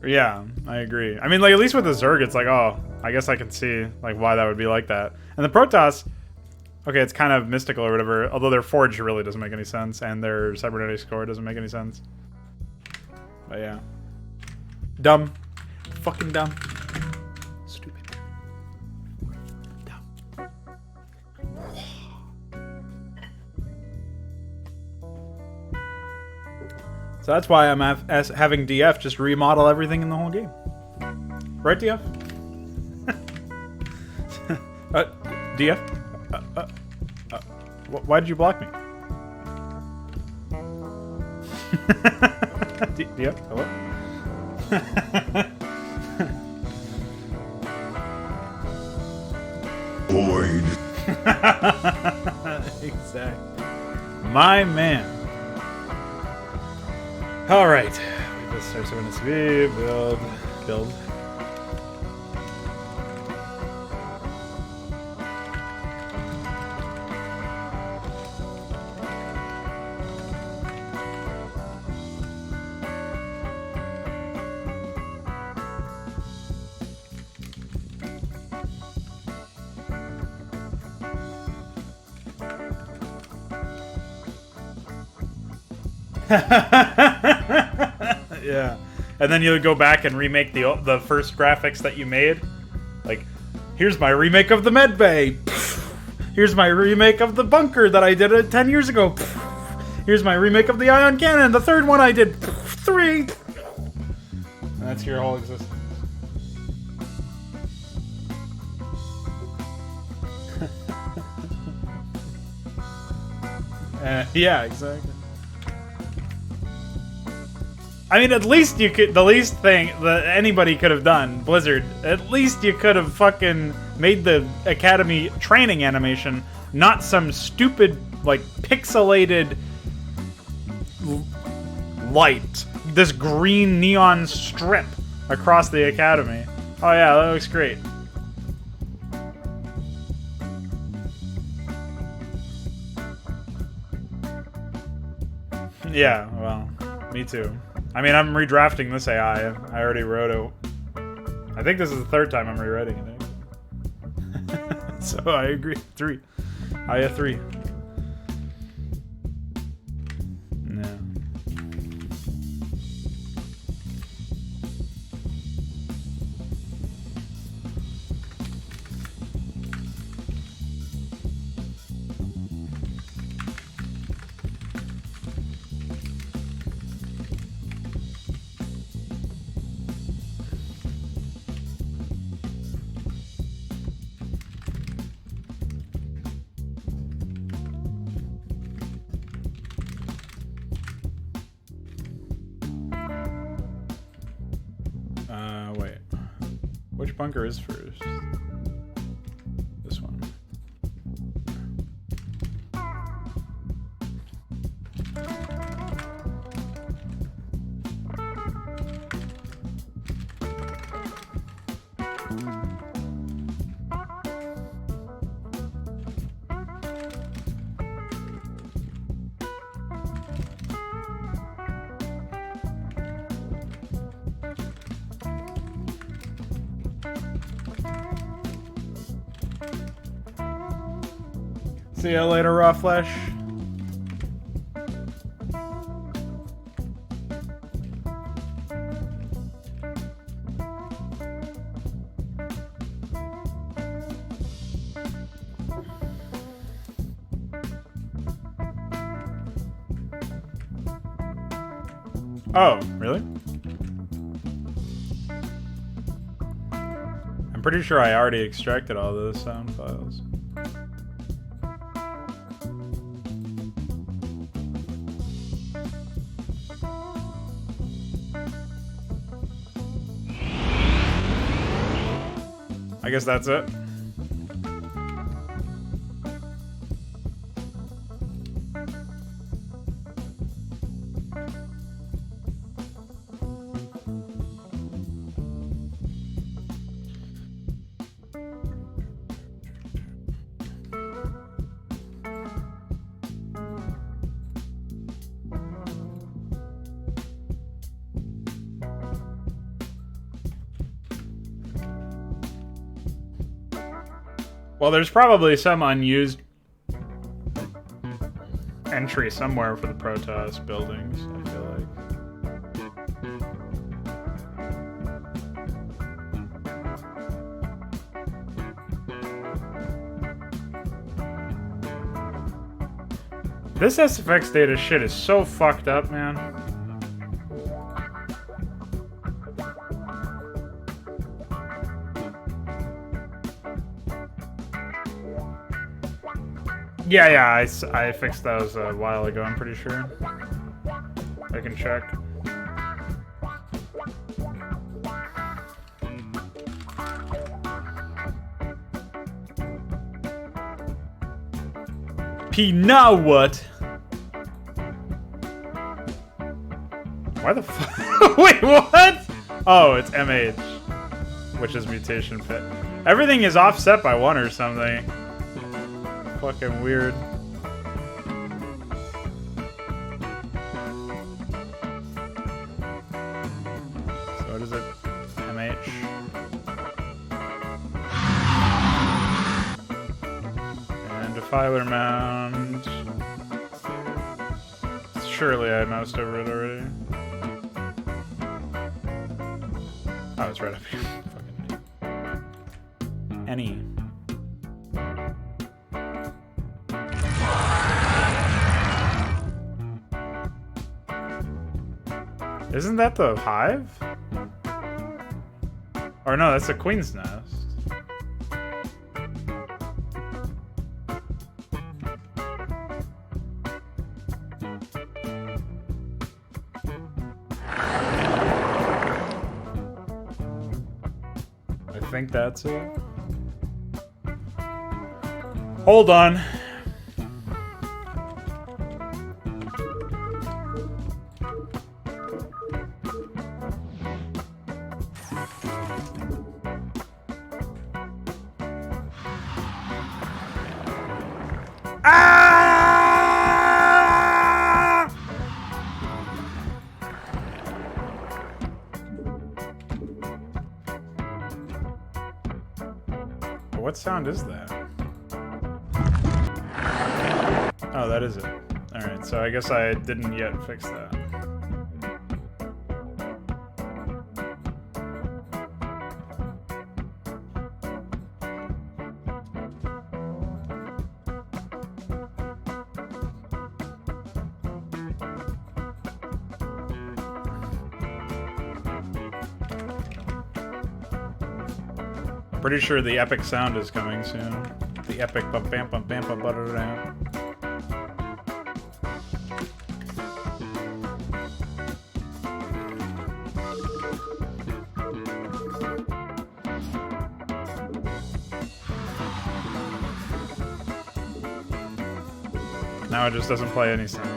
Yeah, I agree. I mean, like, at least with the Zerg, it's like, oh, I guess I can see, like, why that would be like that. And the Protoss, okay, it's kind of mystical or whatever, although their Forge really doesn't make any sense, and their Cybernetics Core doesn't make any sense. But yeah. Dumb. Fucking dumb. Stupid. Dumb. So that's why I'm having DF just remodel everything in the whole game. Right, DF? DF? Why did you block me? DF? Hello? Void. Exactly. My man. Alright. Let's start some SB. Build. Yeah, and then you would go back and remake the first graphics that you made. Like, here's my remake of the med bay. Here's my remake of the bunker that I did 10 years ago. Here's my remake of the ion cannon, the third one I did 3. And that's your whole existence. Yeah, exactly. I mean, at least you could, the least thing that anybody could have done, Blizzard, at least you could have fucking made the Academy training animation not some stupid, like, pixelated light. This green neon strip across the Academy. Oh yeah, that looks great. Yeah, well, me too. I mean, I'm redrafting this AI. I already wrote it. I think this is the 3rd time I'm rewriting it. So I agree. 3. I have 3. No. Wait. Which bunker is first? This one. See you later, raw flesh. Oh, really? I'm pretty sure I already extracted all those sound files. I guess that's it. Well, there's probably some unused entry somewhere for the Protoss buildings, I feel like. This SFX data shit is so fucked up, man. Yeah, I fixed those a while ago, I'm pretty sure. I can check. P, now what? Why the fuck? Wait, what? Oh, it's MH, which is mutation fit. Everything is offset by 1 or something. Fucking weird. So what is it? MH. And defiler mount. Surely I moused over it already. Oh, it's right up here. Fucking any. Isn't that the hive? Or no, that's the queen's nest. I think that's it. Hold on. What sound is that? Oh, that is it. Alright, so I guess I didn't yet fix that. Pretty sure the epic sound is coming soon. The epic bump bam bump bam bump butter down. Now it just doesn't play any sound.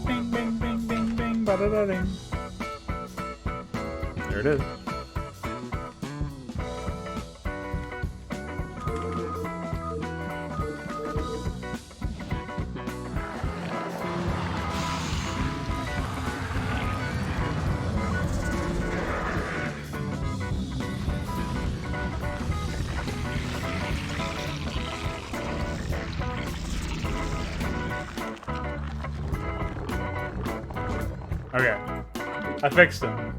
Bing, bing, bing, bing, bing, ba-da-da-ding. There it is. Okay. I fixed him.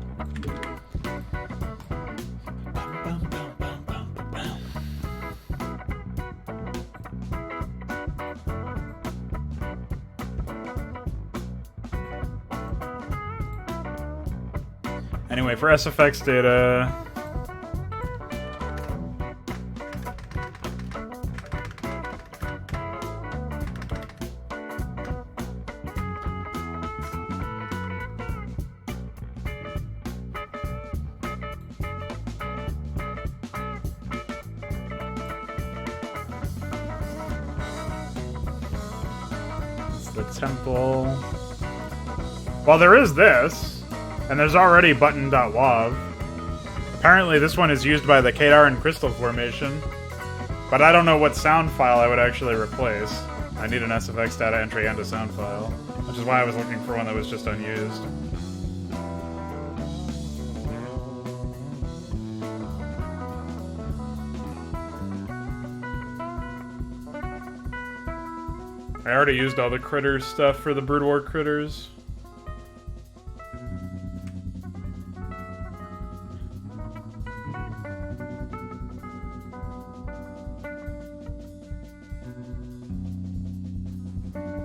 Anyway, for SFX data... the temple. Well, there is this, and there's already button.wav. Apparently this one is used by the Kadar and Crystal Formation, but I don't know what sound file I would actually replace. I need an SFX data entry and a sound file, which is why I was looking for one that was just unused. I already used all the critters stuff for the Brood War critters.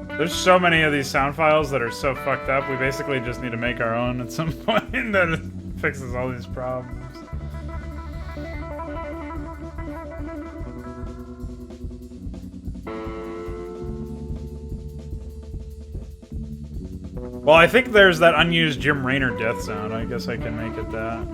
There's so many of these sound files that are so fucked up, we basically just need to make our own at some point that fixes all these problems. Well, I think there's that unused Jim Raynor death sound. I guess I can make it that.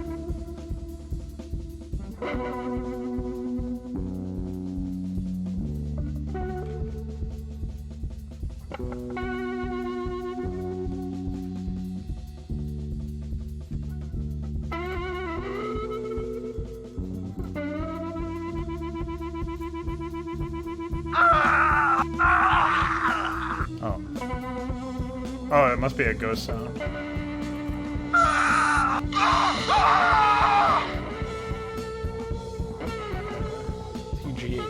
Oh, it must be a ghost sound. TGH.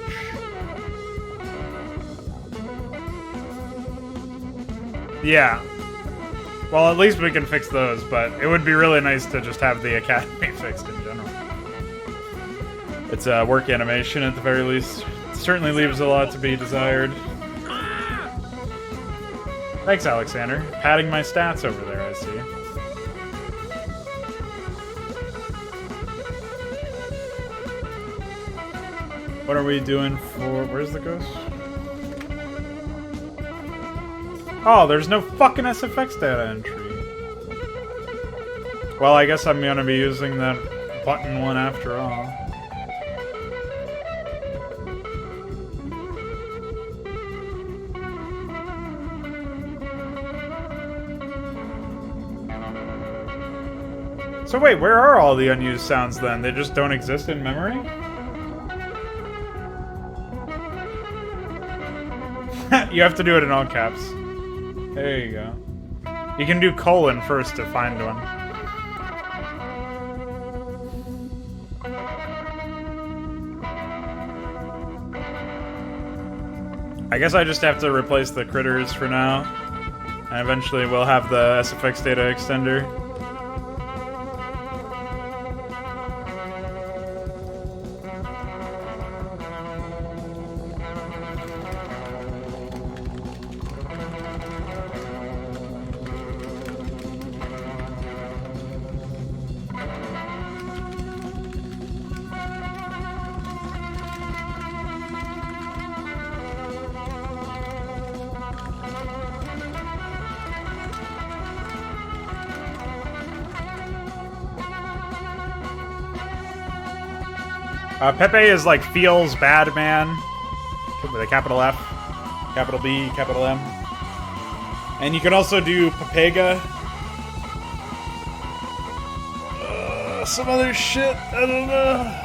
Yeah. Well, at least we can fix those, but it would be really nice to just have the Academy fixed in general. It's a work animation at the very least. It certainly leaves a lot to be desired. Thanks, Alexander. Padding my stats over there, I see. What are we doing for... Where's the ghost? Oh, there's no fucking SFX data entry. Well, I guess I'm gonna be using that button one after all. So wait, where are all the unused sounds then? They just don't exist in memory? You have to do it in all caps. There you go. You can do colon first to find one. I guess I just have to replace the critters for now. And eventually we'll have the SFX data extender. Pepe is like feels bad man with a capital F, capital B, capital M. And you can also do Pepega. Some other shit, I don't know.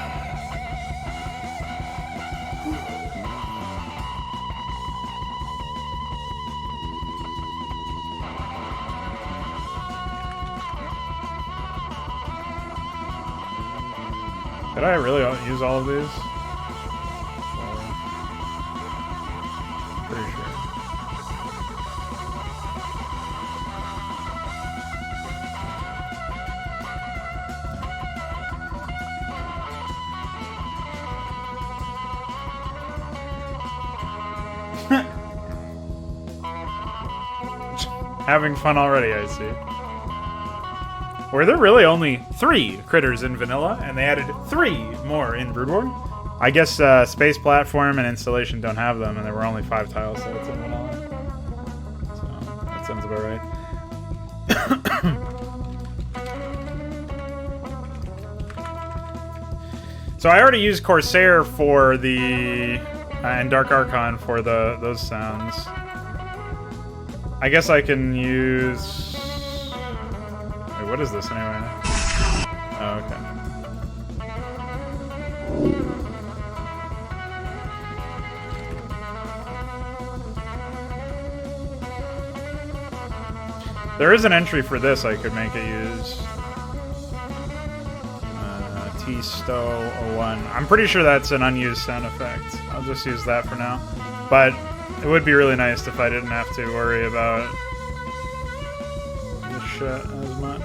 Did I really use all of these? Pretty sure. Having fun already, I see. Were there really only 3 critters in vanilla, and they added 3 more in Brood War? I guess space platform and installation don't have them, and there were only 5 tile sets in vanilla. So that sounds about right. So I already used Corsair for the and Dark Archon for those sounds. I guess I can use. Wait, what is this anyway? Oh, okay. There is an entry for this I could make it use. T-Stow 01. I'm pretty sure that's an unused sound effect. I'll just use that for now. But it would be really nice if I didn't have to worry about this shit as much.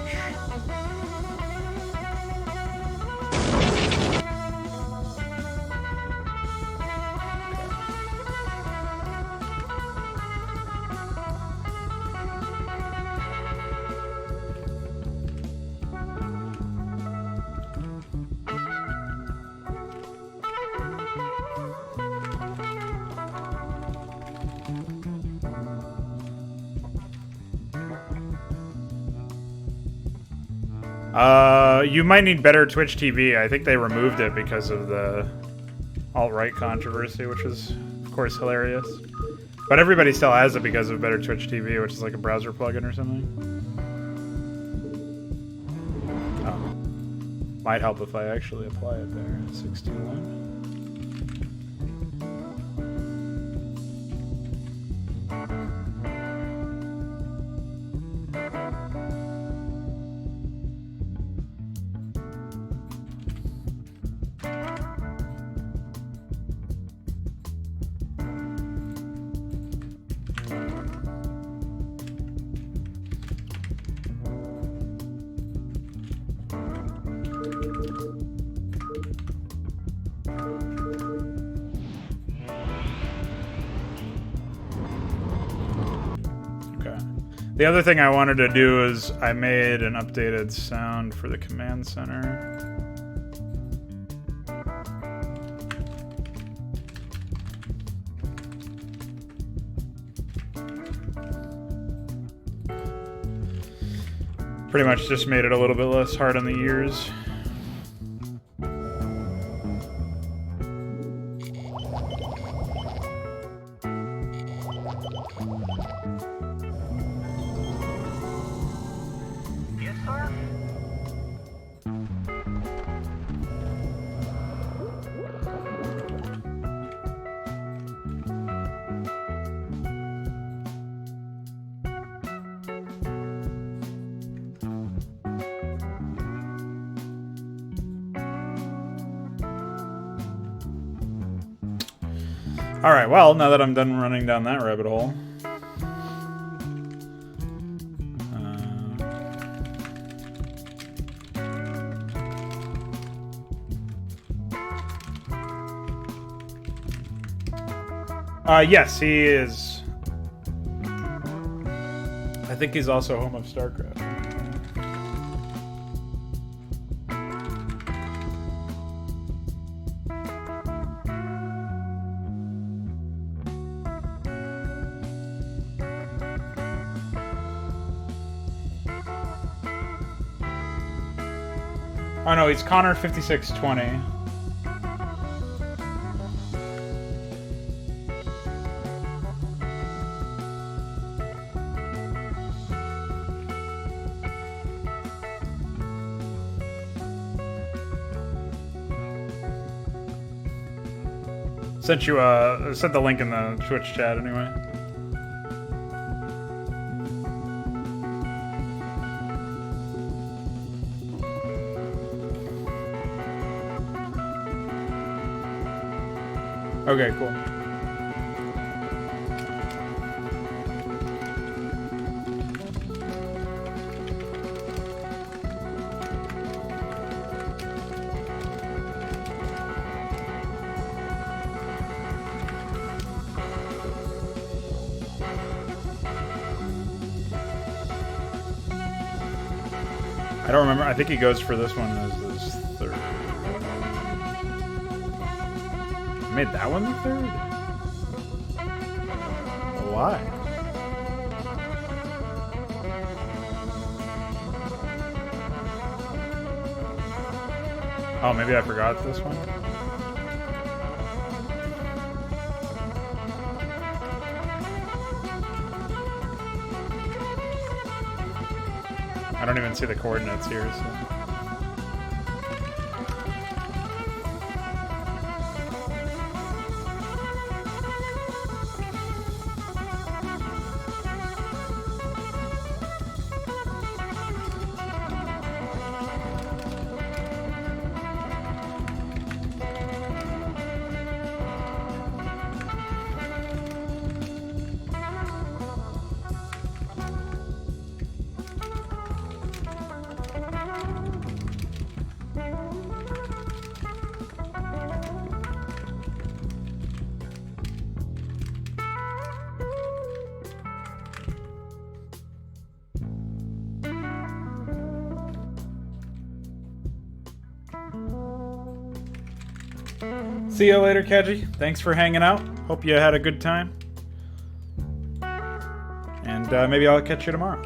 You might need better Twitch TV. I think they removed it because of the alt-right controversy, which is, of course, hilarious. But everybody still has it because of better Twitch TV, which is like a browser plugin or something. Oh. Might help if I actually apply it there. 61. The other thing I wanted to do is I made an updated sound for the command center. Pretty much just made it a little bit less hard on the ears. Alright, well, now that I'm done running down that rabbit hole. Yes, he is. I think he's also home of Starcraft. Oh no, he's Connor 5620. Sent the link in the Twitch chat anyway. Okay, cool. I don't remember. I think he goes for this one as his third. I made that one the third? Why? Oh, maybe I forgot this one? I don't even see the coordinates here, so... See you later, Keji. Thanks for hanging out. Hope you had a good time. And maybe I'll catch you tomorrow.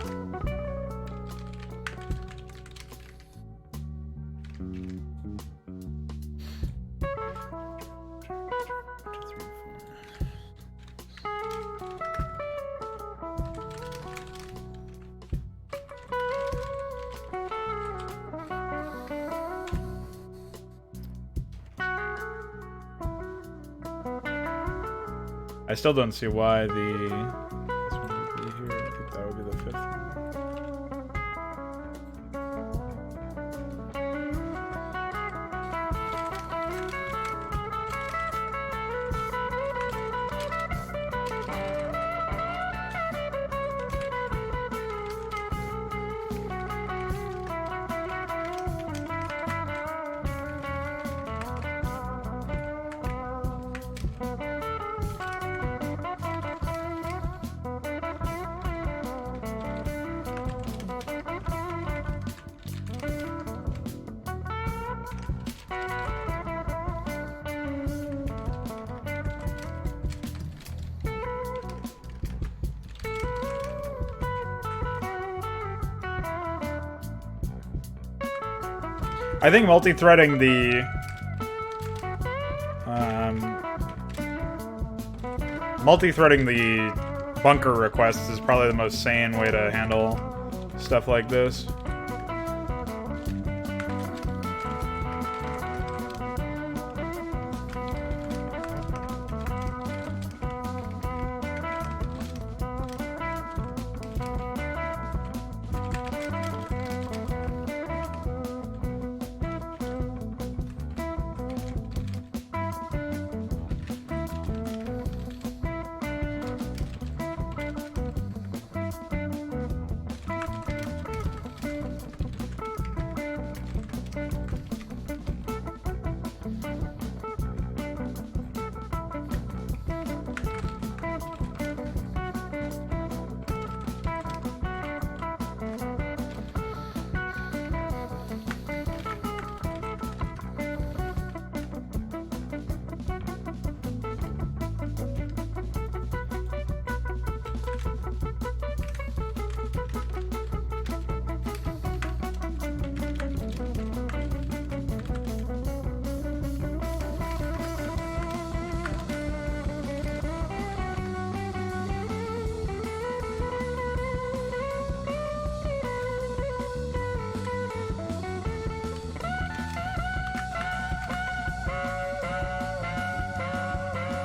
I still don't see why this one would be here. I think that would be the fifth one. I think multi-threading the bunker requests is probably the most sane way to handle stuff like this.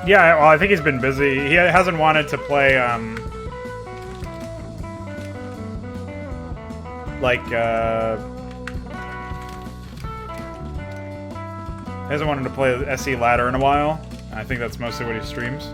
Yeah, well, I think he's been busy. He hasn't wanted to play, hasn't wanted to play SE Ladder in a while. I think that's mostly what he streams.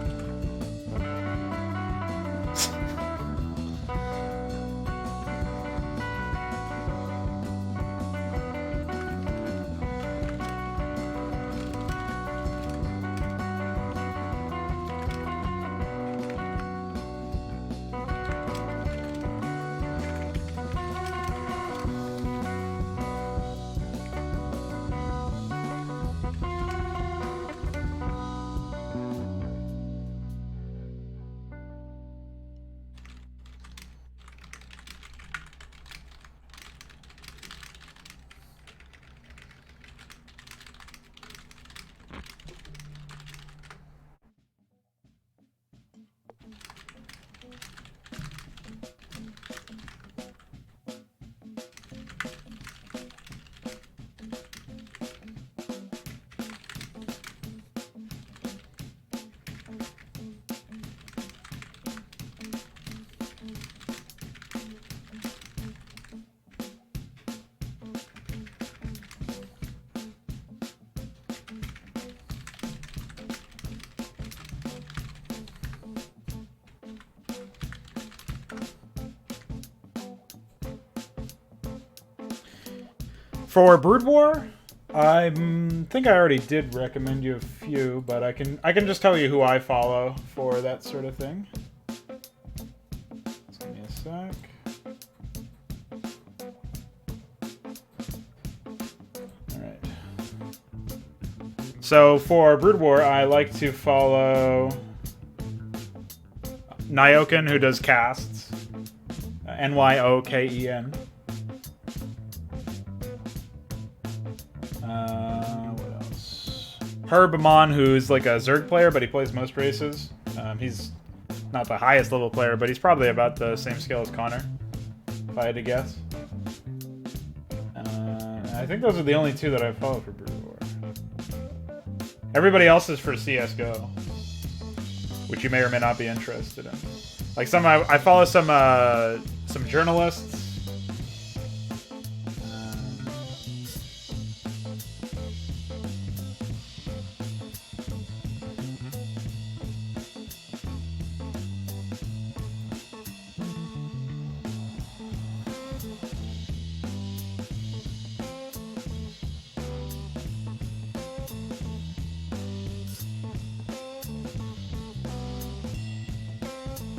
For Brood War, I think I already did recommend you a few, but I can just tell you who I follow for that sort of thing. Just give me a sec. Alright. So for Brood War, I like to follow Nyoken, who does casts. Nyoken. What else? Herbamon, who's like a Zerg player, but he plays most races. He's not the highest level player, but he's probably about the same skill as Connor, if I had to guess. I think those are the only two that I follow for Brood War. Everybody else is for CSGO, which you may or may not be interested in. Like I follow some journalists.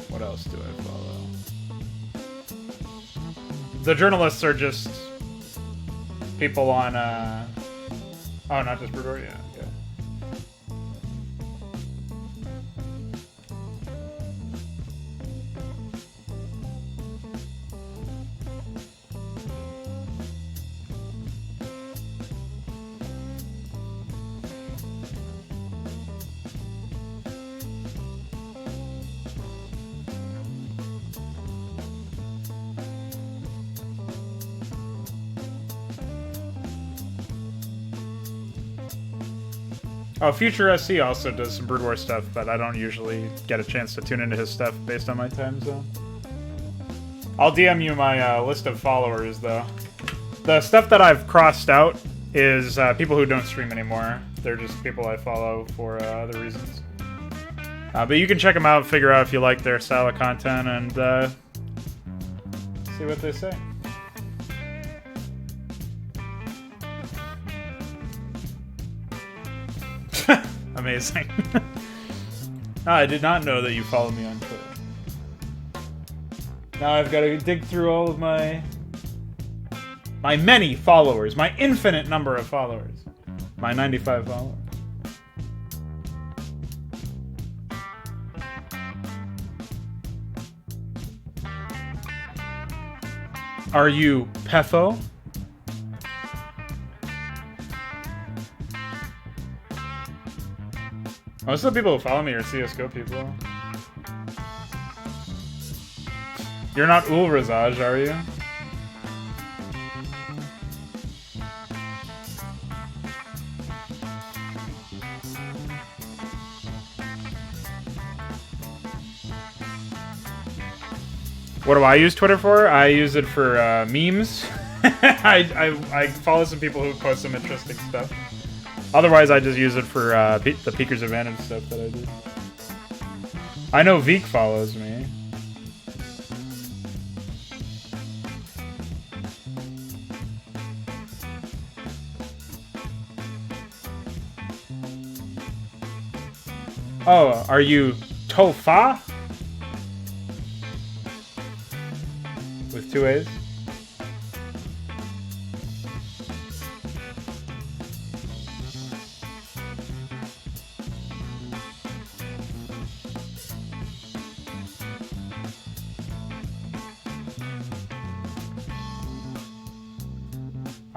What else do I follow? The journalists are just people on, oh, not just Brood War, yeah. Oh, Future SC also does some Brood War stuff, but I don't usually get a chance to tune into his stuff based on my time zone. I'll DM you my list of followers, though. The stuff that I've crossed out is people who don't stream anymore. They're just people I follow for other reasons. But you can check them out, figure out if you like their style of content, and see what they say. Amazing. I did not know that you follow me on Twitter. Now I've got to dig through all of my many followers, my infinite number of followers, my 95 followers. Are you Petho? Most of the people who follow me are CSGO people. You're not Ulrazaj, are you? What do I use Twitter for? I use it for memes. I follow some people who post some interesting stuff. Otherwise, I just use it for the Peeker's Advantage stuff that I do. I know Veek follows me. Oh, are you Tofa? With 2 A's?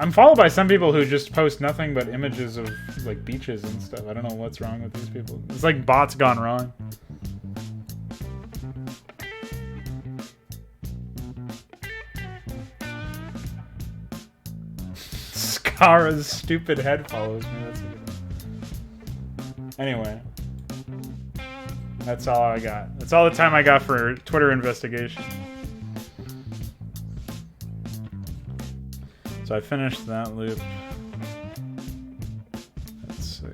I'm followed by some people who just post nothing but images of like beaches and stuff. I don't know what's wrong with these people. It's like bots gone wrong. Skara's stupid head follows me. That's a good one. Anyway. That's all I got. That's all the time I got for Twitter investigation. So I finished that loop. Let's see.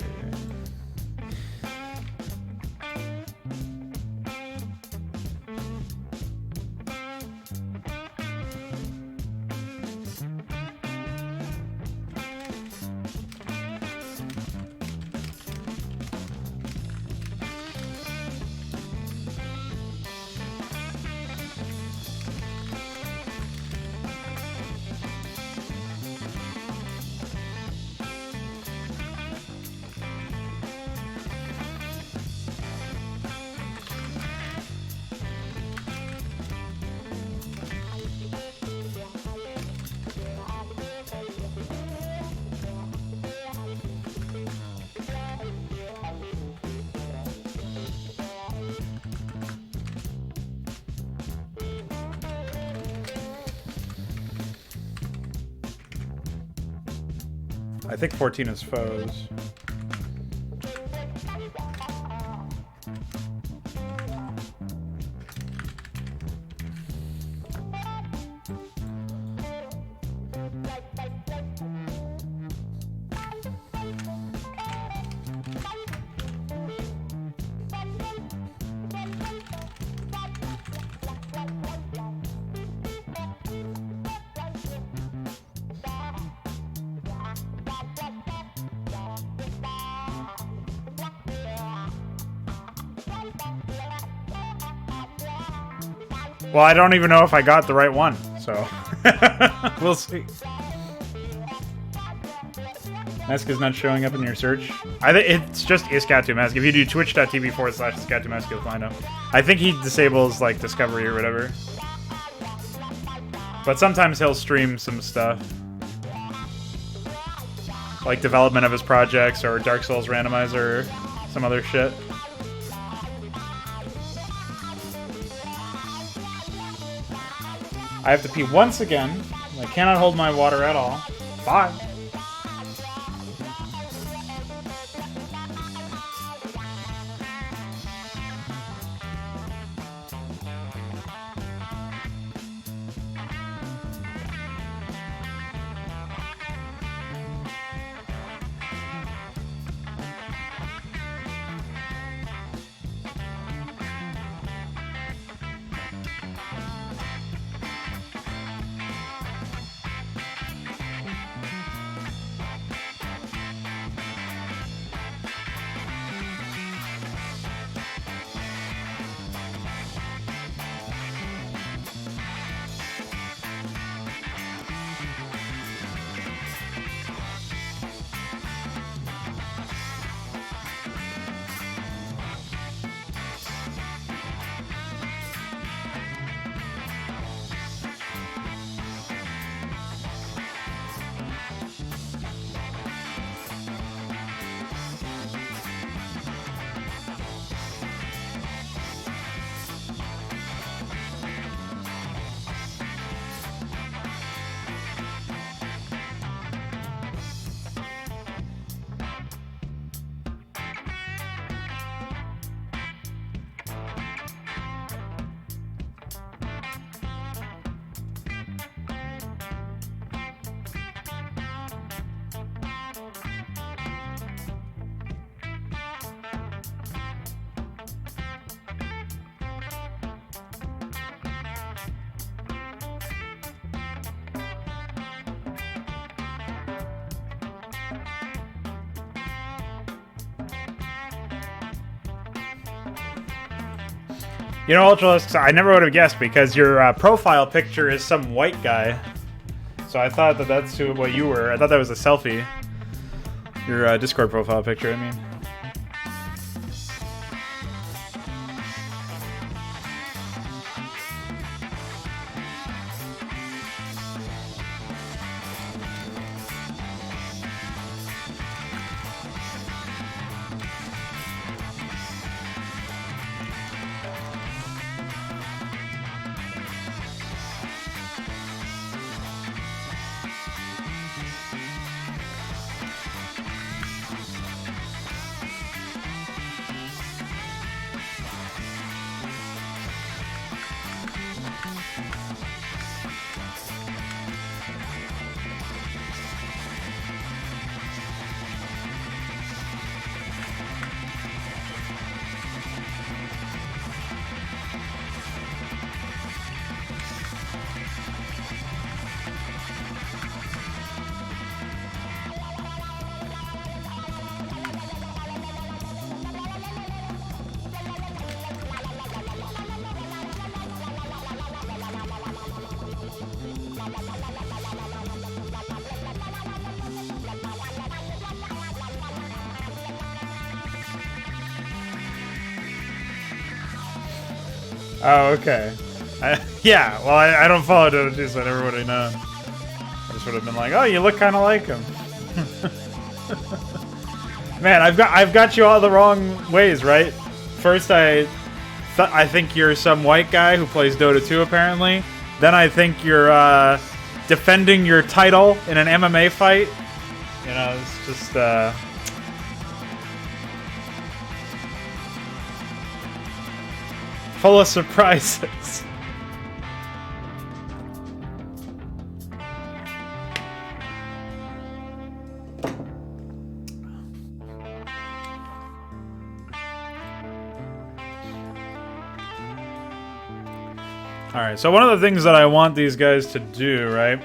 I think 14 is foes. Well, I don't even know if I got the right one, so we'll see. Mask is not showing up in your search. I think it's just Iscat2Mask. If you do twitch.tv/Iscat2Mask, you'll find him. I think he disables like discovery or whatever. But sometimes he'll stream some stuff. Like development of his projects or Dark Souls randomizer or some other shit. I have to pee once again. I cannot hold my water at all. Bye. You know, Ultralisk, I never would have guessed because your profile picture is some white guy. So I thought that that's what you were. I thought that was a selfie. Your Discord profile picture, I mean. Oh, okay. Yeah, well, I don't follow Dota 2, so I never would have known. I just would have been like, oh, you look kind of like him. Man, I've got you all the wrong ways, right? First, I think you're some white guy who plays Dota 2, apparently. Then I think you're defending your title in an MMA fight. You know, it's just full of surprises. Alright, so one of the things that I want these guys to do, right,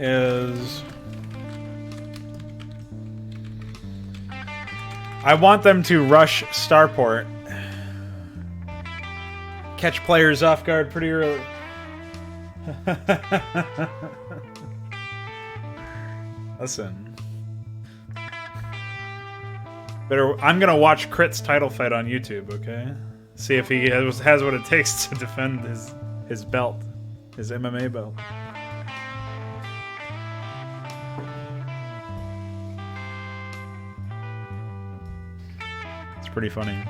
is I want them to rush Starport. Catch players off guard pretty early. Listen. I'm gonna watch Crit's title fight on YouTube, okay? See if he has what it takes to defend his belt. His MMA belt. It's pretty funny.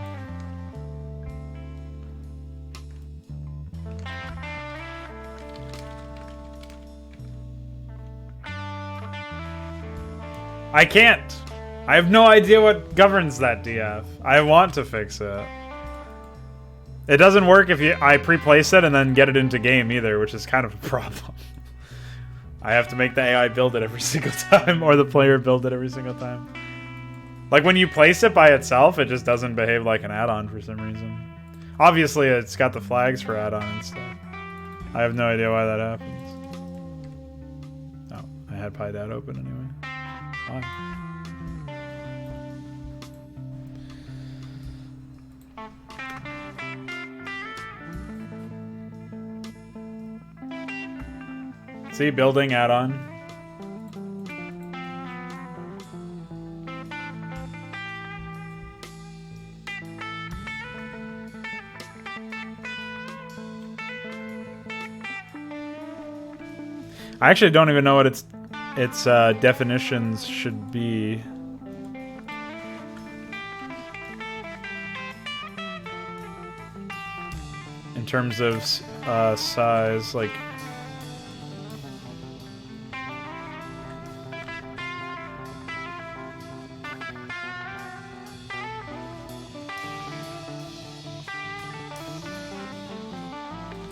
I can't! I have no idea what governs that DF. I want to fix it. It doesn't work if I pre-place it and then get it into game either, which is kind of a problem. I have to make the AI build it every single time, or the player build it every single time. Like when you place it by itself, it just doesn't behave like an add-on for some reason. Obviously, it's got the flags for add-on and stuff. I have no idea why that happens. Oh, I had PyDat open anyway. Fine. See, building add-on. I actually don't even know what its definitions should be. In terms of size, like...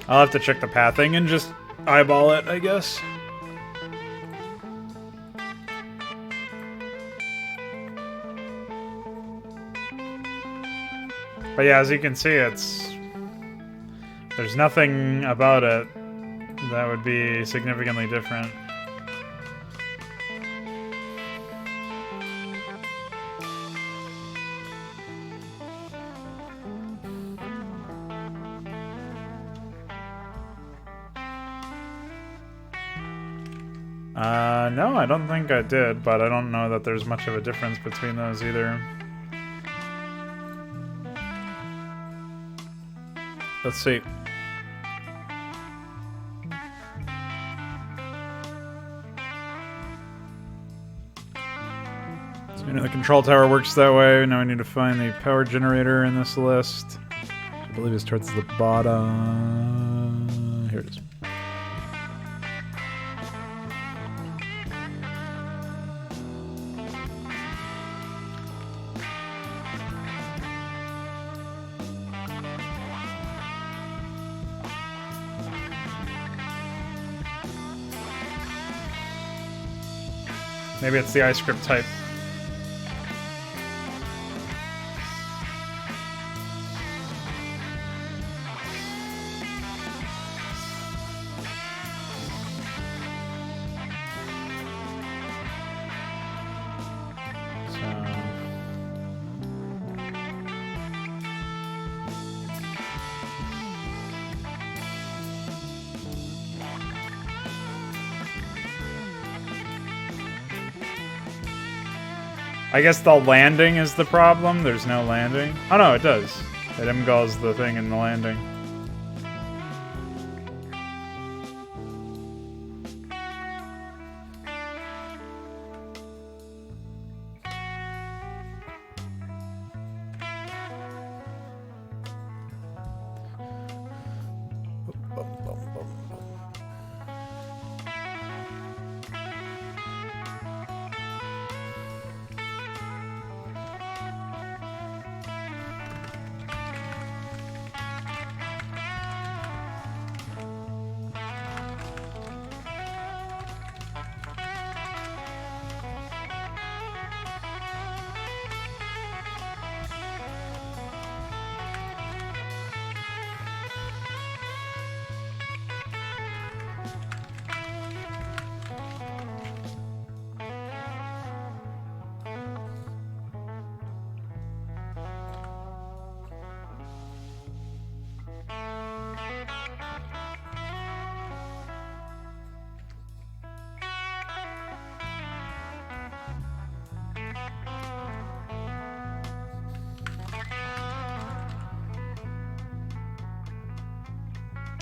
I'll have to check the pathing and just eyeball it, I guess. But yeah, as you can see, there's nothing about it that would be significantly different. No, I don't think I did, but I don't know that there's much of a difference between those either. Let's see. So we know the control tower works that way. Now we need to find the power generator in this list. I believe it's towards the bottom. Here it is. Maybe it's the iScript type. I guess the landing is the problem. There's no landing. Oh no, it does. It emgulls the thing in the landing.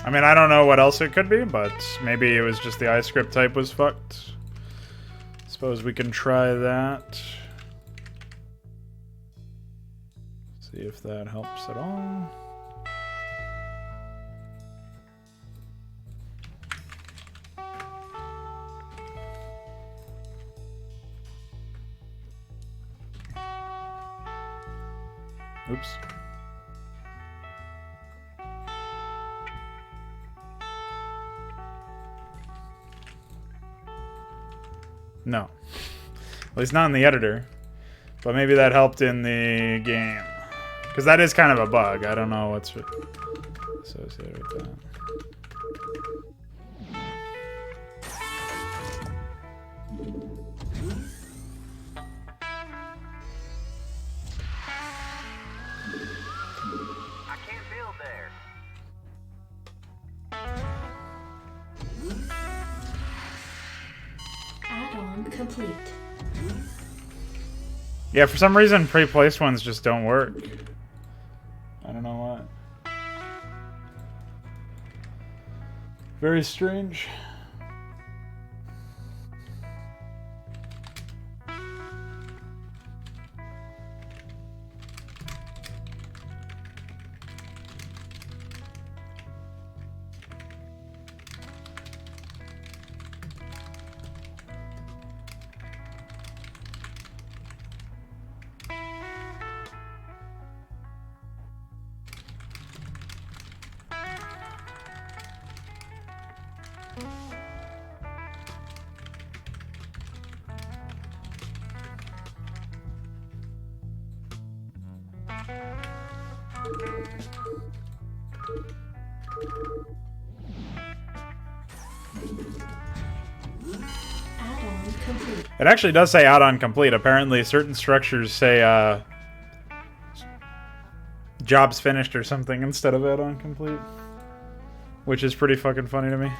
I mean, I don't know what else it could be, but maybe it was just the iScript type was fucked. Suppose we can try that. See if that helps at all. Oops. No. At least not in the editor. But maybe that helped in the game. Because that is kind of a bug. I don't know what's associated with that. I can't build there. Add-on complete. Yeah, for some reason pre-placed ones just don't work. I don't know why. Very strange. Add-on complete. It actually does say add-on complete. Apparently certain structures say jobs finished or something instead of add-on complete. Which is pretty fucking funny to me.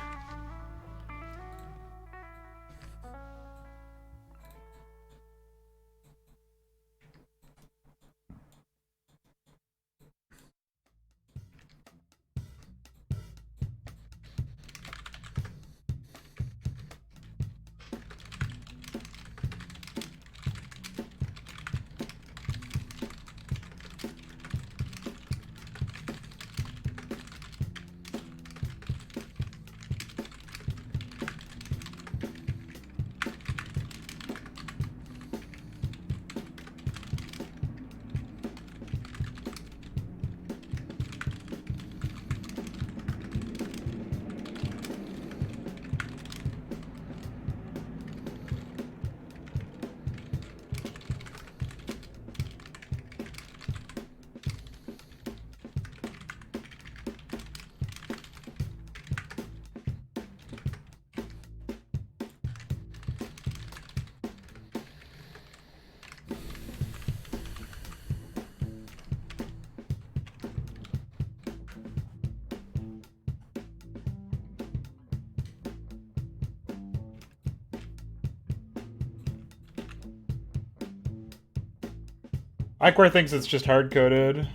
Iquare thinks it's just hard-coded.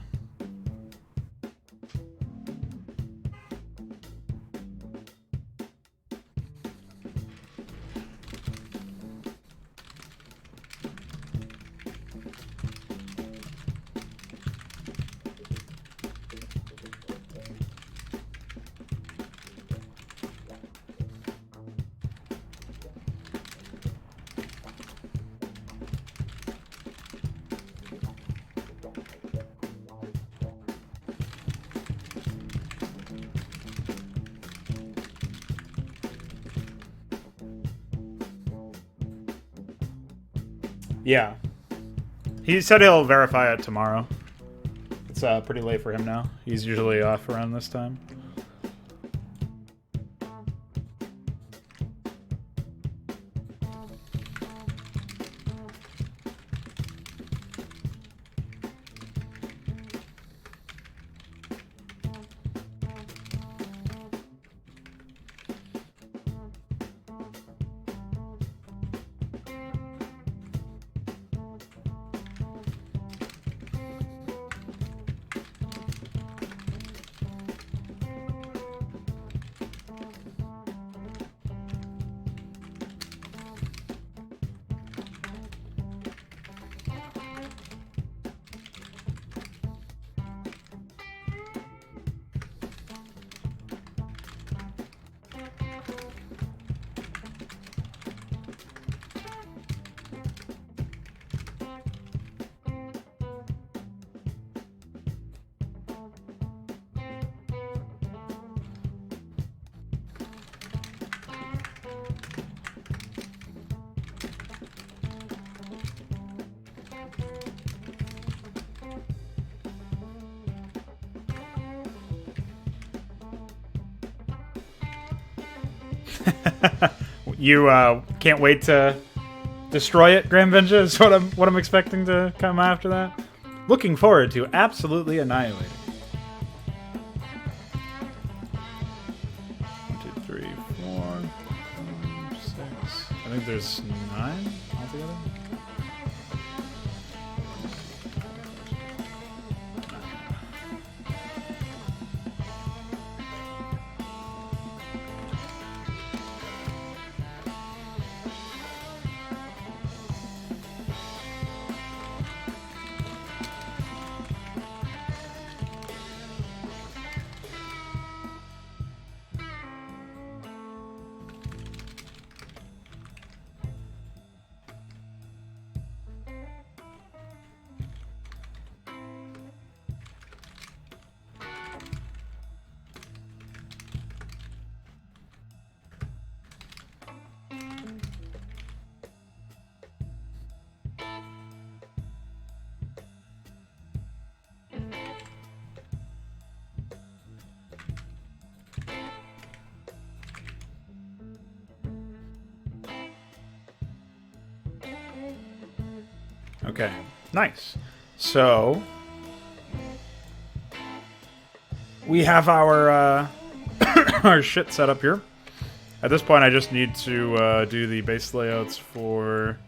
Yeah. He said he'll verify it tomorrow. It's pretty late for him now. He's usually off around this time. You can't wait to destroy it, Grand Venja, is what I'm expecting to come after that. Looking forward to absolutely annihilating. 1, 2, 3, 4, 5, 6. I think there's 9 altogether. Okay, nice. So we have our our shit set up here. At this point, I just need to do the base layouts for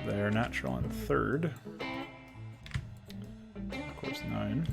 their natural and third. Of course, 9.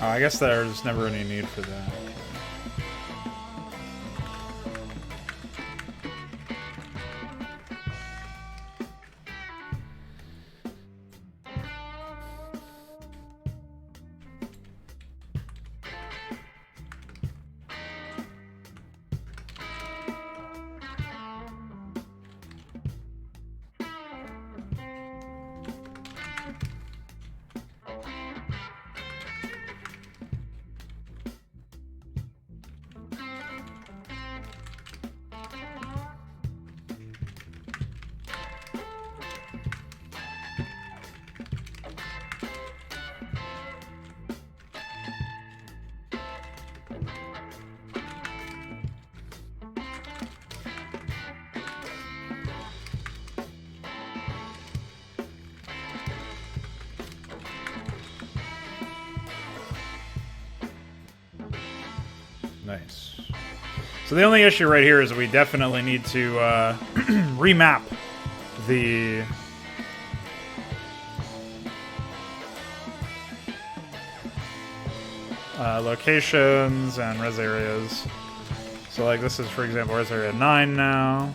I guess there's never any need for that. Nice. So the only issue right here is we definitely need to remap the locations and res areas. So like this is, for example, res area 9 now.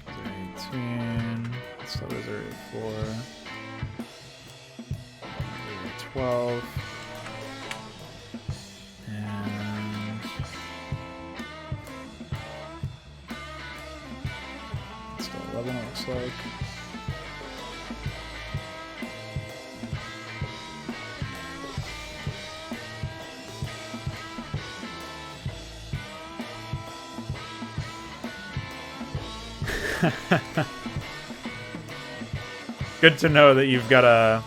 Res area 18. So res area 4. 12 and still 11 it looks like. Good to know that you've got a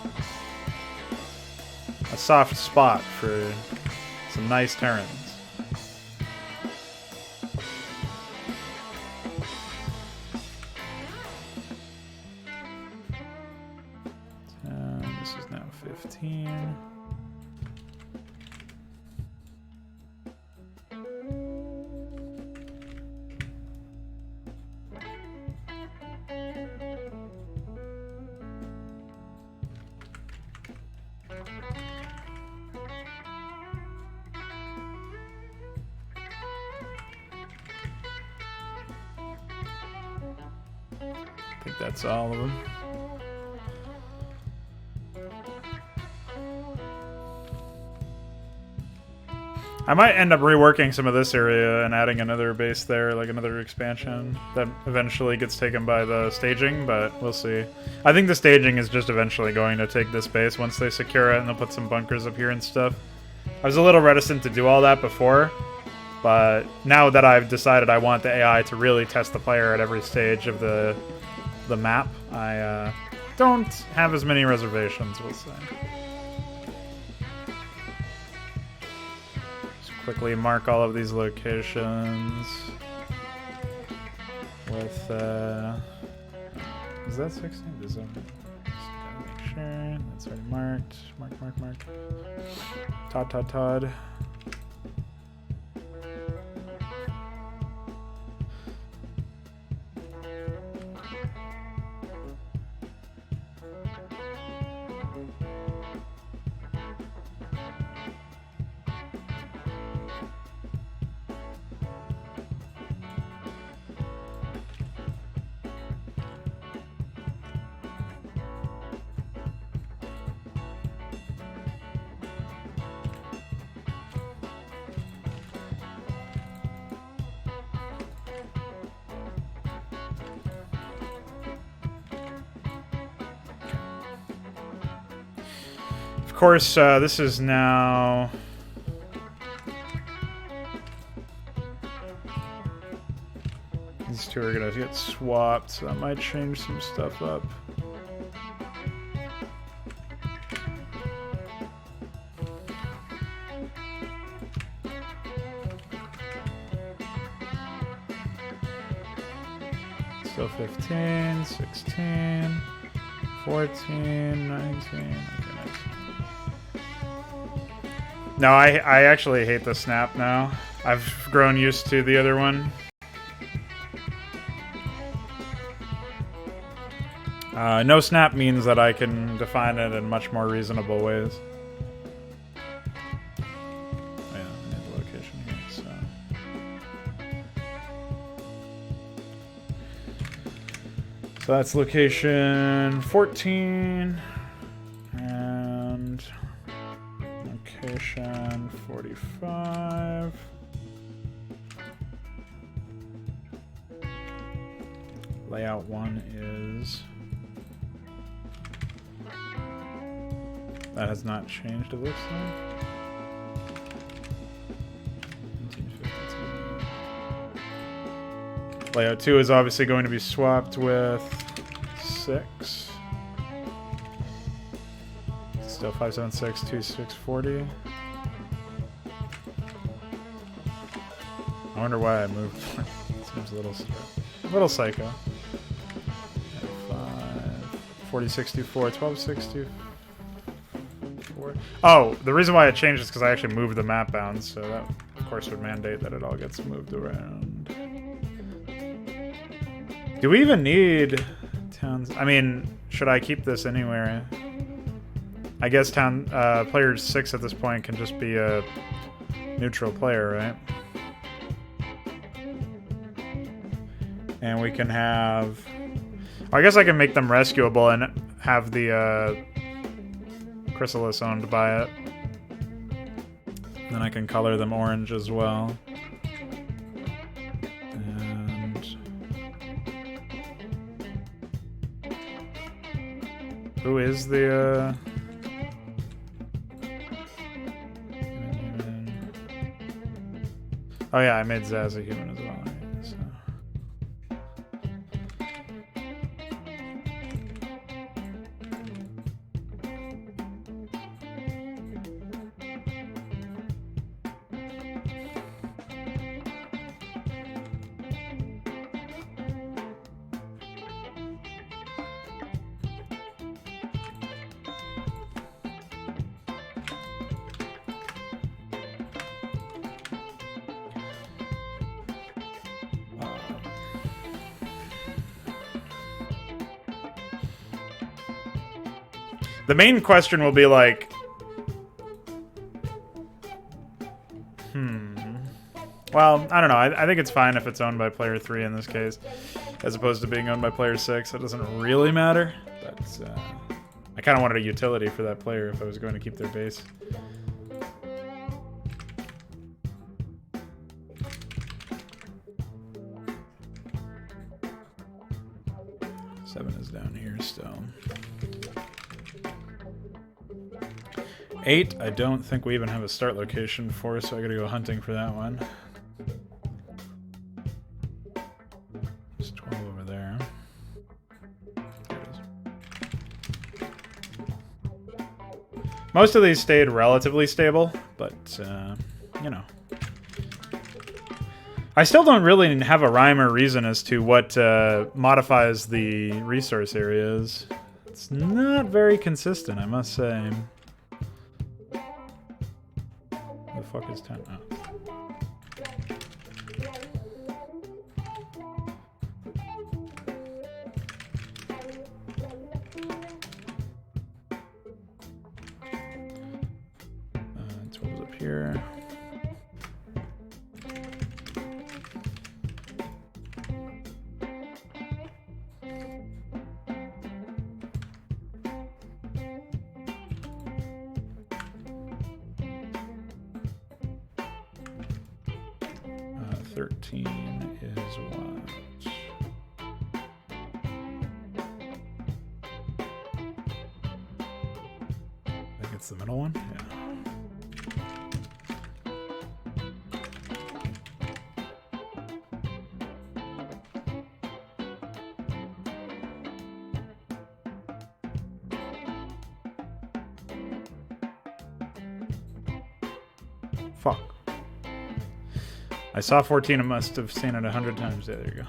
soft spot for some nice Terrans. This is now 15. I think that's all of them. I might end up reworking some of this area and adding another base there, like another expansion that eventually gets taken by the staging, but we'll see. I think the staging is just eventually going to take this base once they secure it, and they'll put some bunkers up here and stuff. I was a little reticent to do all that before, but now that I've decided I want the AI to really test the player at every stage of the map, I don't have as many reservations, we'll say. Quickly mark all of these locations with is that 16? Does that make sure that's already marked. Mark. Todd. Of course, this is now... These two are gonna get swapped, so that might change some stuff up. So 15, 16, 14, 19... Okay, nice. No, I actually hate the snap now. I've grown used to the other one. No snap means that I can define it in much more reasonable ways. Oh yeah, I need the location here, so... So that's location 14, and location 45. Layout 1 is... That has not changed, it looks like. 1952. Layout 2 is obviously going to be swapped with 6. Still 576, 2640. I wonder why I moved. Seems a little psycho. 4064, 1264. Oh, the reason why it changed is because I actually moved the map bounds, so that, of course, would mandate that it all gets moved around. Do we even need towns? I mean, should I keep this anywhere? I guess player 6 at this point can just be a neutral player, right? And we can have... I guess I can make them rescuable and have the Chrysalis owned by it. And then I can color them orange as well. And... Who is the... Oh yeah, I made Zaz a human as well. Right? So. The main question will be like, Well, I don't know. I think it's fine if it's owned by player 3 in this case, as opposed to being owned by player 6. It doesn't really matter, but I kind of wanted a utility for that player if I was going to keep their base. Seven is down here still. 8, I don't think we even have a start location for, so I gotta go hunting for that one. There's 12 over there. There it is. Most of these stayed relatively stable, but, you know. I still don't really have a rhyme or reason as to what modifies the resource areas. It's not very consistent, I must say. The fuck is 10? Oh. It's what was up here. Is what? I think it's the middle one? Yeah. Fuck. I saw 14, I must have seen it 100 times. Yeah, there you go.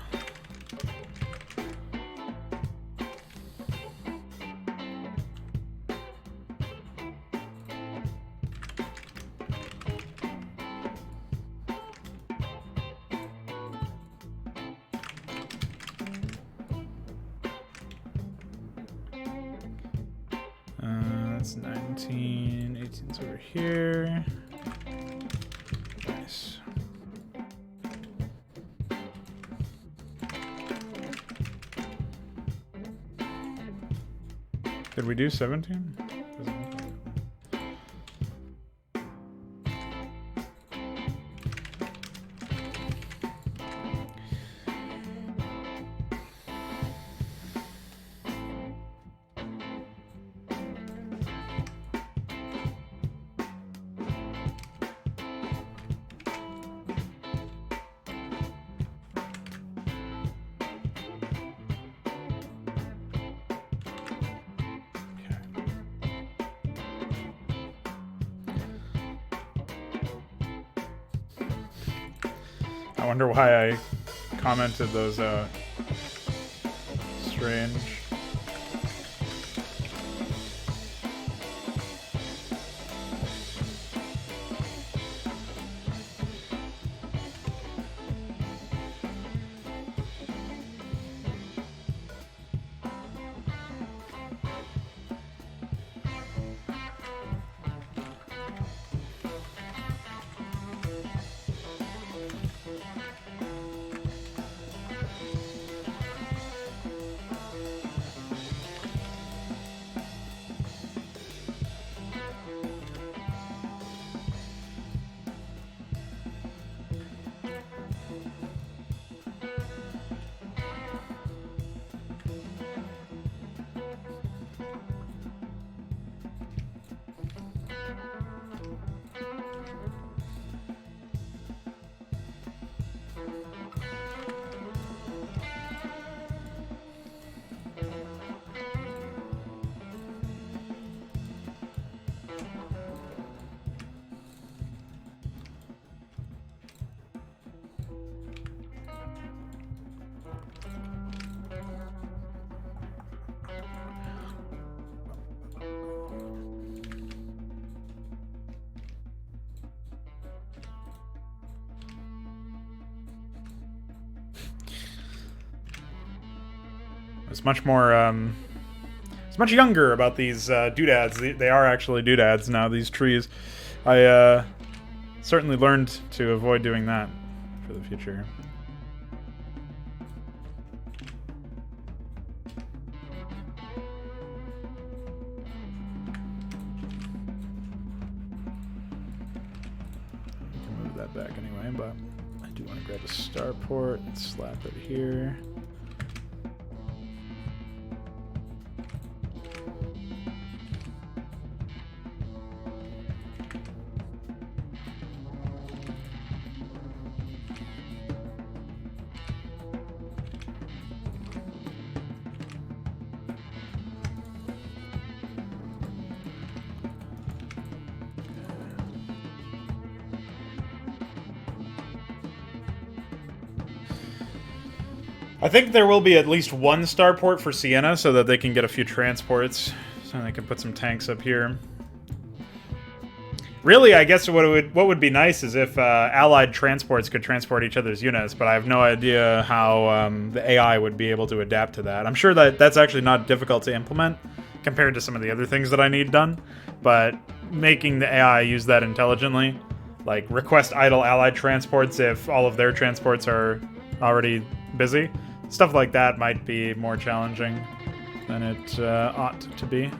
That's 19, 18's over here. Nice. Did we do 17? I wonder why I commented those out. Strange. It's much more, it's much younger about these doodads. They are actually doodads now, these trees. I certainly learned to avoid doing that for the future. We can move that back anyway, but I do want to grab a starport and slap it here. I think there will be at least one starport for Sienna so that they can get a few transports. So they can put some tanks up here. Really, I guess what would be nice is if allied transports could transport each other's units, but I have no idea how the AI would be able to adapt to that. I'm sure that that's actually not difficult to implement compared to some of the other things that I need done, but making the AI use that intelligently, like request idle allied transports if all of their transports are already busy, stuff like that might be more challenging than it ought to be.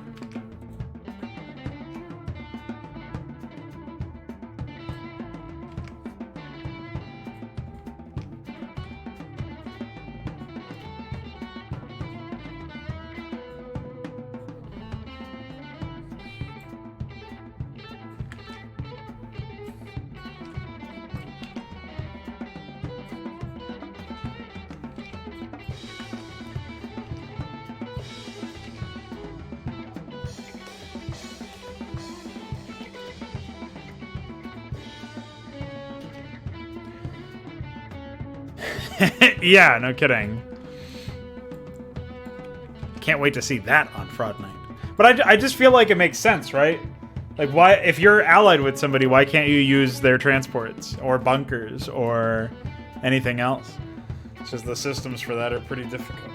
Yeah, no kidding. Can't wait to see that on Fraud Night. But I just feel like it makes sense, right? Like, why, if you're allied with somebody, why can't you use their transports or bunkers or anything else? It's just the systems for that are pretty difficult.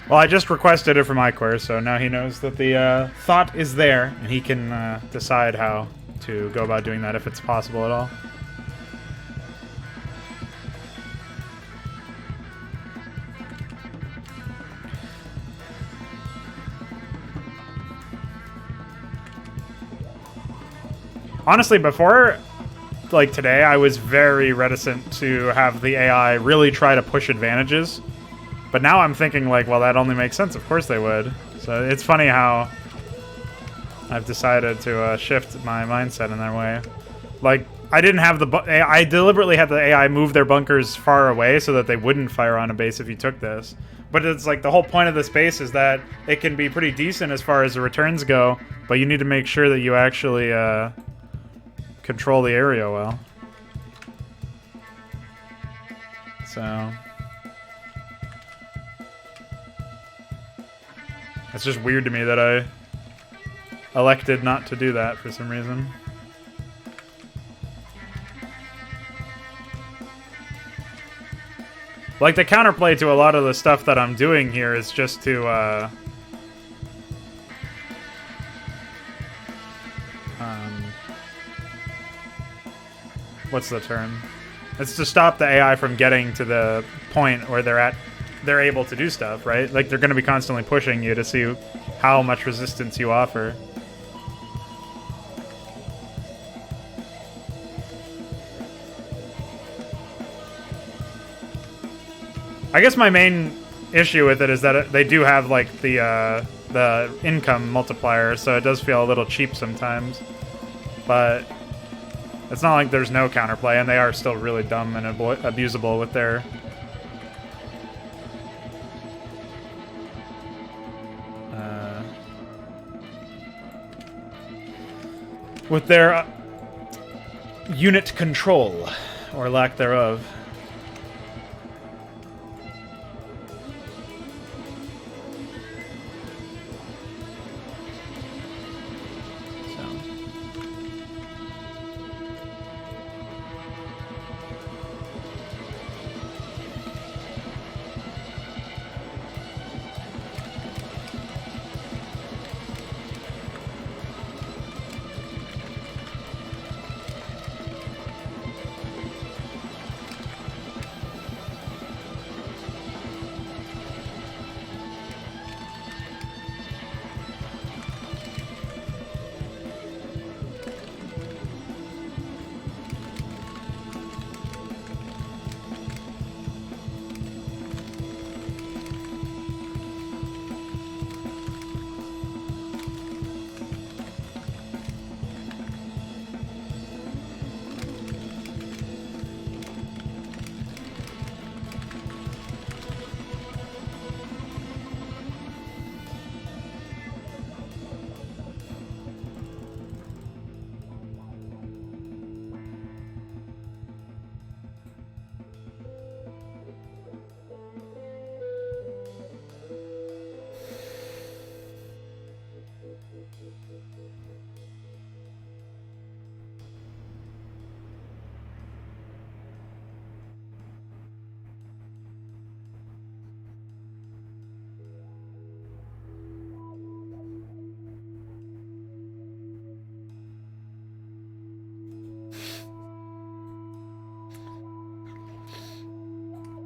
Well, I just requested it from iQuery, so now he knows that the thought is there, and he can decide how to go about doing that, if it's possible at all. Honestly, before, like today, I was very reticent to have the AI really try to push advantages. But now I'm thinking, like, well, that only makes sense. Of course they would. So it's funny how I've decided to shift my mindset in that way. Like, I didn't have I deliberately had the AI move their bunkers far away so that they wouldn't fire on a base if you took this. But it's like the whole point of this base is that it can be pretty decent as far as the returns go, but you need to make sure that you actually control the area well. So it's just weird to me that I elected not to do that for some reason. Like, the counterplay to a lot of the stuff that I'm doing here is just to, what's the term? It's to stop the AI from getting to the point where they're able to do stuff, right? Like, they're going to be constantly pushing you to see how much resistance you offer. I guess my main issue with it is that they do have, like, the income multiplier, so it does feel a little cheap sometimes. But it's not like there's no counterplay, and they are still really dumb and abusable with their... unit control, or lack thereof.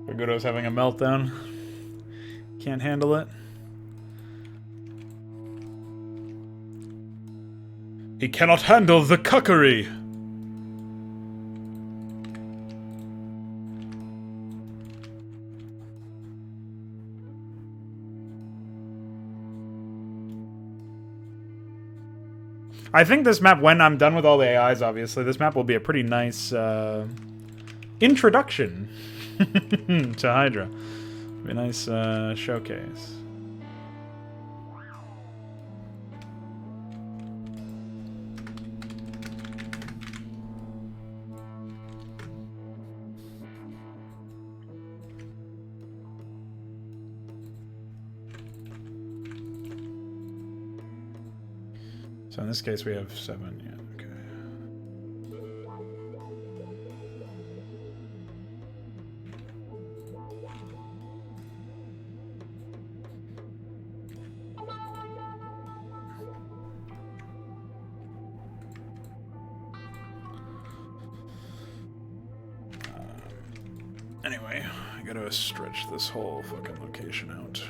Pagoda's having a meltdown. Can't handle it. He cannot handle the cuckery! I think this map, when I'm done with all the AIs, obviously, this map will be a pretty nice introduction to Hydra. Be a nice showcase. So in this case we have 7, yeah, okay. Anyway, I gotta stretch this whole fucking location out.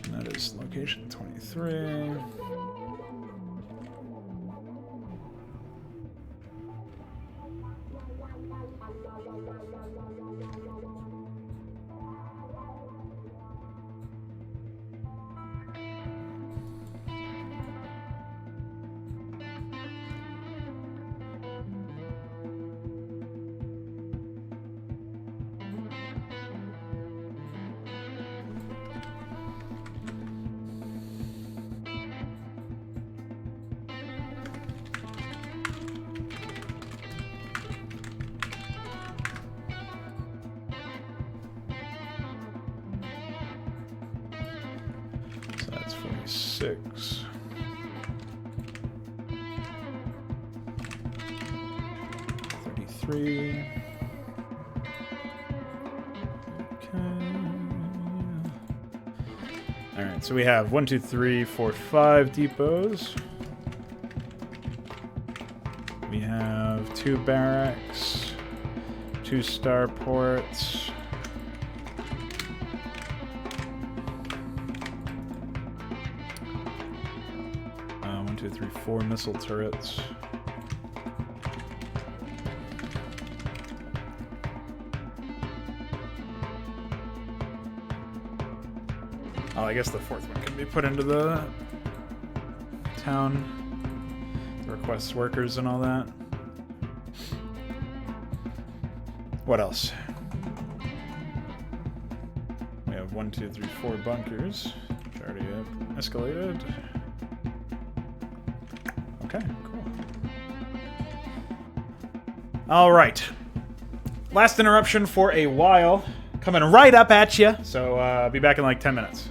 And that is location 23. So that's 46. Okay. Alright, so we have 1, 2, 3, 4, 5 depots. We have 2 barracks, 2 starports. 1, 2, 3, 4 missile turrets. Oh, I guess the 4th one can be put into the town. Requests workers and all that. What else? We have 1, 2, 3, 4 bunkers, which already have escalated. Okay, cool. All right. Last interruption for a while. Coming right up at you. So I'll be back in like 10 minutes.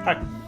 Hi.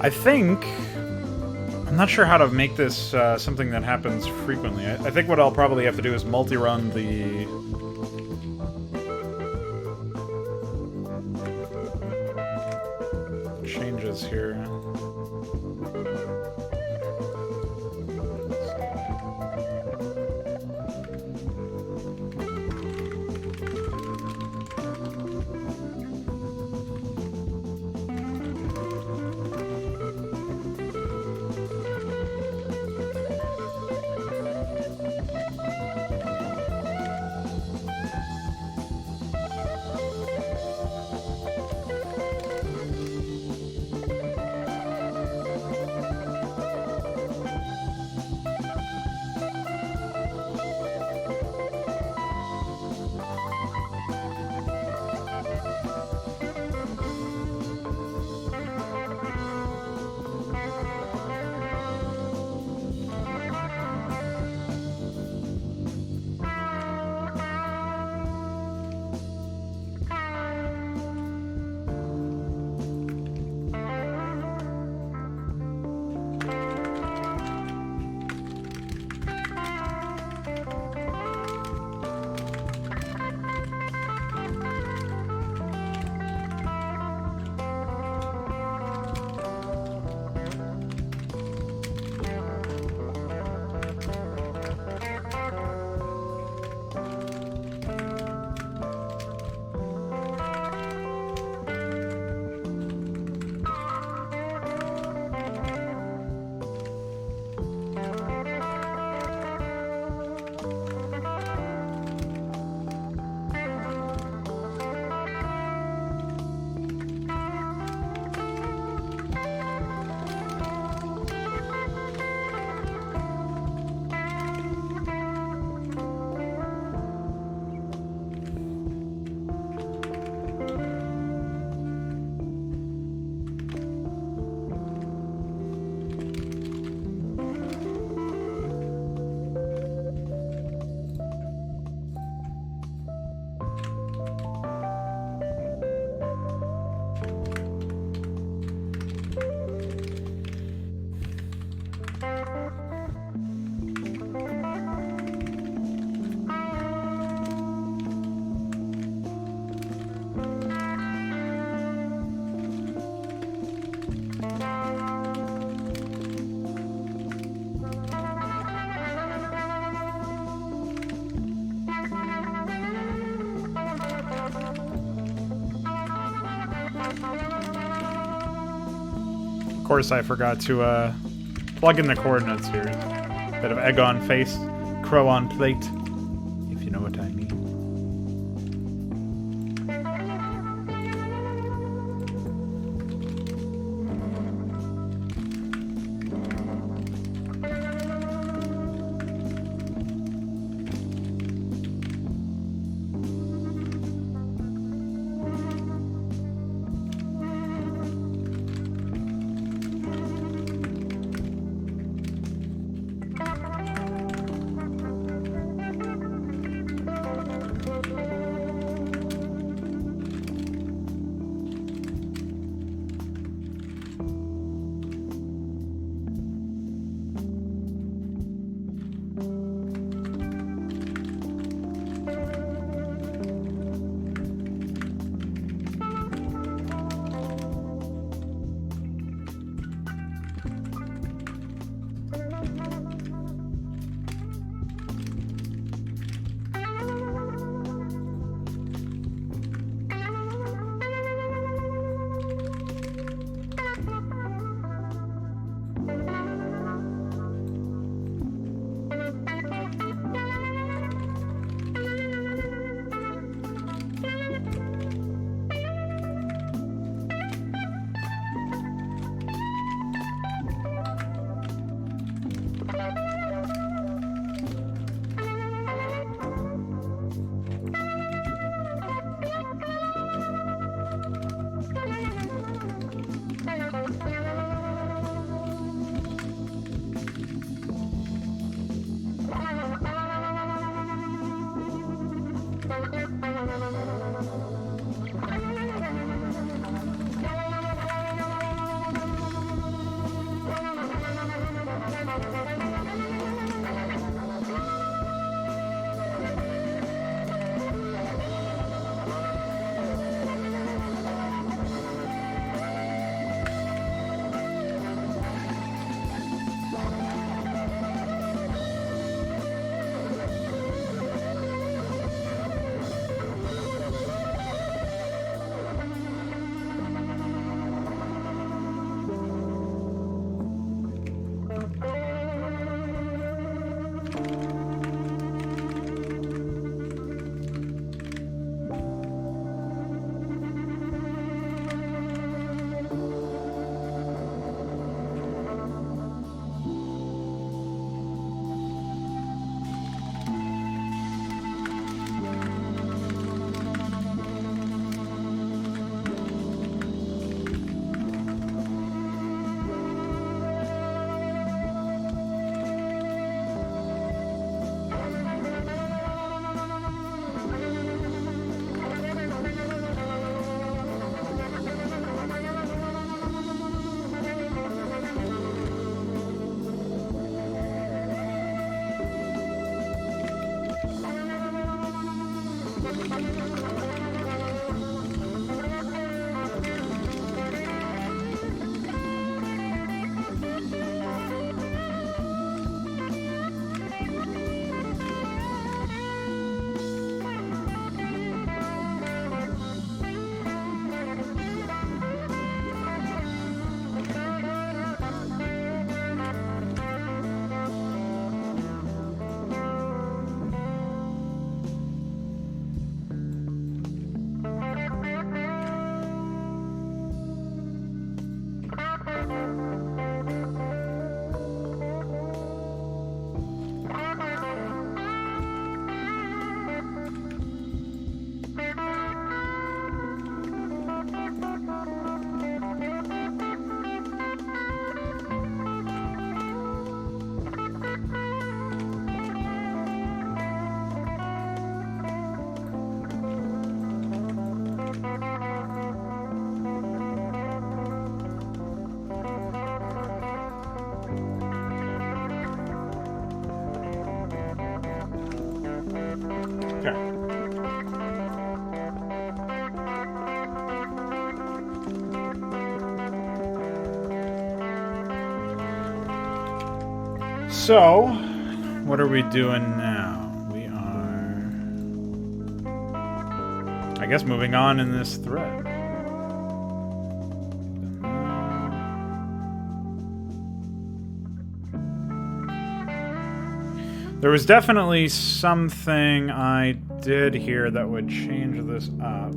I think... I'm not sure how to make this something that happens frequently. I think what I'll probably have to do is multi-run the... changes here. course, I forgot to plug in the coordinates here. Bit of egg on face, crow on plate, if you know what I mean. So, what are we doing now? We are, I guess, moving on in this thread. There was definitely something I did here that would change this up.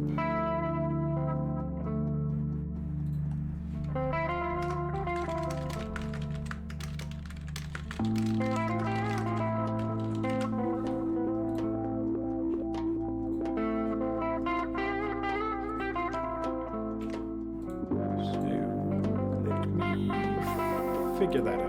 Figure that out.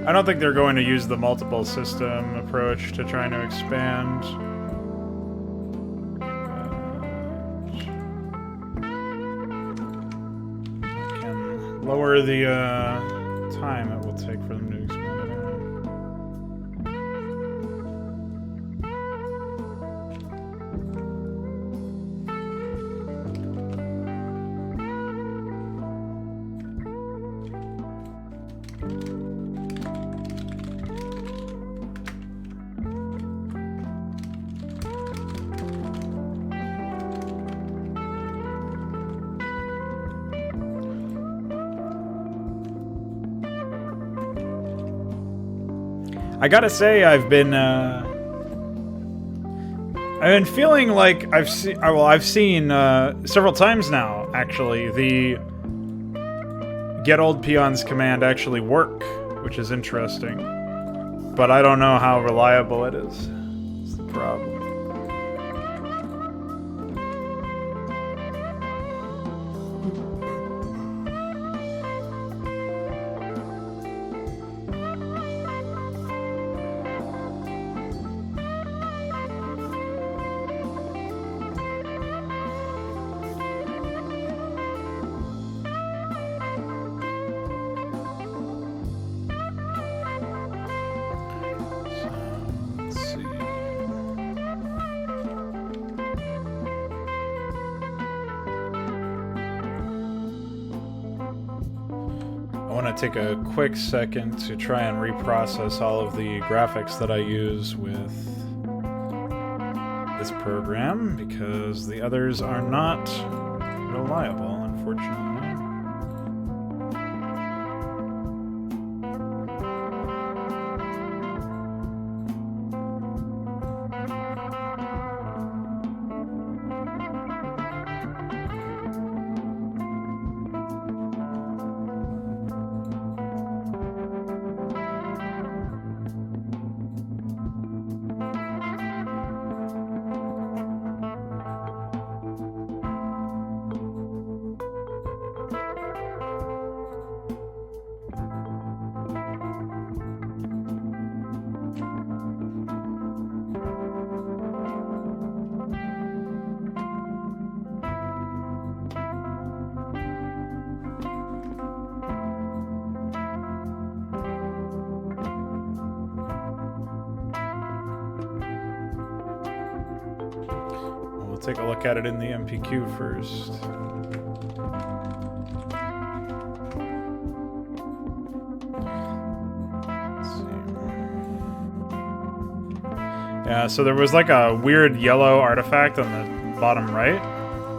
I don't think they're going to use the multiple system approach to trying to expand. I can lower the time it will take for them to expand it. I gotta say, I've been feeling like I've seen several times now, actually, the get old peons command actually work, which is interesting. But I don't know how reliable it is. That's the problem. Take a quick second to try and reprocess all of the graphics that I use with this program, because the others are not reliable, unfortunately. Take a look at it in the MPQ first. Let's see. Yeah, so there was like a weird yellow artifact on the bottom right,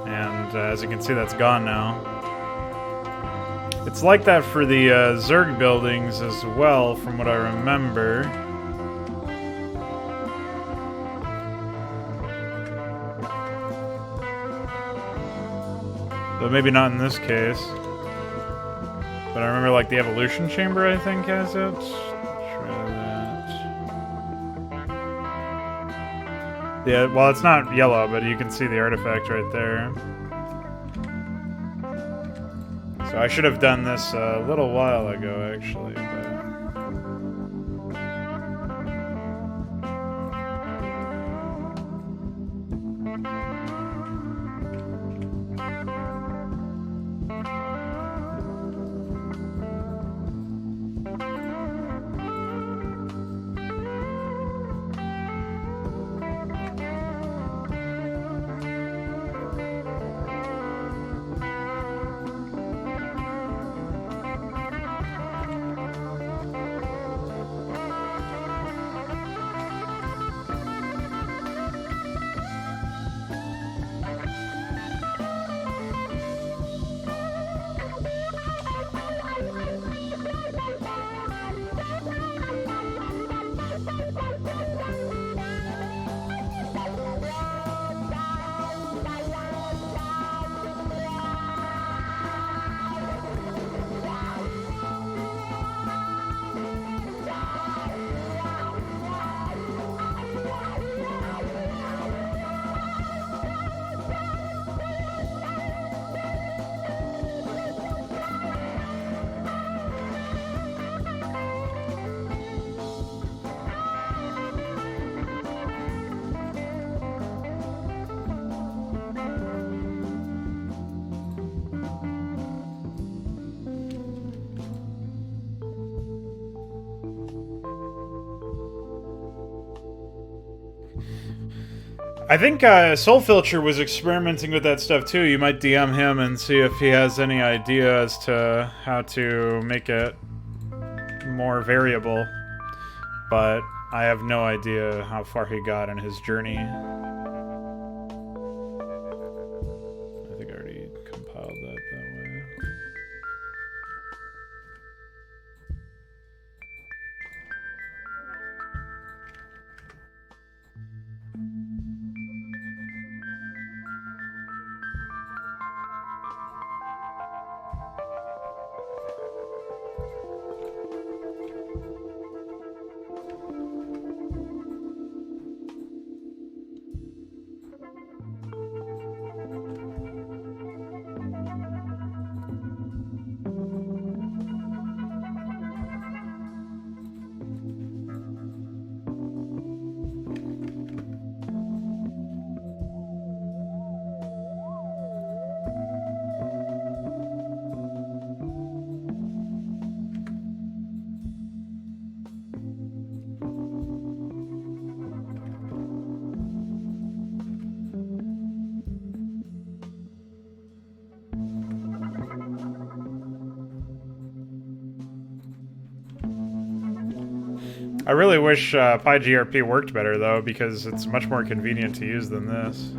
and as you can see, that's gone now. It's like that for the Zerg buildings as well, from what I remember. But maybe not in this case. But I remember, like, the evolution chamber, I think, has it. Try that. Yeah, well, it's not yellow, but you can see the artifact right there. So I should have done this a little while ago, actually. But... I think Soul Filcher was experimenting with that stuff too. You might DM him and see if he has any idea as to how to make it more variable. But I have no idea how far he got in his journey. I think I already compiled that way. I really wish PyGRP worked better, though, because it's much more convenient to use than this.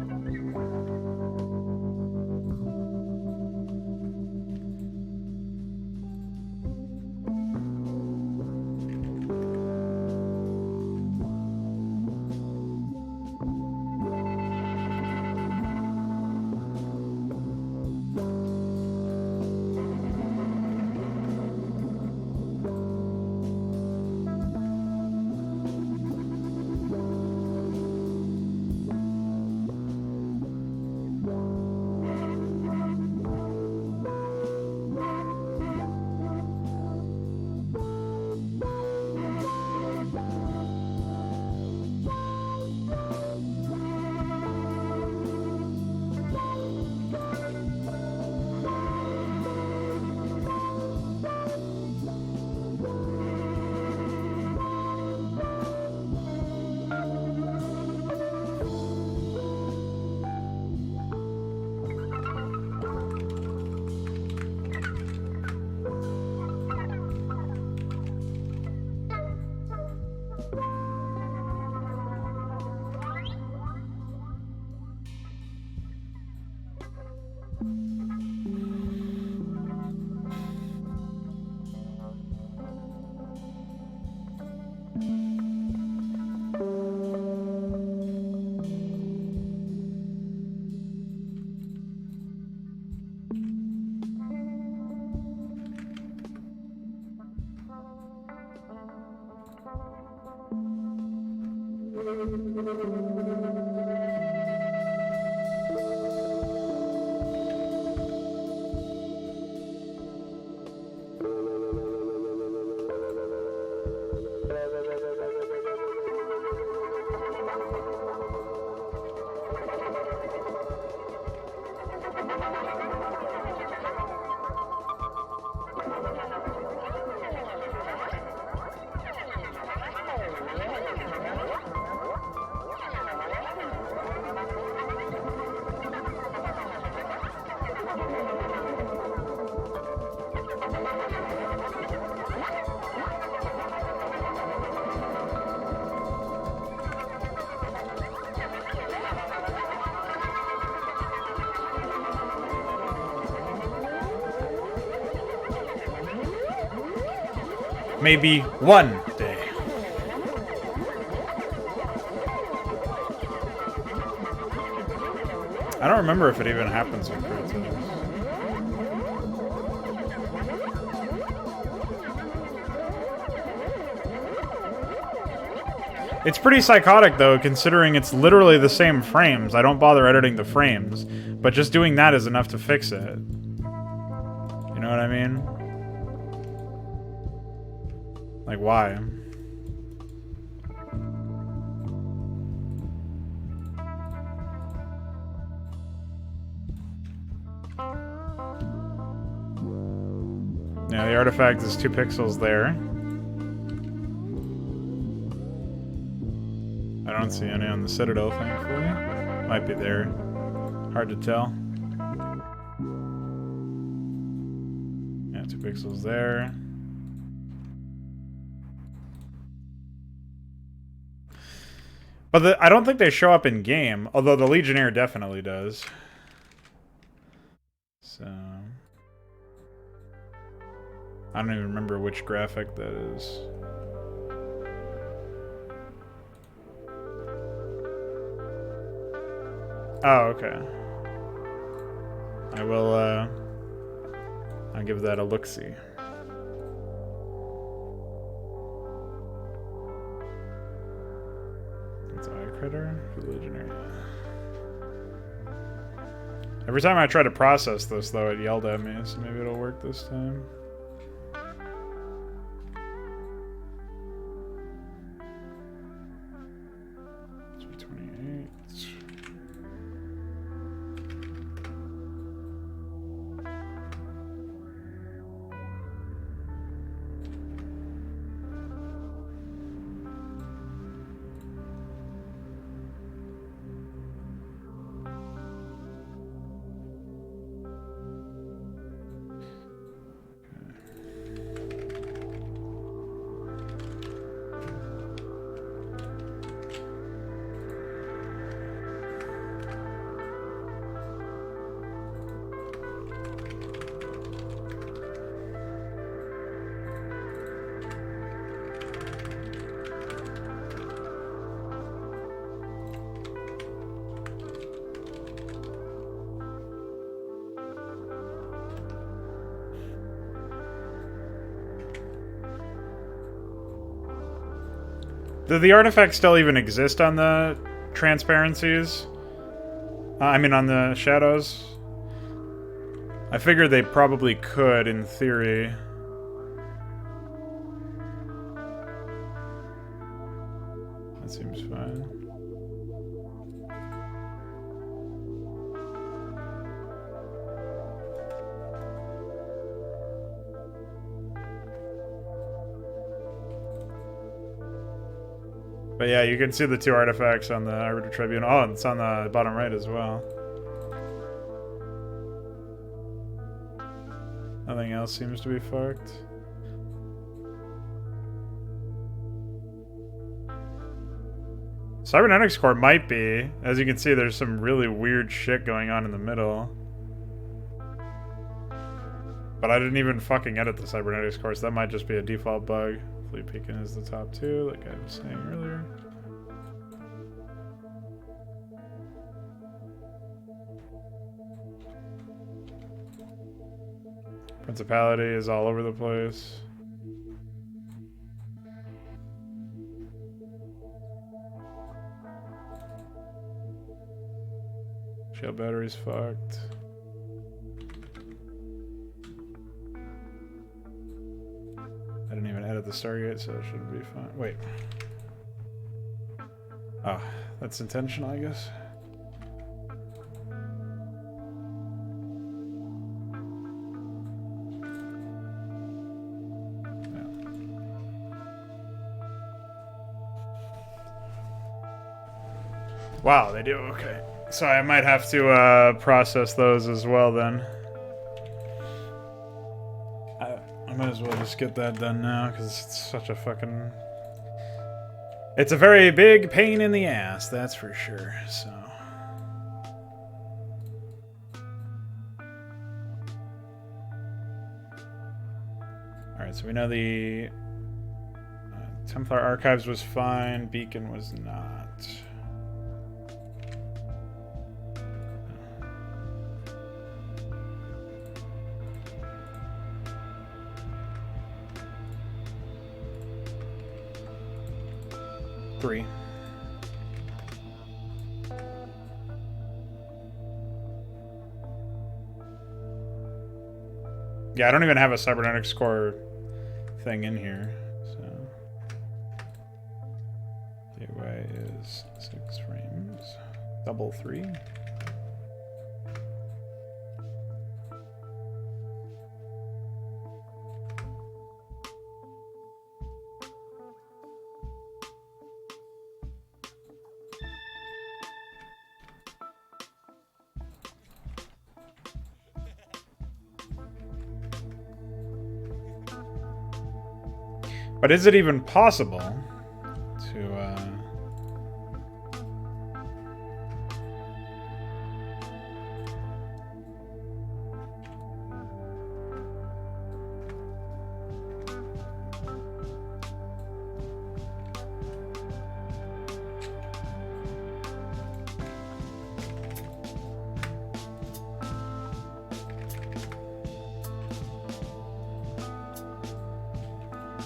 Maybe one day. I don't remember if it even happens with Kratos. It's pretty psychotic, though, considering it's literally the same frames. I don't bother editing the frames, but just doing that is enough to fix it. You know what I mean? Like, why? Yeah, the artifact is 2 pixels there. I don't see any on the Citadel, thankfully. Might be there. Hard to tell. Yeah, 2 pixels there. But I don't think they show up in game, although the Legionnaire definitely does. So I don't even remember which graphic that is. Oh, okay. I will I'll give that a look-see. It's Eye Critter for the Legionnaire. Every time I try to process this, though, it yelled at me, so maybe it'll work this time. Do the artifacts still even exist on the transparencies? I mean, on the shadows? I figured they probably could, in theory. That seems fine. But yeah, you can see the 2 artifacts on the Hydra Tribunal. Oh, it's on the bottom right as well. Nothing else seems to be fucked. Cybernetics Core might be. As you can see, there's some really weird shit going on in the middle. But I didn't even fucking edit the Cybernetics Core, so that might just be a default bug. Hopefully Pekin is the top 2, like I was saying earlier. Principality is all over the place. Shell battery's fucked. I didn't even edit the Stargate, so it should be fine. Wait. Oh, that's intentional, I guess. Wow, they do? Okay. So I might have to process those as well then. I might as well just get that done now, because it's such a fucking... It's a very big pain in the ass, that's for sure, so... Alright, so we know the... Templar Archives was fine, Beacon was not. Three. Yeah, I don't even have a cybernetics core thing in here, so DOI is 6 frames, double 3. But is it even possible to,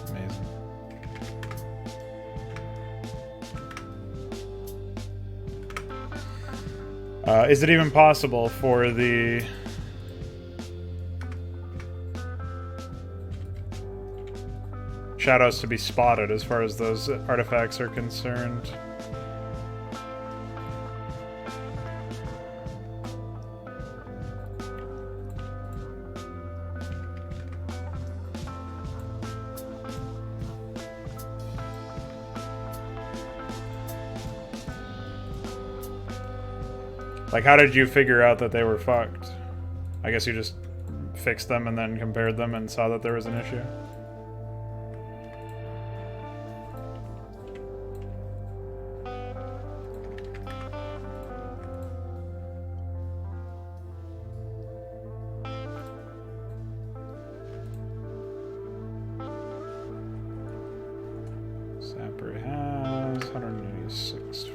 amazing. Is it even possible for the shadows to be spotted as far as those artifacts are concerned? Like, how did you figure out that they were fucked? I guess you just fixed them and then compared them and saw that there was an issue? Sapper has 186.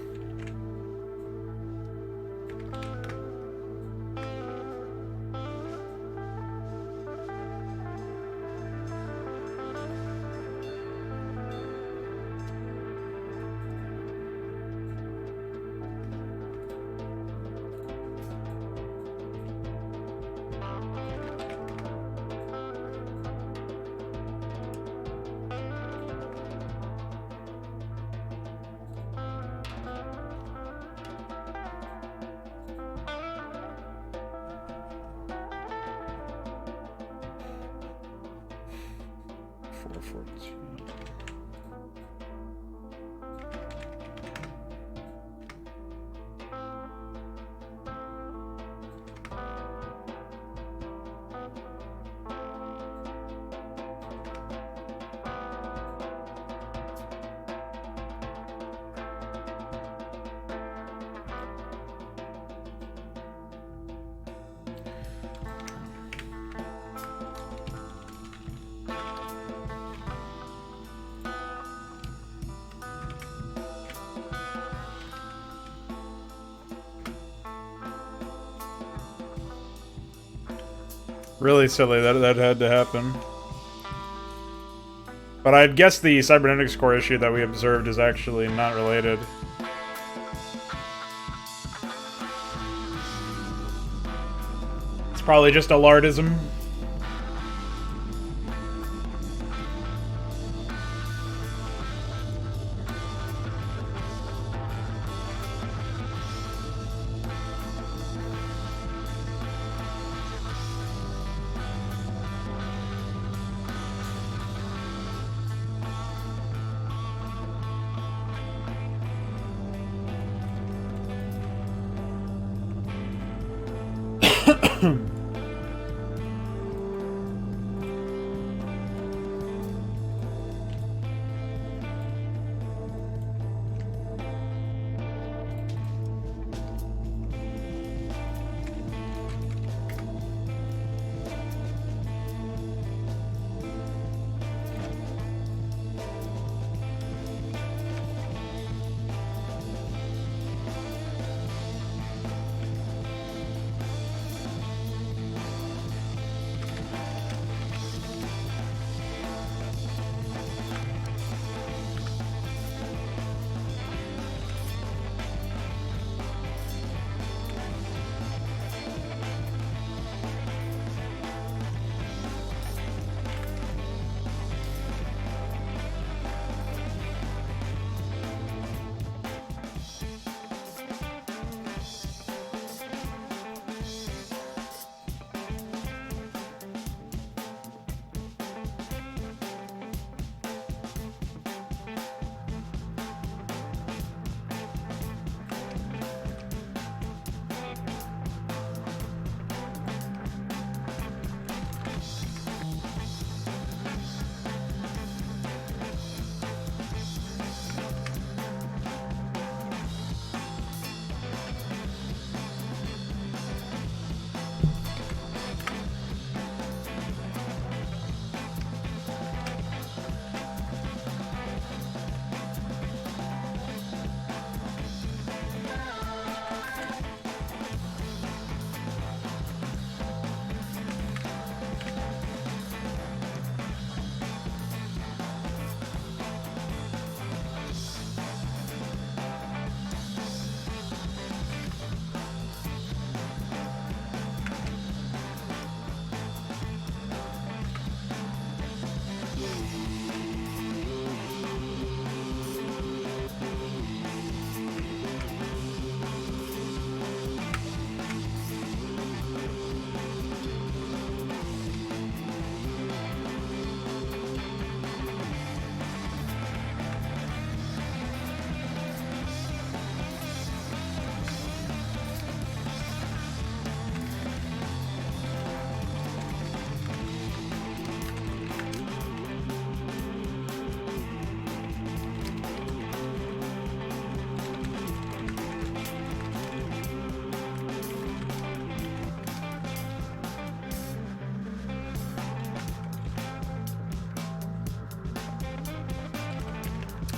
Really silly that had to happen. But I'd guess the cybernetics core issue that we observed is actually not related. probably just a lardism.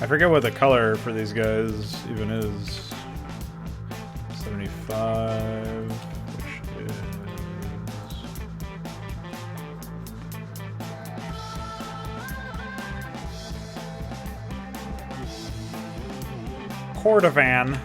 I forget what the color for these guys even is. 75, which is... Cordovan.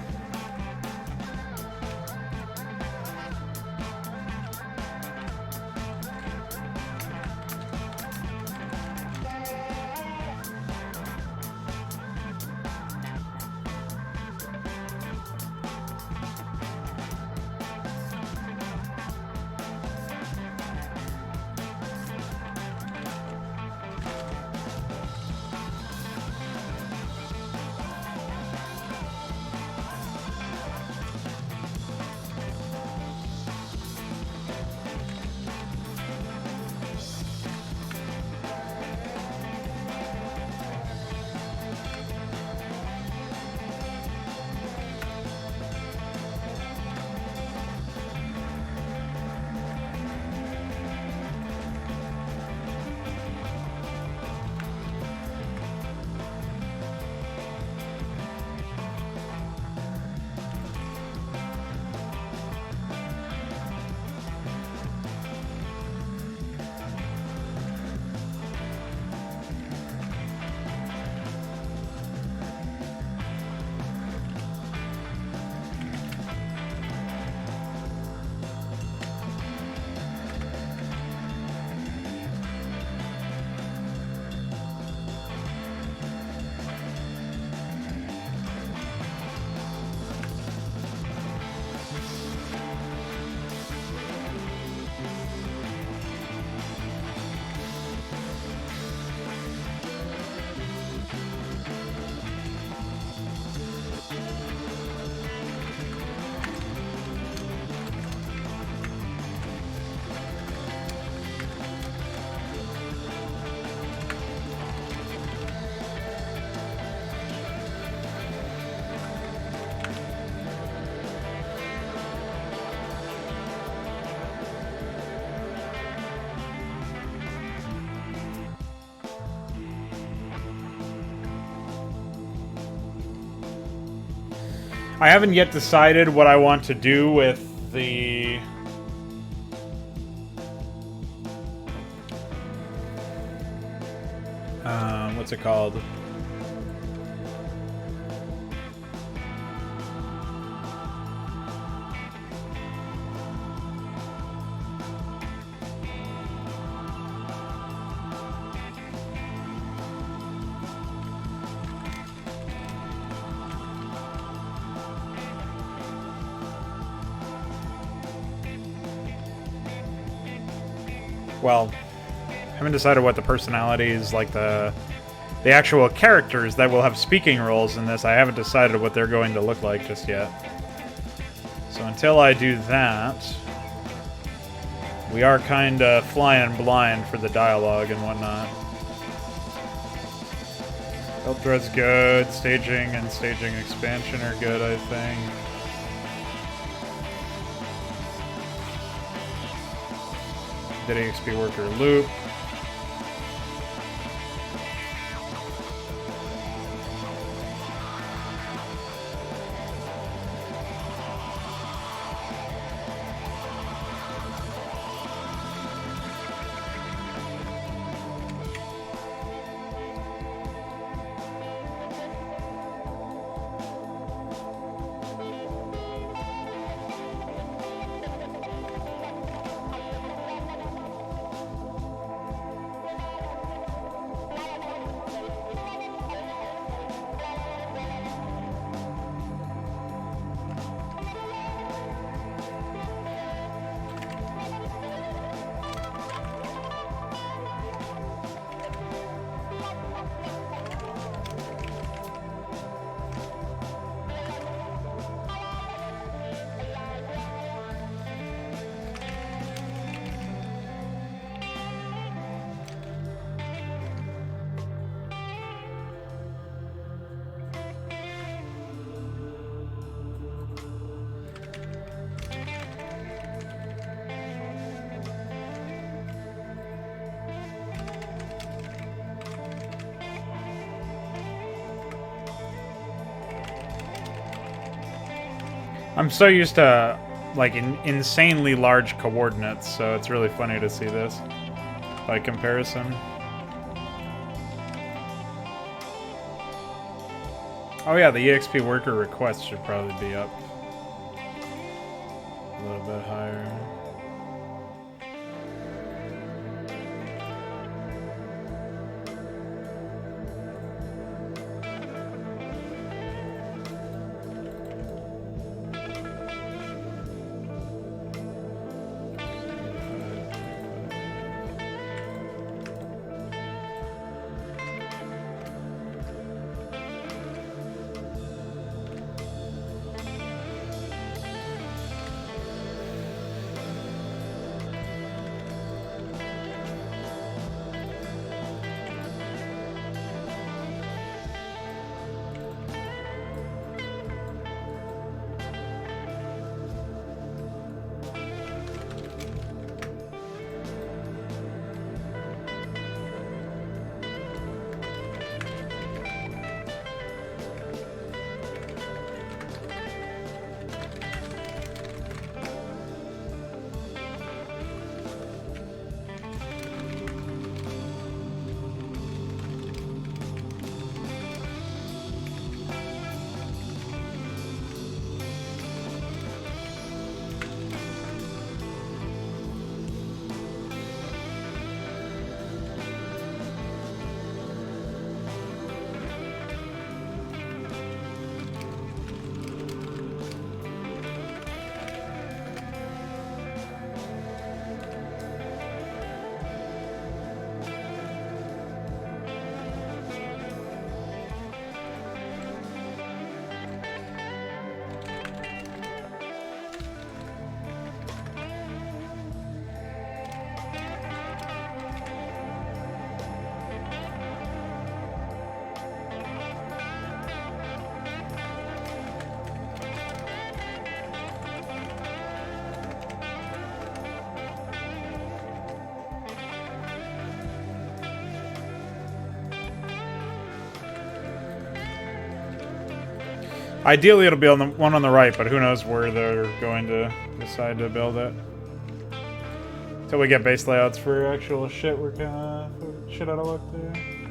I haven't yet decided what I want to do with the... what's it called? Well, I haven't decided what the personalities, like the actual characters that will have speaking roles in this, I haven't decided what they're going to look like just yet. So until I do that, we are kind of flying blind for the dialogue and whatnot. Build thread's good, staging and staging expansion are good, I think. Did XP worker loop. I'm so used to, like, insanely large coordinates, so it's really funny to see this by comparison. Oh yeah, the EXP worker request should probably be up a little bit higher. Ideally, it'll be on the one on the right, but who knows where they're going to decide to build it. Till we get base layouts for actual shit, we're kinda shit out of luck there.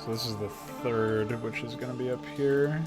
So this is the third, which is going to be up here.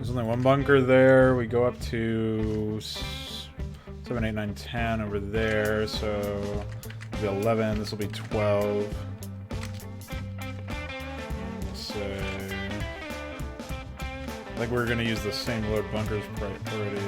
There's only one bunker there. We go up to 7, 8, 9, 10 over there. So it'll be 11. This will be 12. Say, I think we're gonna use the same load bunkers already.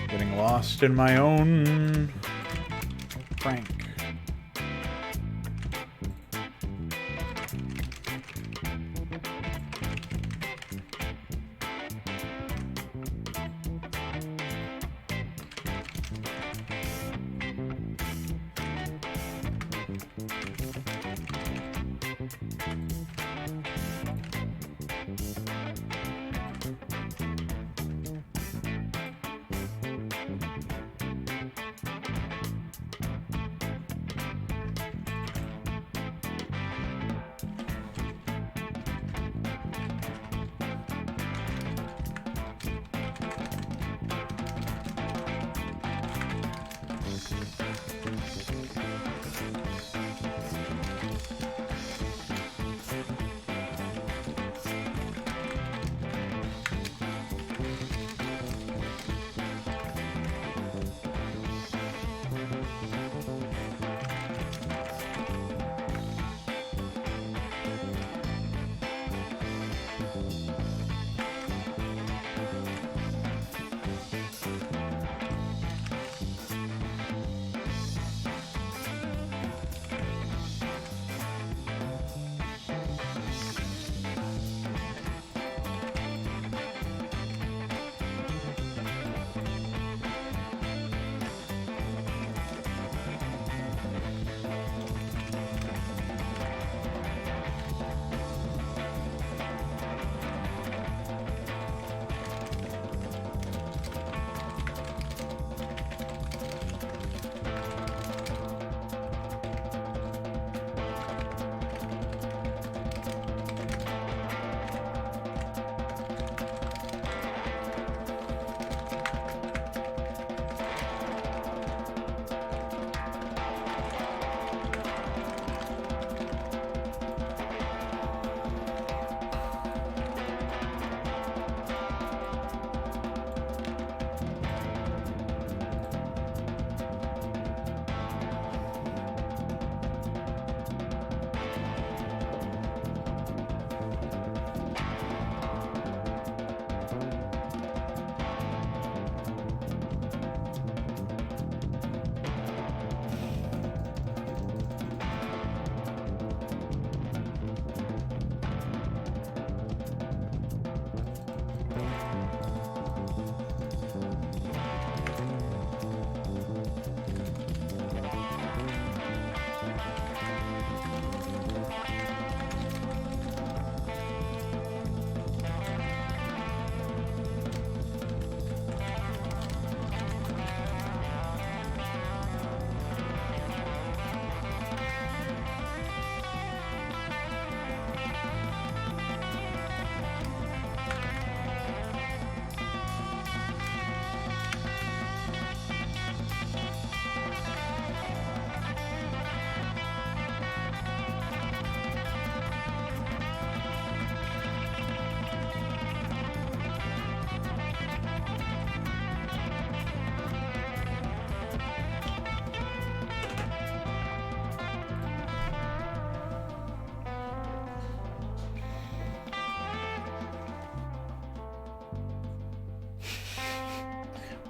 Getting lost in my own prank.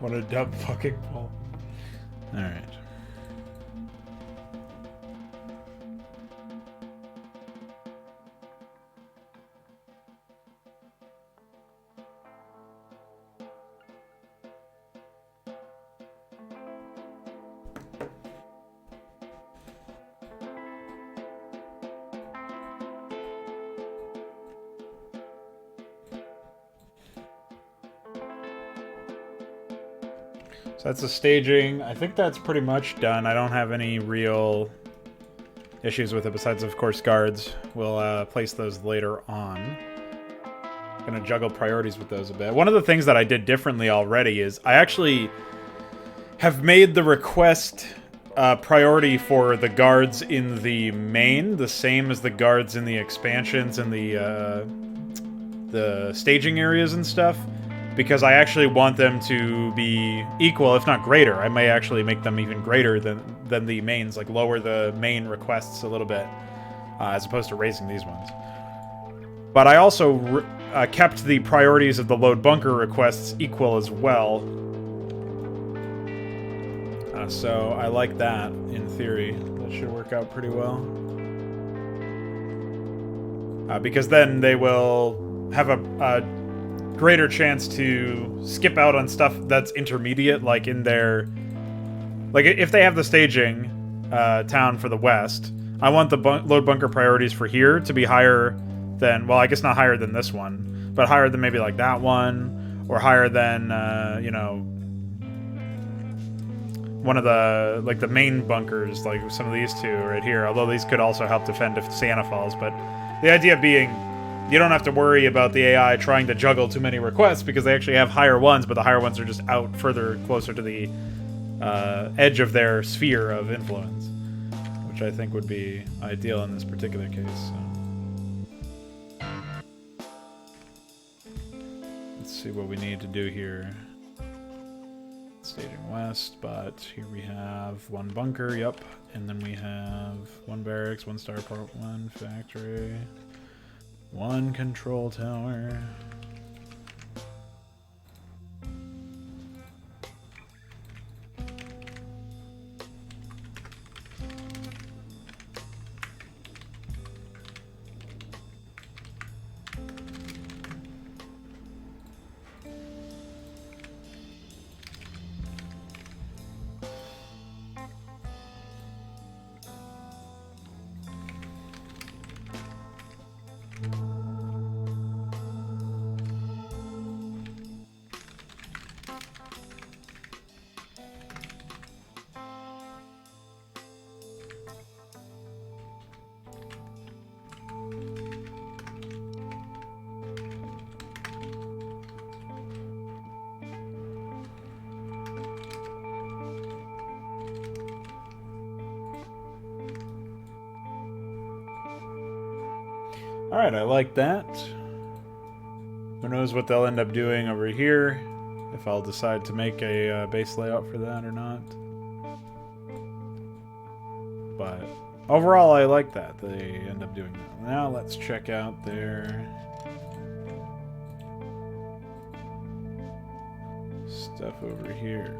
What a dumb fucking pull. Alright. So that's the staging. I think that's pretty much done. I don't have any real issues with it besides, of course, guards. We'll place those later on. Gonna juggle priorities with those a bit. One of the things that I did differently already is I actually have made the request priority for the guards in the main the same as the guards in the expansions and the staging areas and stuff, because I actually want them to be equal, if not greater. I may actually make them even greater than the mains, like lower the main requests a little bit, as opposed to raising these ones. But I also kept the priorities of the load bunker requests equal as well. So I like that, in theory. That should work out pretty well. Because then they will have a greater chance to skip out on stuff that's intermediate, like in their... Like, if they have the staging town for the west, I want the load bunker priorities for here to be higher than... Well, I guess not higher than this one, but higher than maybe like that one, or higher than, you know, one of the, like, the main bunkers, like some of these two right here, although these could also help defend if Sienna falls. But the idea being, you don't have to worry about the AI trying to juggle too many requests, because they actually have higher ones, but the higher ones are just out further, closer to the edge of their sphere of influence, which I think would be ideal in this particular case. So. Let's see what we need to do here. Staging west, but here we have one bunker, yep, and then we have one barracks, one starport, one factory, one control tower. Alright, I like that. Who knows what they'll end up doing over here, if I'll decide to make a base layout for that or not. But overall, I like that. They end up doing that. Now let's check out their stuff over here.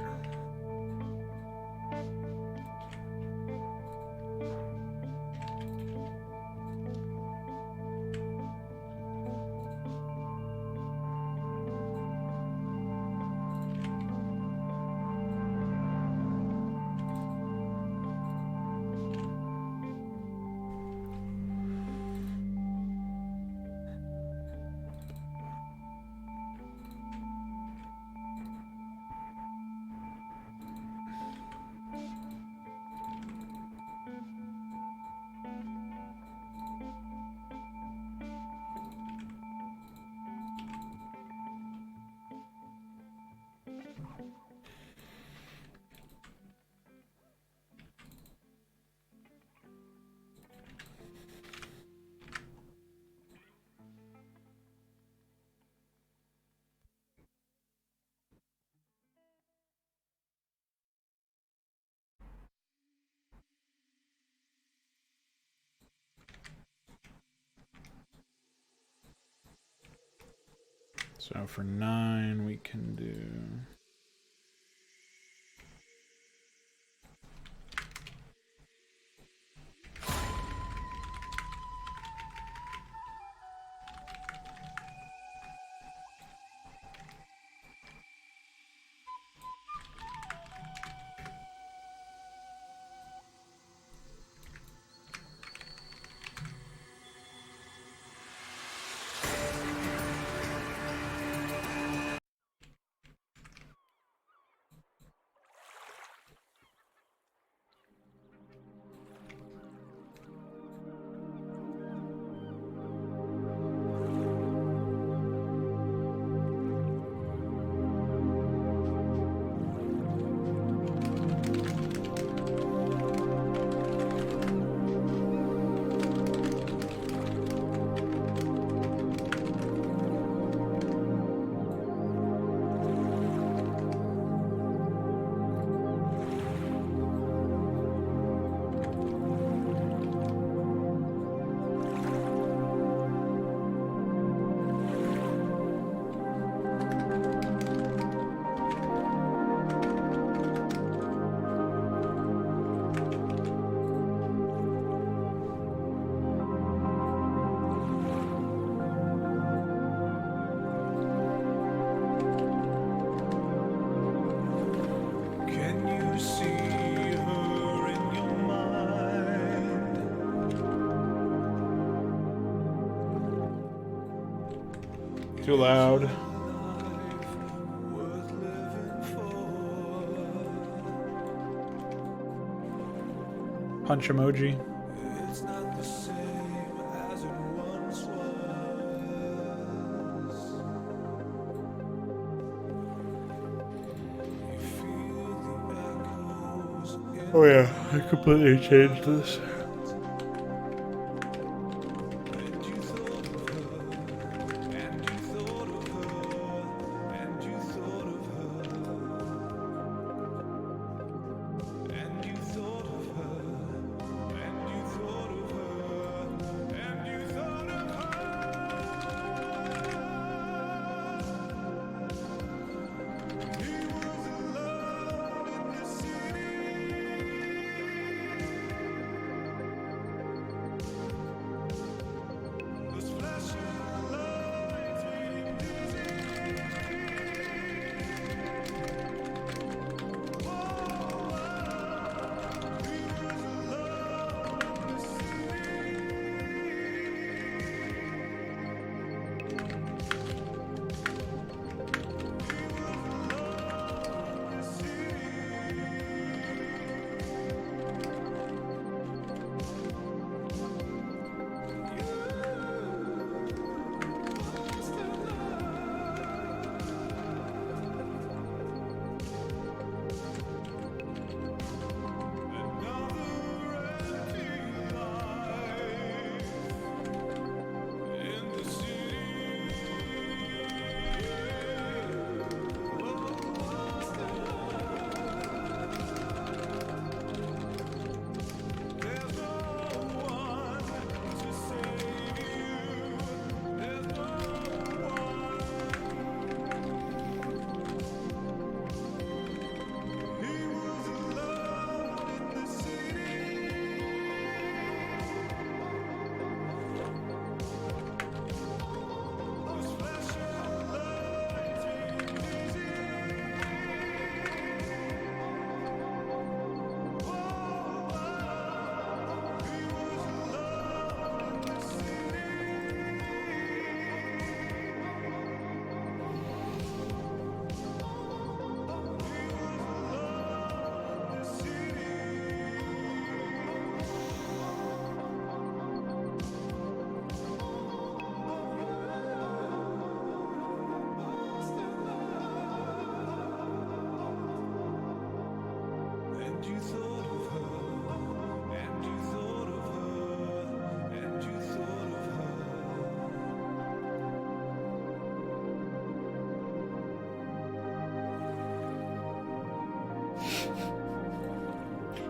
So for 9, we can do... Too loud. Punch emoji. Oh yeah, I completely changed this.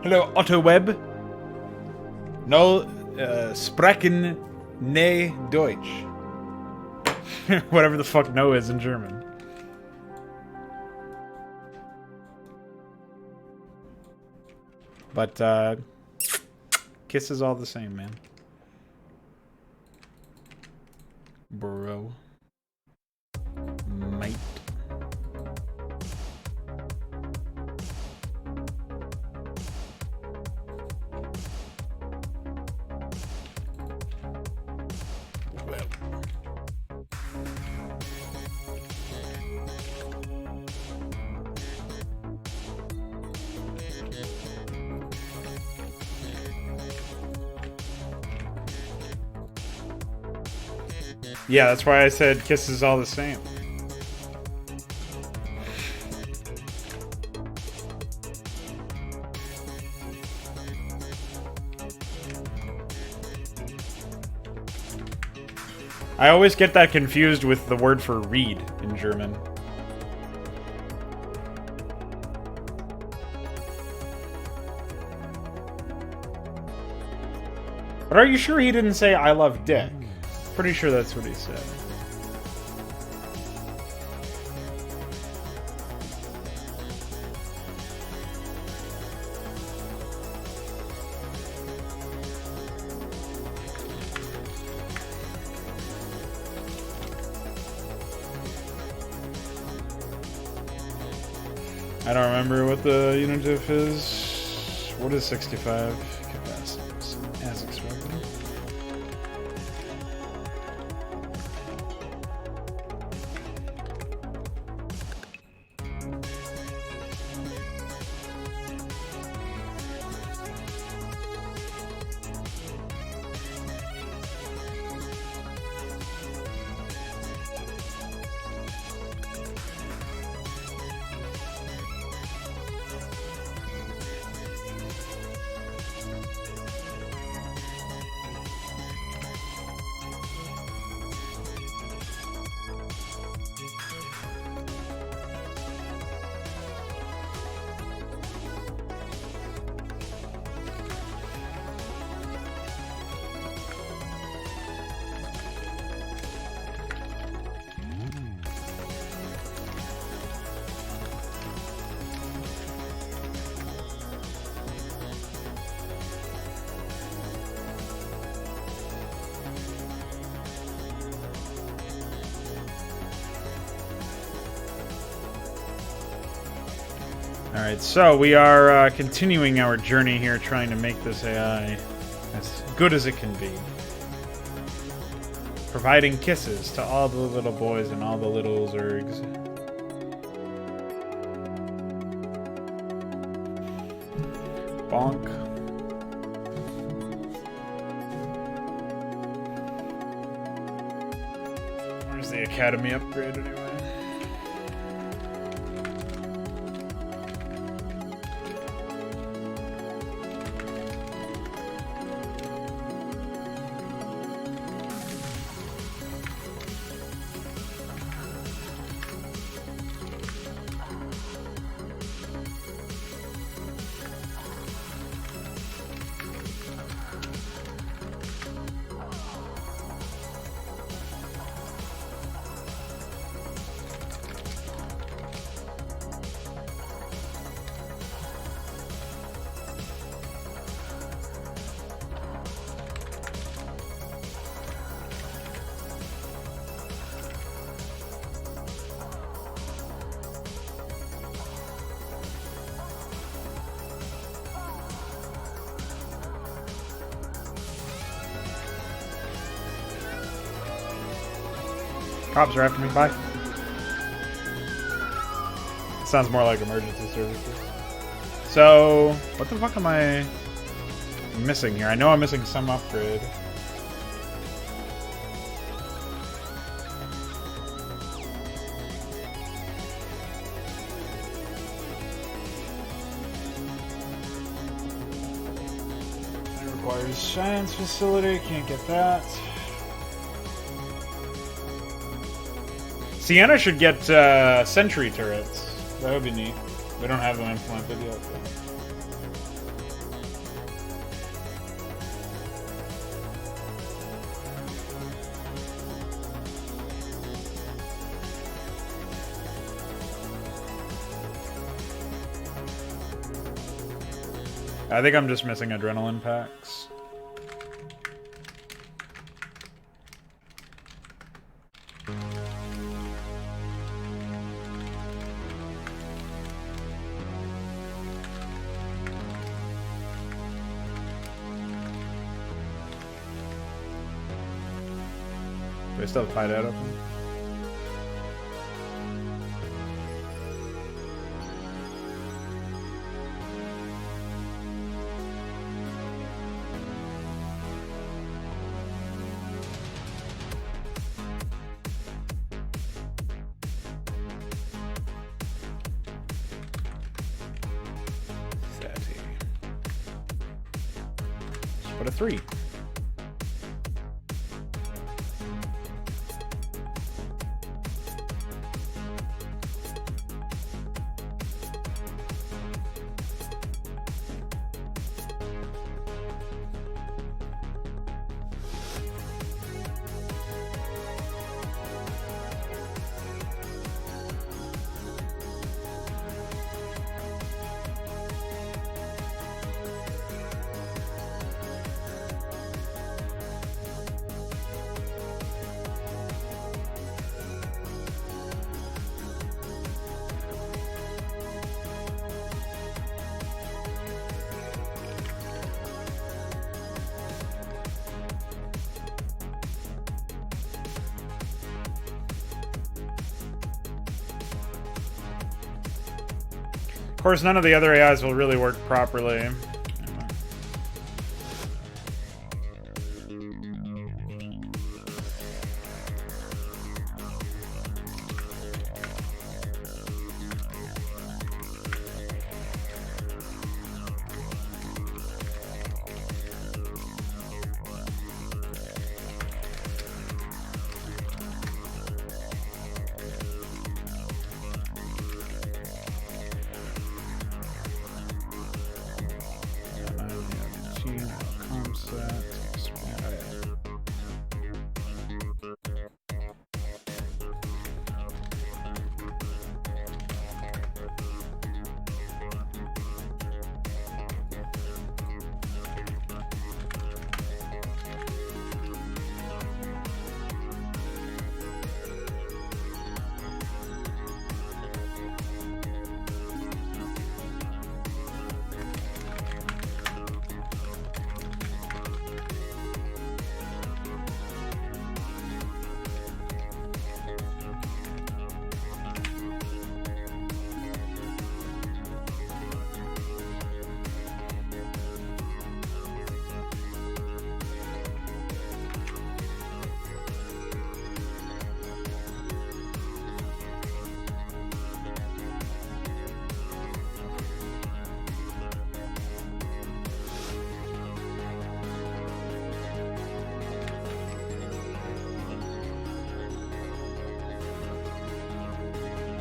Hello, Otto Webb. No, sprechen ne Deutsch. Whatever the fuck no is in German. But, kiss is all the same, man. Bro. Mate. Yeah, that's why I said kiss is all the same. I always get that confused with the word for read in German. But are you sure he didn't say I love dick? Pretty sure that's what he said. I don't remember what the unit diff is. What is 65 capacity? As expected. Alright, so we are continuing our journey here, trying to make this AI as good as it can be. Providing kisses to all the little boys and all the little zergs. Bonk. Where's the academy upgrade anyway? Cops are after me. Bye. Sounds more like emergency services. So, what the fuck am I missing here? I know I'm missing some upgrade. It requires science facility. Can't get that. Sienna should get sentry turrets. That would be neat. We don't have them implemented yet. I think I'm just missing adrenaline packs. Do I still have hideout open? Let's put a 3. Of course, none of the other AIs will really work properly.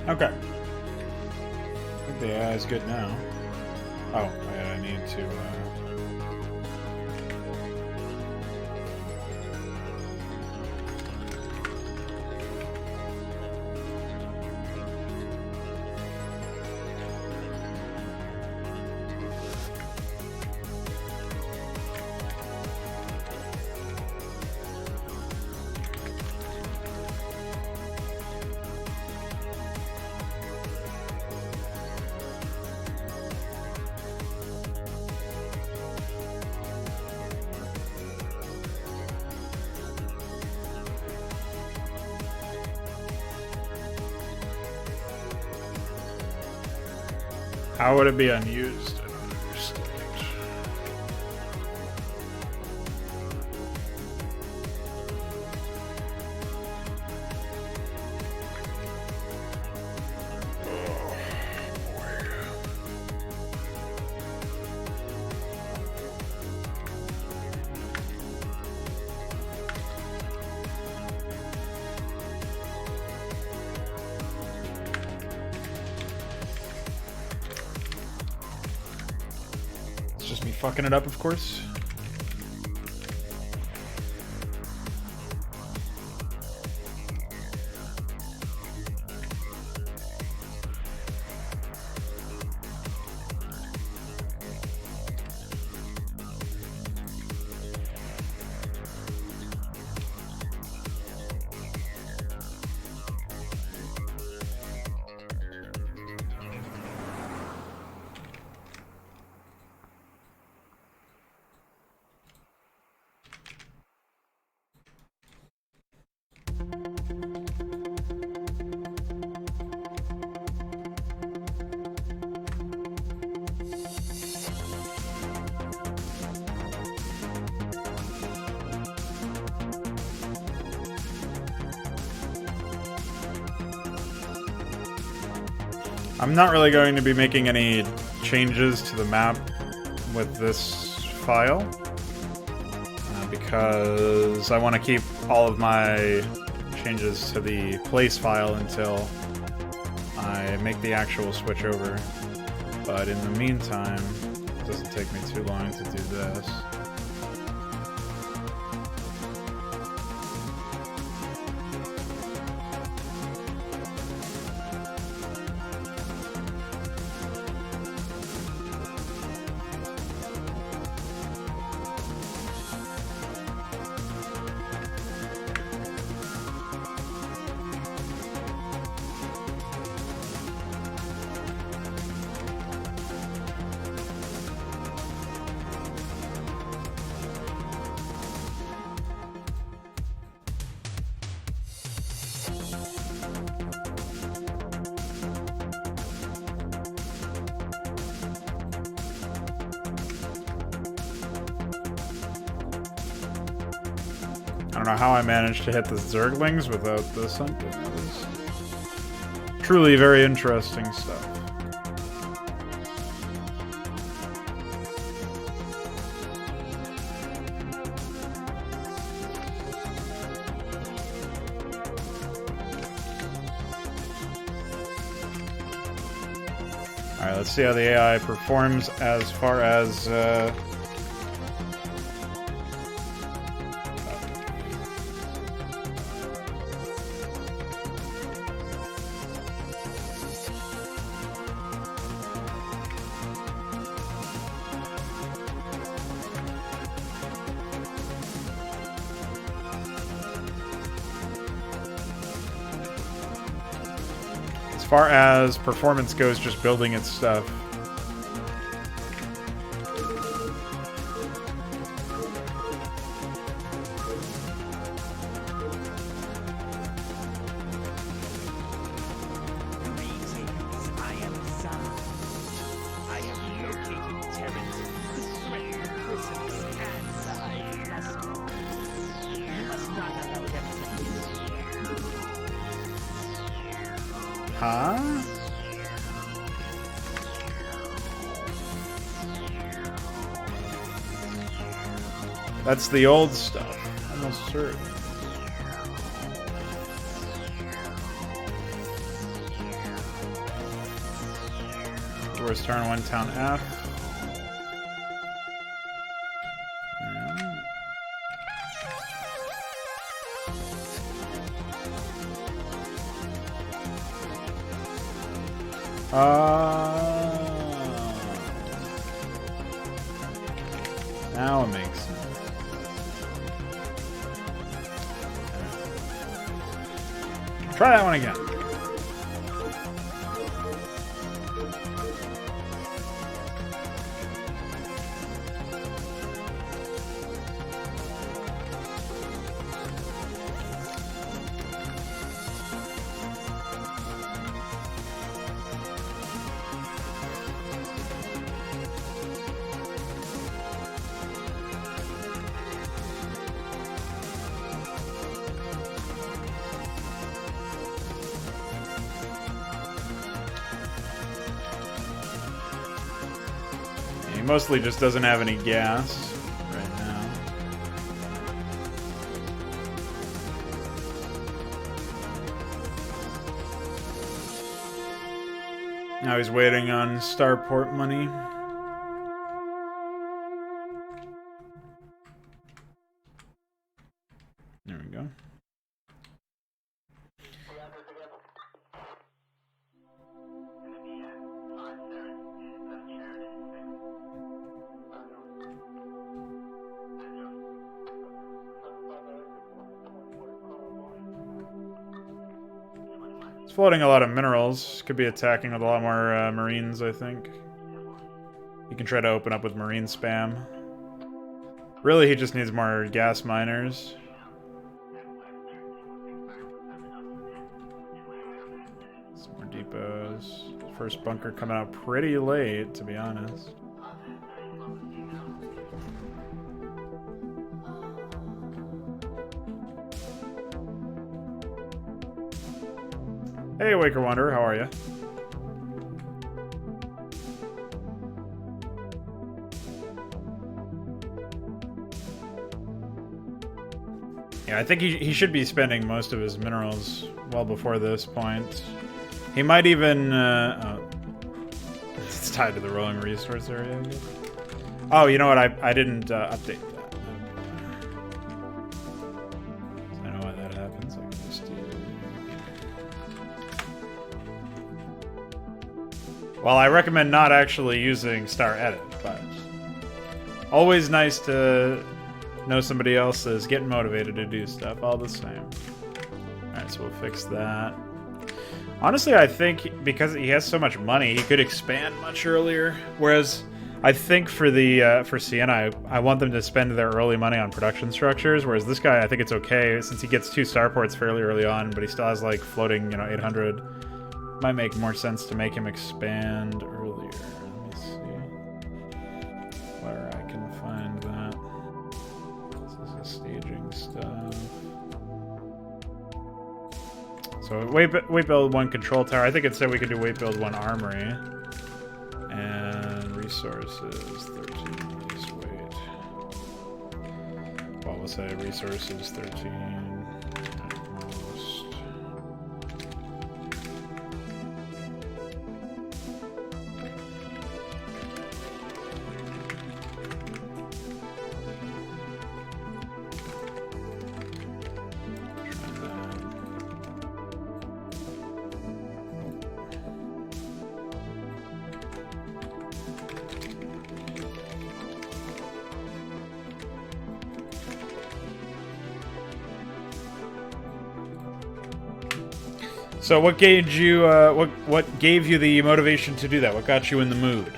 Okay. I think the AI is good now. Oh, I need to... How would it be unused? I don't understand. It's just me fucking it up, of course. I'm not really going to be making any changes to the map with this file because I want to keep all of my changes to the place file until I make the actual switch over. But in the meantime, it doesn't take me too long to do this. I don't know how I managed to hit the Zerglings without the something. That was truly very interesting stuff. Alright, let's see how the AI performs as far as performance goes, just building its stuff. Huh? That's the old stuff. Almost certain. Where's turn 1, town F? Now it makes sense. Try that one again. He mostly just doesn't have any gas right now. Now he's waiting on starport money. There we go. Floating a lot of minerals. Could be attacking with a lot more marines, I think. You can try to open up with marine spam. Really, he just needs more gas miners. Some more depots. First bunker coming out pretty late, to be honest. Hey, Waker Wanderer, how are you? Yeah, I think he should be spending most of his minerals well before this point. He might even... oh. It's tied to the rolling resource area, I guess. Oh, you know what? I didn't update that. I know why that happens. I can just do... Well, I recommend not actually using star edit, but always nice to know somebody else is getting motivated to do stuff all the same. Alright, so we'll fix that. Honestly, I think because he has so much money, he could expand much earlier. Whereas I think for the for Sienna, I want them to spend their early money on production structures. Whereas this guy, I think it's okay since he gets 2 starports fairly early on, but he still has like floating, 800. Might make more sense to make him expand earlier. Let me see where I can find that. This is the staging stuff. So weight build 1 control tower. I think it said we could do weight build 1 armory. And resources 13. Just wait. Well, we'll say resources 13. So what gave you what gave you the motivation to do that? What got you in the mood?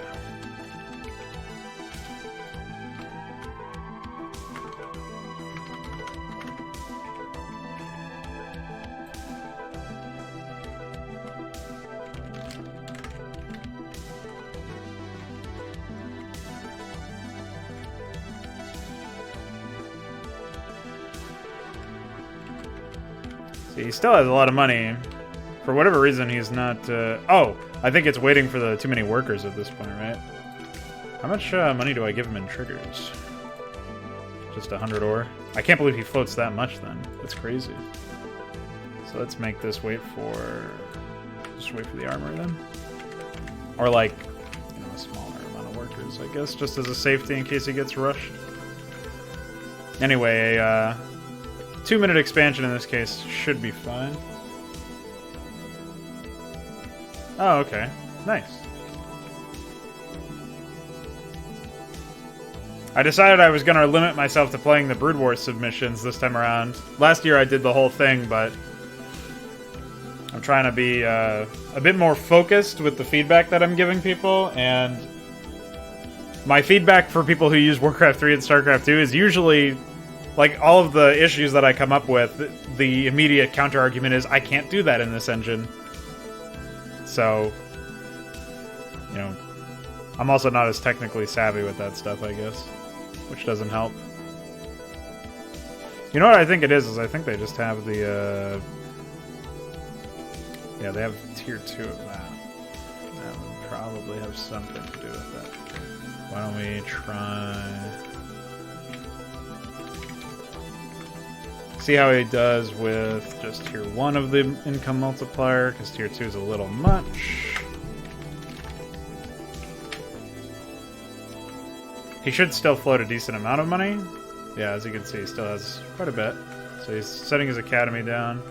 See, he still has a lot of money. For whatever reason, he's not... oh! I think it's waiting for the too many workers at this point, right? How much money do I give him in triggers? Just 100 ore? I can't believe he floats that much, then. That's crazy. So let's make this wait for... Just wait for the armor, then? Or, like, a smaller amount of workers, I guess, just as a safety in case he gets rushed. Anyway, a 2-minute expansion in this case should be fine. Oh, okay. Nice. I decided I was going to limit myself to playing the Brood War submissions this time around. Last year I did the whole thing, but I'm trying to be a bit more focused with the feedback that I'm giving people, and my feedback for people who use Warcraft 3 and Starcraft 2 is usually, like, all of the issues that I come up with, the immediate counter-argument is, I can't do that in this engine. So, you know, I'm also not as technically savvy with that stuff, I guess, which doesn't help. You know what I think it is I think they just have the, yeah, they have tier 2 of that. That would probably have something to do with that. Why don't we try... See how he does with just tier 1 of the income multiplier, because tier 2 is a little much. He should still float a decent amount of money. Yeah, as you can see, he still has quite a bit. So he's setting his academy down.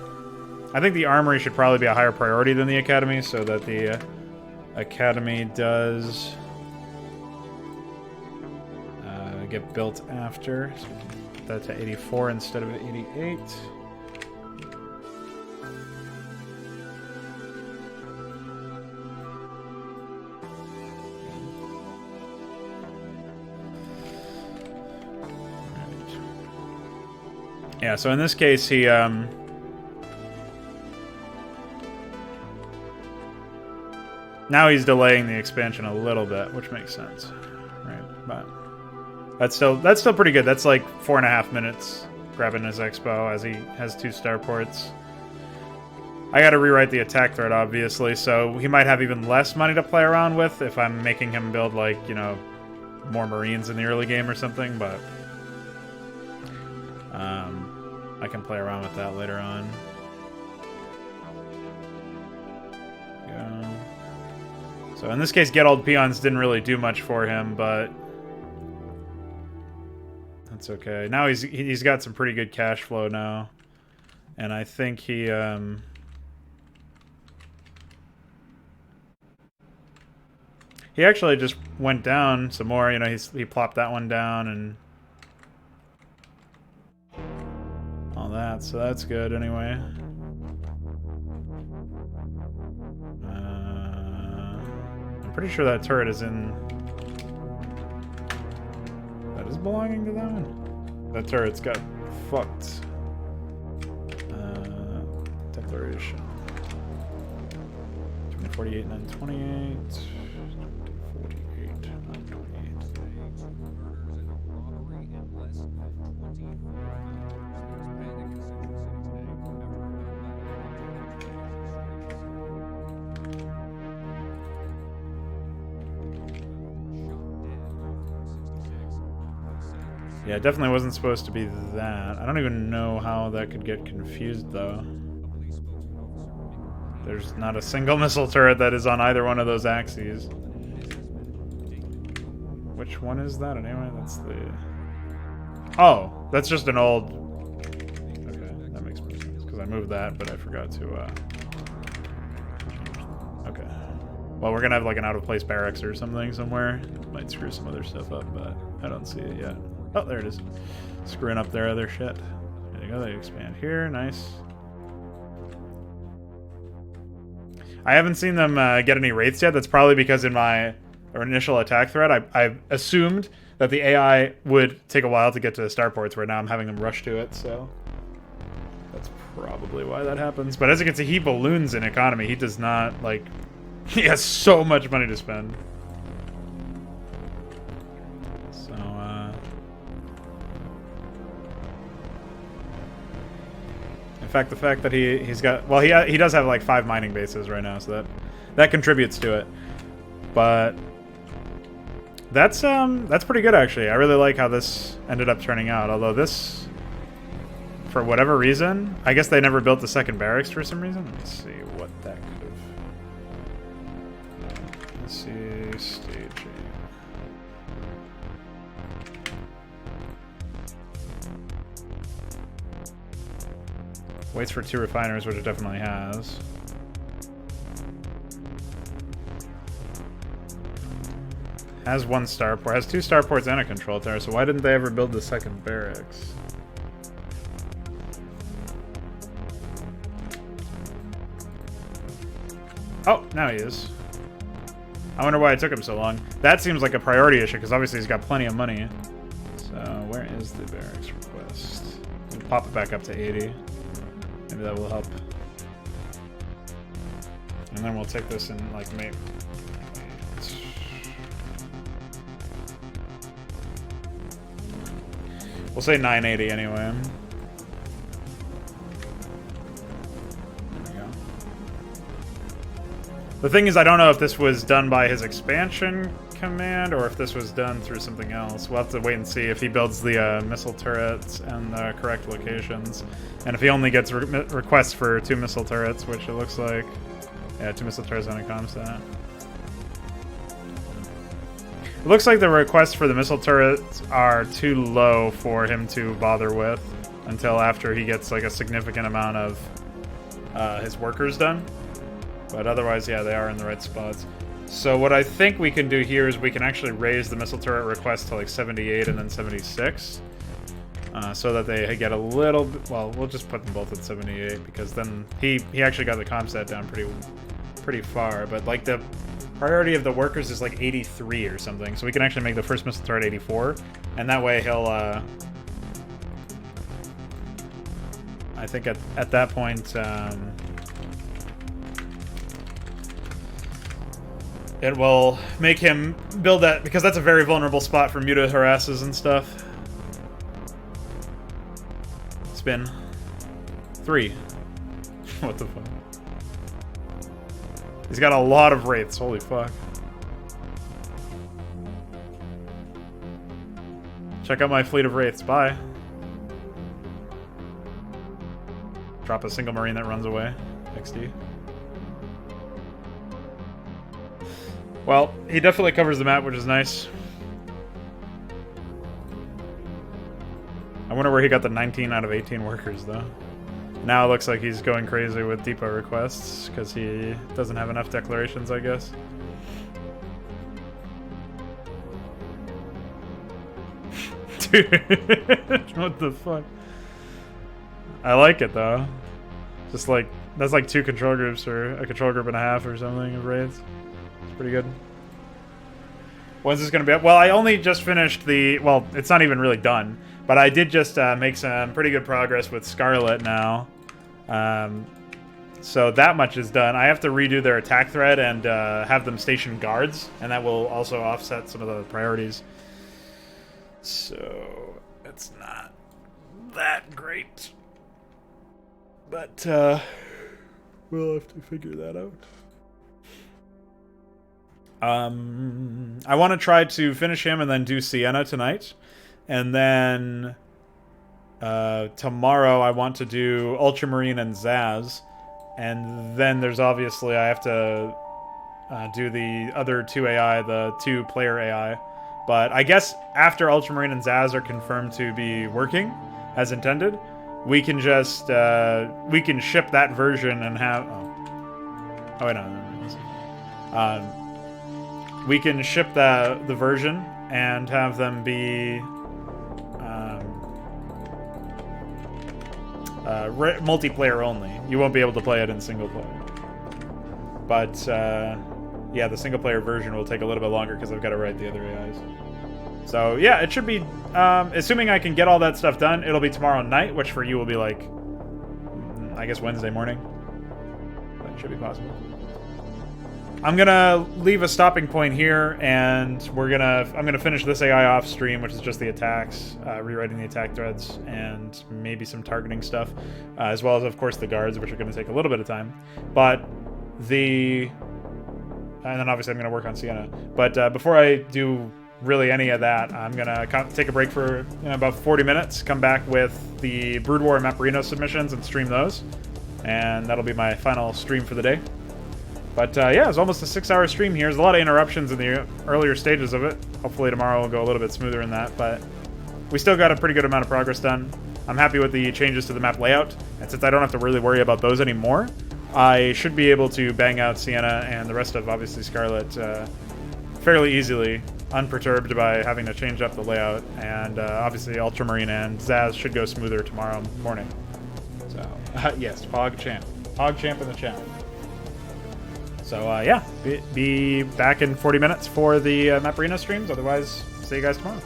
I think the armory should probably be a higher priority than the academy, so that the academy does get built after. So that to 84 instead of 88. Yeah, so in this case he now he's delaying the expansion a little bit, which makes sense. Right, but that's still pretty good. That's like 4.5 minutes grabbing his expo as he has 2 starports. I gotta rewrite the attack thread, obviously, so he might have even less money to play around with if I'm making him build, like, you know, more Marines in the early game or something, but I can play around with that later on. Yeah. So in this case, Get Old Peons didn't really do much for him, but that's okay. Now he's got some pretty good cash flow now, and I think he actually just went down some more. You know, he plopped that one down and all that, so that's good anyway. I'm pretty sure that turret is in... That is belonging to that one? That turret's got fucked. Declaration. 2048, 928. 2048, 928. Yeah, it definitely wasn't supposed to be that. I don't even know how that could get confused, though. There's not a single missile turret that is on either one of those axes. Which one is that, anyway? That's the... Oh, that's just an old... Okay, that makes more sense, because I moved that, but I forgot to, Okay. Well, we're gonna have, like, an out-of-place barracks or something somewhere. Might screw some other stuff up, but I don't see it yet. Oh, there it is. Screwing up their other shit. There you go, they expand here. Nice. I haven't seen them get any wraiths yet. That's probably because in my initial attack thread, I assumed that the AI would take a while to get to the starports, where now I'm having them rush to it, so that's probably why that happens. But as you can see, he balloons in economy. He does not, like... He has so much money to spend. So, in fact, the fact that he's got... Well, he does have, like, 5 mining bases right now, so that contributes to it. But that's pretty good, actually. I really like how this ended up turning out. Although this, for whatever reason, I guess they never built the second barracks for some reason. Let's see what that could have... see staging. Waits for 2 refiners, which it definitely has. Has 1 starport. Has 2 starports and a control tower, so why didn't they ever build the second barracks? Oh, now he is. I wonder why it took him so long. That seems like a priority issue, because obviously he's got plenty of money. So, where is the barracks request? We'll pop it back up to 80. Maybe that will help. And then we'll take this and, like, maybe... We'll say 980 anyway. There we go. The thing is, I don't know if this was done by his expansion command or if this was done through something else. We'll have to wait and see if he builds the missile turrets and the correct locations. And if he only gets requests for 2 missile turrets, which it looks like. Yeah, 2 missile turrets on a comstat. It looks like the requests for the missile turrets are too low for him to bother with until after he gets like a significant amount of his workers done. But otherwise, yeah, they are in the right spots. So what I think we can do here is we can actually raise the missile turret request to like 78 and then 76. So that they get a little bit, well, we'll just put them both at 78 because then he actually got the comstat down pretty far. But like the priority of the workers is like 83 or something, so we can actually make the first missile turret 84, and that way he'll, I think at that point, it will make him build that, because that's a very vulnerable spot for muta harasses and stuff. Spin. 3. What the fuck? He's got a lot of wraiths, holy fuck. Check out my fleet of wraiths, bye. Drop a single marine that runs away. XD. Well, he definitely covers the map, which is nice. I wonder where he got the 19 out of 18 workers, though. Now it looks like he's going crazy with depot requests, because he doesn't have enough declarations, I guess. Dude, what the fuck? I like it, though. Just like, that's like 2 control groups, or a control group and a half or something of raids. It's pretty good. When's this gonna be up? Well, I only just finished the, well, it's not even really done, but I did just make some pretty good progress with Scarlet now. So that much is done. I have to redo their attack thread and have them station guards, and that will also offset some of the priorities. So it's not that great, but we'll have to figure that out. I want to try to finish him and then do Sienna tonight, and then tomorrow I want to do Ultramarine and Zaz, and then there's obviously I have to do the other 2 AI, the 2 player AI. But I guess after Ultramarine and Zaz are confirmed to be working as intended, we can just we can ship that version and have wait, no. We can ship the version and have them be multiplayer only. You won't be able to play it in single player. But yeah, the single player version will take a little bit longer because I've got to write the other AIs. So yeah, it should be, assuming I can get all that stuff done, it'll be tomorrow night, which for you will be like, I guess Wednesday morning. That should be possible. I'm gonna leave a stopping point here, and I'm gonna finish this AI off stream, which is just the attacks, rewriting the attack threads, and maybe some targeting stuff, as well as of course the guards, which are gonna take a little bit of time. But and then obviously I'm gonna work on Sienna. But before I do really any of that, I'm gonna take a break for about 40 minutes, come back with the Brood War and Maparino submissions and stream those, and that'll be my final stream for the day. But yeah, it's almost a 6-hour stream here. There's a lot of interruptions in the earlier stages of it. Hopefully tomorrow will go a little bit smoother in that, but we still got a pretty good amount of progress done. I'm happy with the changes to the map layout, and since I don't have to really worry about those anymore, I should be able to bang out Sienna and the rest of, obviously, Scarlet fairly easily, unperturbed by having to change up the layout, and obviously Ultramarine and Zaz should go smoother tomorrow morning. So, yes, PogChamp. PogChamp in the chat. So, yeah, be back in 40 minutes for the Map Arena streams. Otherwise, see you guys tomorrow.